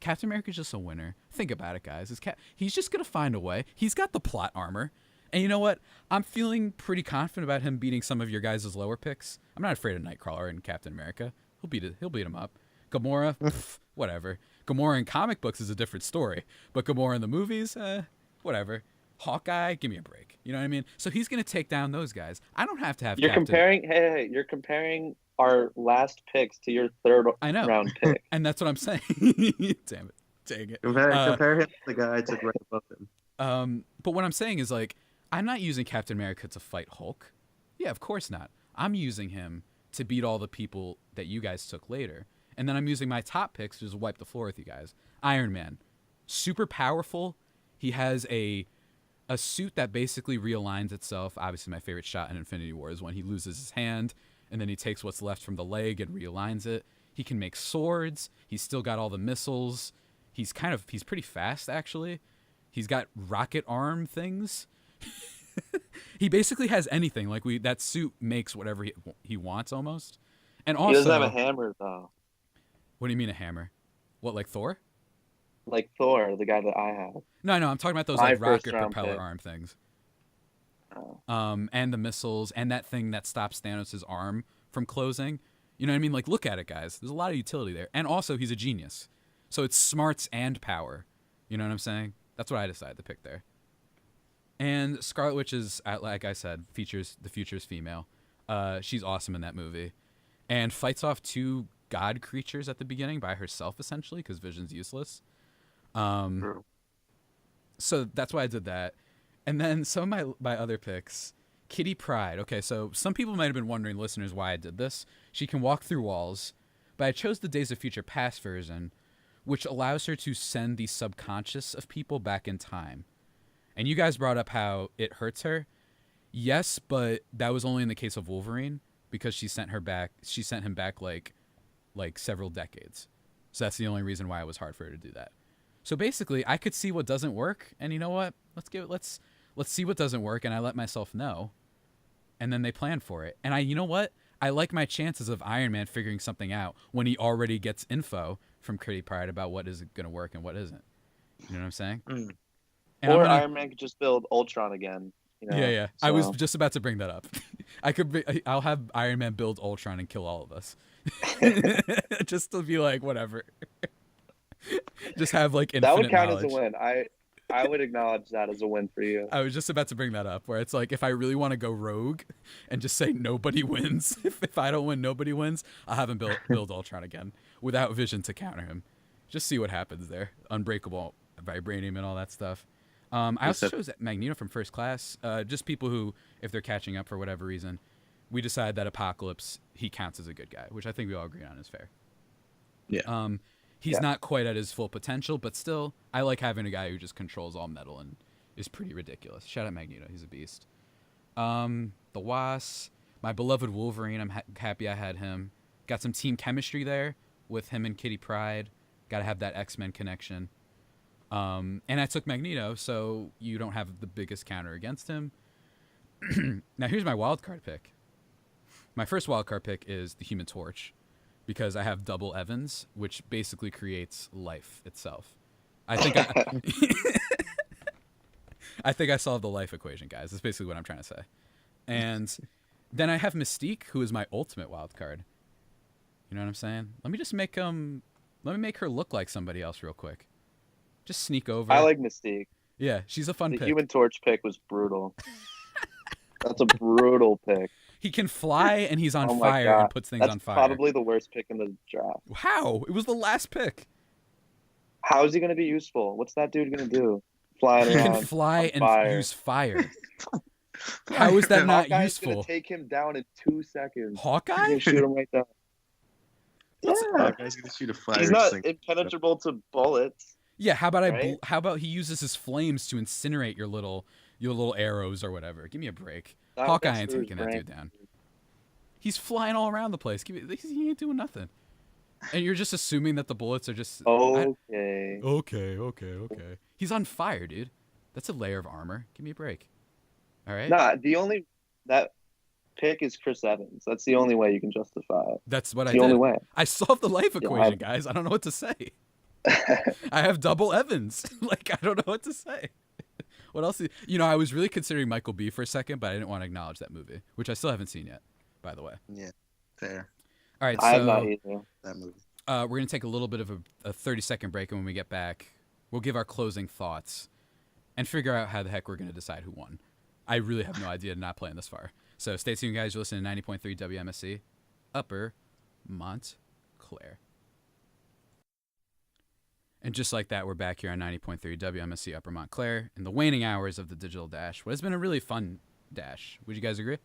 Captain America's just a winner. Think about it, guys. He's just going to find a way. He's got the plot armor. And you know what? I'm feeling pretty confident about him beating some of your guys' lower picks. I'm not afraid of Nightcrawler and Captain America. He'll beat him up. Gamora, whatever. Gamora in comic books is a different story. But Gamora in the movies, whatever. Hawkeye, give me a break. You know what I mean? So he's going to take down those guys. I don't have to have You're Captain... comparing, you're comparing our last picks to your third round pick. And that's what I'm saying. Damn it. Dang it. Compare him to the guy I took right above him. But what I'm saying is, like, I'm not using Captain America to fight Hulk. Yeah, of course not. I'm using him to beat all the people that you guys took later. And then I'm using my top picks to just wipe the floor with you guys. Iron Man. Super powerful. He has a suit that basically realigns itself. Obviously, my favorite shot in Infinity War is when he loses his hand, and then he takes what's left from the leg and realigns it. He can make swords. He's still got all the missiles. He's pretty fast, actually. He's got rocket arm things. He basically has anything. Like that suit makes whatever he wants almost. And also, he doesn't have a hammer though. What do you mean a hammer? What, like Thor? Like Thor, the guy that I have. No, I'm talking about those My like rocket first-round propeller pick. arm things. Oh. And the missiles and that thing that stops Thanos' arm from closing. You know what I mean? Like, look at it, guys. There's a lot of utility there. And also, he's a genius. So it's smarts and power. You know what I'm saying? That's what I decided to pick there. And Scarlet Witch is, like I said, the future's female. She's awesome in that movie. And fights off two god creatures at the beginning by herself, essentially, because Vision's useless. True. So that's why I did that. And then some of my other picks, Kitty Pryde. Okay, so some people might have been wondering, listeners, why I did this. She can walk through walls, but I chose the Days of Future Past version, which allows her to send the subconscious of people back in time. And you guys brought up how it hurts her. Yes, but that was only in the case of Wolverine because she sent him back like several decades. So that's the only reason why it was hard for her to do that. So basically, I could see what doesn't work, and you know what? Let's see what doesn't work, and I let myself know. And then they plan for it. And you know what? I like my chances of Iron Man figuring something out when he already gets info from Kitty Pryde about what is going to work and what isn't. You know what I'm saying? Mm. And Or Iron Man could just build Ultron again. You know? Yeah. So. I was just about to bring that up. I'll have Iron Man build Ultron and kill all of us. Just to be like, whatever. Just have like infinite that would count knowledge. as a win. I would acknowledge that as a win for you. I was just about to bring that up, where it's like, if I really want to go rogue and just say nobody wins, if I don't win, nobody wins, I'll have him build Ultron again without Vision to counter him. Just see what happens there. Unbreakable vibranium and all that stuff. I also chose Magneto from First Class. Just people who, if they're catching up for whatever reason, we decide that Apocalypse, he counts as a good guy, which I think we all agree on is fair. Yeah. He's not quite at his full potential, but still, I like having a guy who just controls all metal and is pretty ridiculous. Shout out Magneto, he's a beast. The Wasp, my beloved Wolverine, I'm happy I had him. Got some team chemistry there with him and Kitty Pryde. Got to have that X-Men connection. And I took Magneto, so you don't have the biggest counter against him. Now, here's my wild card pick. My first wild card pick is the Human Torch, because I have double Evans, which basically creates life itself. I think I think I solved the life equation, guys. That's basically what I'm trying to say. And then I have Mystique, who is my ultimate wild card. You know what I'm saying? Let me make her look like somebody else real quick. Just sneak over. I like Mystique. Yeah, she's a fun The pick. Human Torch pick was brutal. That's a brutal pick. He can fly and he's on Oh my fire God. and puts things That's on fire. probably the worst pick in the draft. How? It was the last pick. How is he going to be useful? What's that dude going to do? Flying He around. can fly on and fire. use fire. How is that not Hawkeye's useful? going to take him down in 2 seconds. He's Hawkeye? going to shoot him right down. Yeah. Hawkeye's gonna shoot a fire. He's not extinguisher. impenetrable to bullets. Yeah, how about Right? how about he uses his flames to incinerate your little arrows or whatever? Give me a break. Hawkeye ain't taking that dude down. He's flying all around the place. He ain't doing nothing. And you're just assuming that the bullets are just... Okay. Okay. He's on fire, dude. That's a layer of armor. Give me a break. All right? Nah, that pick is Chris Evans. That's the only way you can justify it. That's what It's I the did. only way. I solved the life Yeah, equation, guys. I don't know what to say. I have double Evans. Like, I don't know what to say. What else? I was really considering Michael B for a second, but I didn't want to acknowledge that movie, which I still haven't seen yet, by the way. Yeah, fair. All right, I have not so either. That movie. we're going to take a little bit of a 30-second break, and when we get back, we'll give our closing thoughts and figure out how the heck we're going to decide who won. I really have no idea, not playing this far. So stay tuned, guys. You're listening to 90.3 WMSC, Upper Montclair. And just like that, we're back here on 90.3 WMSC Upper Montclair in the waning hours of the Digital Dash. What has been a really fun dash. Would you guys agree?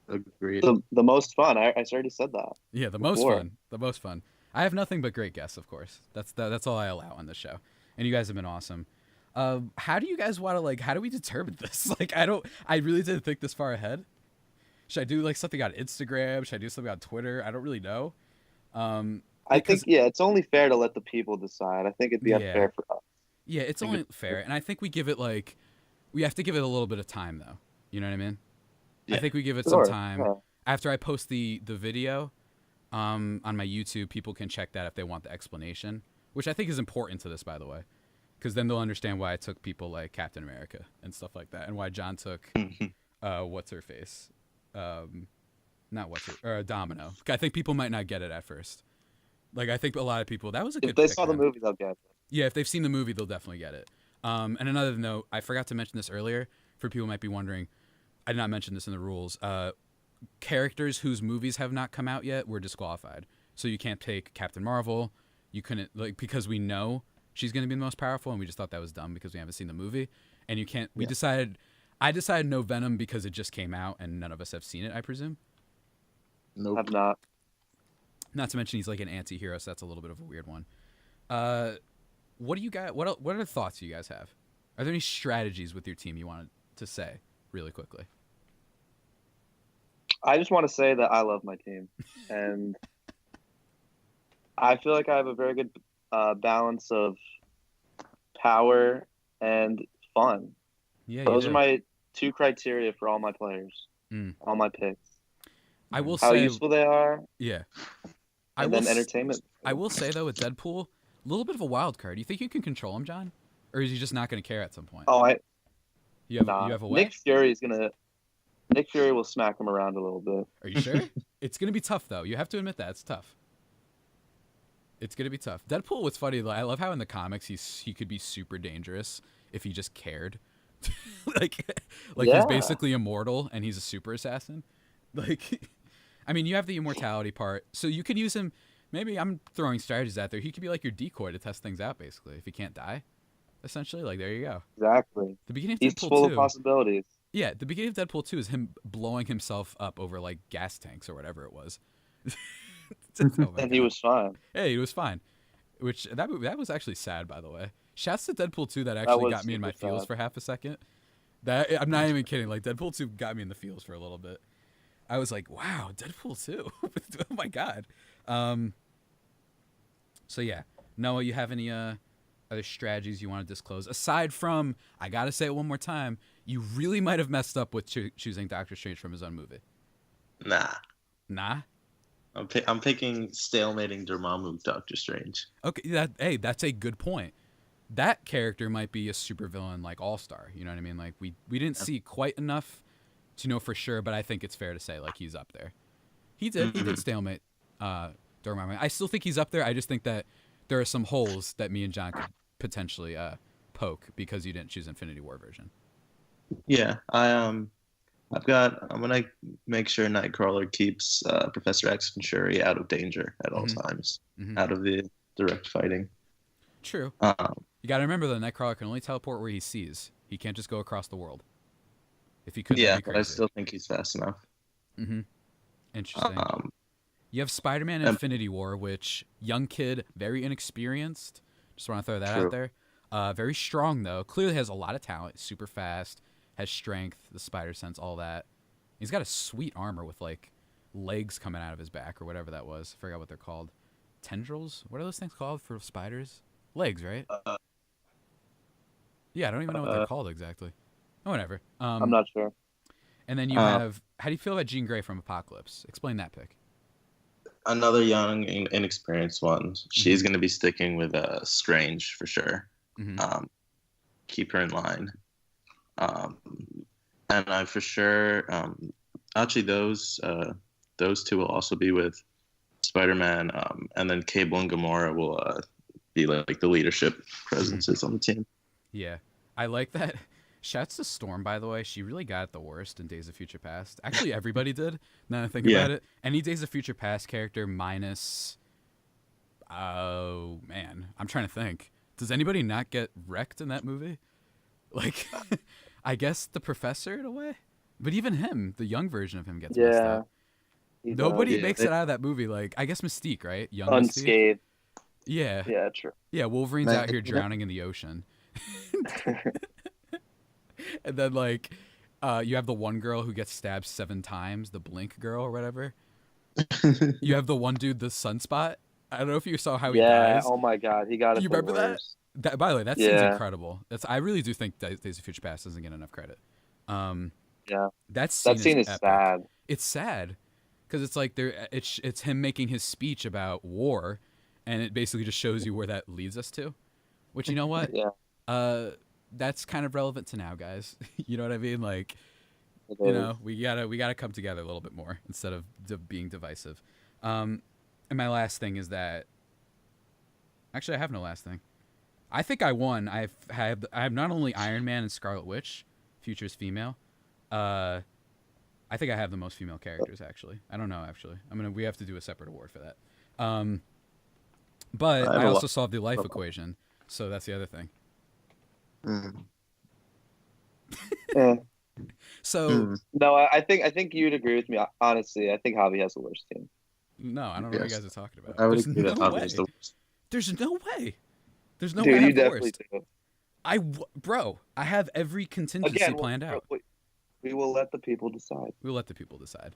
Agreed. The most fun. I already said that. Yeah, the most fun. I have nothing but great guests, of course. That's all I allow on this show. And you guys have been awesome. How do you guys want to, how do we determine this? I really didn't think this far ahead. Should I do something on Instagram? Should I do something on Twitter? I don't really know. I think, it's only fair to let the people decide. I think it'd be unfair for us. Yeah, it's only fair. And I think we give it we have to give it a little bit of time though. You know what I mean? Yeah. I think we give it Sure, some time. yeah. After I post the video on my YouTube, people can check that if they want the explanation, which I think is important to this, by the way, because then they'll understand why I took people like Captain America and stuff like that, and why John took what's her face, not what's her, Domino. I think people might not get it at first. I think a lot of people, that was a good If they pick, saw the man. movie, they'll get it. Yeah, if they've seen the movie, they'll definitely get it. And another note, I forgot to mention this earlier. For people who might be wondering, I did not mention this in the rules. Characters whose movies have not come out yet were disqualified. So you can't take Captain Marvel. You couldn't, because we know she's going to be the most powerful, and we just thought that was dumb because we haven't seen the movie. And you can't, I decided no Venom because it just came out and none of us have seen it, I presume. Nope. Have not. Not to mention he's like an anti-hero, so that's a little bit of a weird one. What do you guys? What other thoughts do you guys have? Are there any strategies with your team you wanted to say really quickly? I just want to say that I love my team, and I feel like I have a very good balance of power and fun. Yeah, Those are my two criteria for all my players, all my picks. I will How say useful they are, yeah. and then entertainment. I will say though, with Deadpool, a little bit of a wild card. Do you think you can control him, John, or is he just not going to care at some point? Oh, you have a way. Nick Fury will smack him around a little bit. Are you sure? It's going to be tough though. You have to admit that it's tough. It's going to be tough. Deadpool, what's funny, I love how in the comics he could be super dangerous if he just cared. He's basically immortal and he's a super assassin. I mean, you have the immortality part, so you could use him. Maybe I'm throwing strategies out there. He could be like your decoy to test things out, basically. If he can't die, essentially, there you go. Exactly. The beginning of He's Deadpool full 2, of possibilities. Yeah, the beginning of Deadpool 2 is him blowing himself up over gas tanks or whatever it was. And he was fine. Hey, he was fine. Which that was actually sad, by the way. Shouts to Deadpool 2 that actually got me in my feels sad. for half a second. I'm not even kidding. Deadpool 2 got me in the feels for a little bit. I was like, wow, Deadpool 2. Oh my god. So yeah, Noah, you have any other strategies you want to disclose aside from, I gotta say it one more time, you really might have messed up with choosing Doctor Strange from his own movie? Nah. I'm picking stalemating Dormammu Doctor Strange. Okay, that's a good point. That character might be a supervillain all-star. You know what I mean? We didn't see quite enough to know for sure, but I think it's fair to say he's up there. He did stalemate Dormammu. I still think he's up there. I just think that there are some holes that me and John could potentially poke because you didn't choose Infinity War version. Yeah, I'm gonna make sure Nightcrawler keeps Professor X and Shuri out of danger at all times, out of the direct fighting. True. You gotta remember that Nightcrawler can only teleport where he sees. He can't just go across the world. If he could, that'd be crazy. But I still think he's fast enough. Interesting. You have Spider-Man Infinity War, which young kid, very inexperienced. Just want to throw that out there. Very strong though. Clearly has a lot of talent. Super fast. Has strength. The spider sense. All that. He's got a sweet armor with legs coming out of his back or whatever that was. I forgot what they're called. tendrils. What are those things called for spiders? Legs, right? Yeah, I don't even know what they're called exactly. Oh, whatever. I'm not sure. And then you have. How do you feel about Jean Grey from Apocalypse? Explain that pick. Another young, inexperienced one. She's going to be sticking with Strange for sure. Mm-hmm. Keep her in line. And I for sure. Actually, those two will also be with Spider-Man. And then Cable and Gamora will be like the leadership presences on the team. Yeah, I like that. Shouts to Storm, by the way. She really got the worst in Days of Future Past. Actually, everybody did. Now that I think about it. Any Days of Future Past character minus... Oh, man. I'm trying to think. Does anybody not get wrecked in that movie? Like, I guess the professor in a way? But even him, the young version of him gets messed up. Nobody makes it out of that movie. Like, I guess Mystique, right? Young unscathed. Mystique. Yeah. Yeah, true. Yeah, Wolverine's out here drowning in the ocean. And then, like, you have the one girl who gets stabbed 7 times, the Blink girl or whatever. You have the one dude, the Sunspot. I don't know if you saw how he dies. Oh my God, he got it. You remember worst. that? By the way, that scene's incredible. I really do think Days of Future Past doesn't get enough credit. Yeah. That scene is sad. It's sad because it's like it's him making his speech about war, and it basically just shows you where that leads us to. Which, you know what? Yeah. That's kind of relevant to now, guys. You know what I mean? Like, you know, we gotta come together a little bit more instead of being divisive. And my last thing is that, actually, I have no last thing. I think I won. I have not only Iron Man and Scarlet Witch, Future's female. I think I have the most female characters. Actually, I don't know. Actually, we have to do a separate award for that. But I also solved the life equation, so that's the other thing. So no, I think you'd agree with me. Honestly, I think Javi has the worst team. No, I don't know what you guys are talking about. I would agree that Javi is the worst. There's no way. There's no Dude, way. you I'm the definitely worst. do. Bro, I have every contingency planned out. We will let the people decide. We'll let the people decide.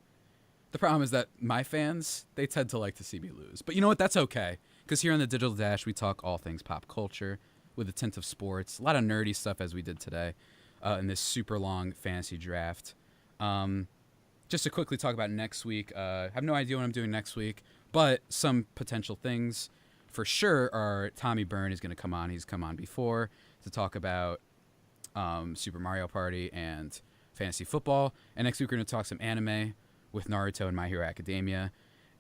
The problem is that my fans, they tend to like to see me lose. But you know what? That's okay. Because here on the Digital Dash, we talk all things pop culture with a tint of sports. A lot of nerdy stuff as we did today in this super long fantasy draft. Just to quickly talk about next week. I have no idea what I'm doing next week. But some potential things for sure are Tommy Byrne is going to come on. He's come on before to talk about Super Mario Party and fantasy football. And next week we're going to talk some anime with Naruto and My Hero Academia.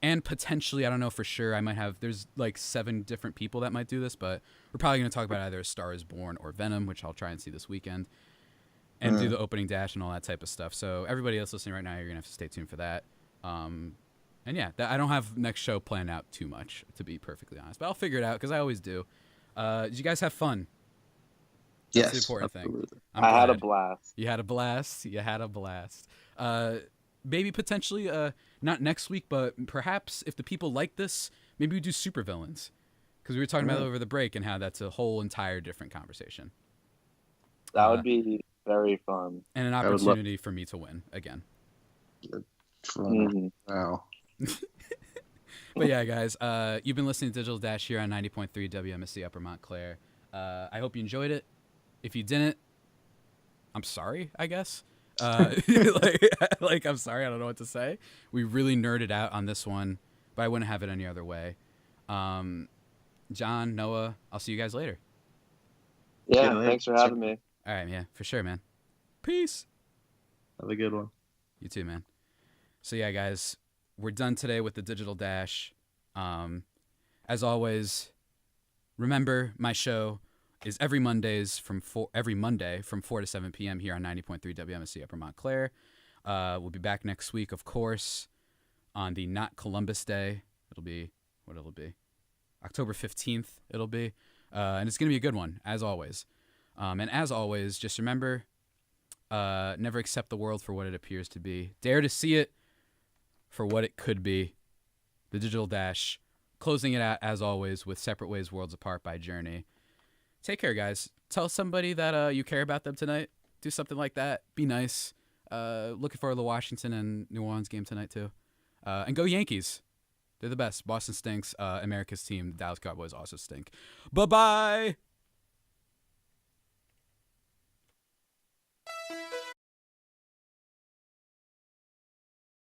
And potentially, I don't know for sure, there's like 7 different people that might do this, but we're probably going to talk about either A Star is Born or Venom, which I'll try and see this weekend, and do the opening dash and all that type of stuff. So everybody that's listening right now, you're going to have to stay tuned for that. And yeah, I don't have next show planned out too much, to be perfectly honest, but I'll figure it out because I always do. Did you guys have fun? That's the important thing. I had a blast. You had a blast. You had a blast. Maybe potentially, not next week, but perhaps if the people like this, maybe we do supervillains. Because we were talking about it over the break and how that's a whole entire different conversation. That would be very fun. And an opportunity for me to win again. Wow. But yeah, guys, you've been listening to Digital Dash here on 90.3 WMSC Upper Montclair. I hope you enjoyed it. If you didn't, I'm sorry, I guess. I'm sorry, I don't know what to say. We really nerded out on this one, but I wouldn't have it any other way. John, Noah, I'll see you guys later. Yeah, thanks for having me. All right, yeah, for sure, man. Peace. Have a good one. You too, man. So yeah, guys, we're done today with the Digital Dash. As always, remember my show is every Monday from 4 to 7 p.m. here on 90.3 WMSC Upper Montclair. We'll be back next week, of course, on the Not Columbus Day. It'll be October 15th. It'll be, and it's gonna be a good one as always. And as always, just remember, never accept the world for what it appears to be. Dare to see it for what it could be. The Digital Dash, closing it out as always with Separate Ways, Worlds Apart by Journey. Take care, guys. Tell somebody that you care about them tonight. Do something like that. Be nice. Looking forward to the Washington and New Orleans game tonight, too. And go Yankees. They're the best. Boston stinks. America's team, the Dallas Cowboys, also stink. Bye-bye.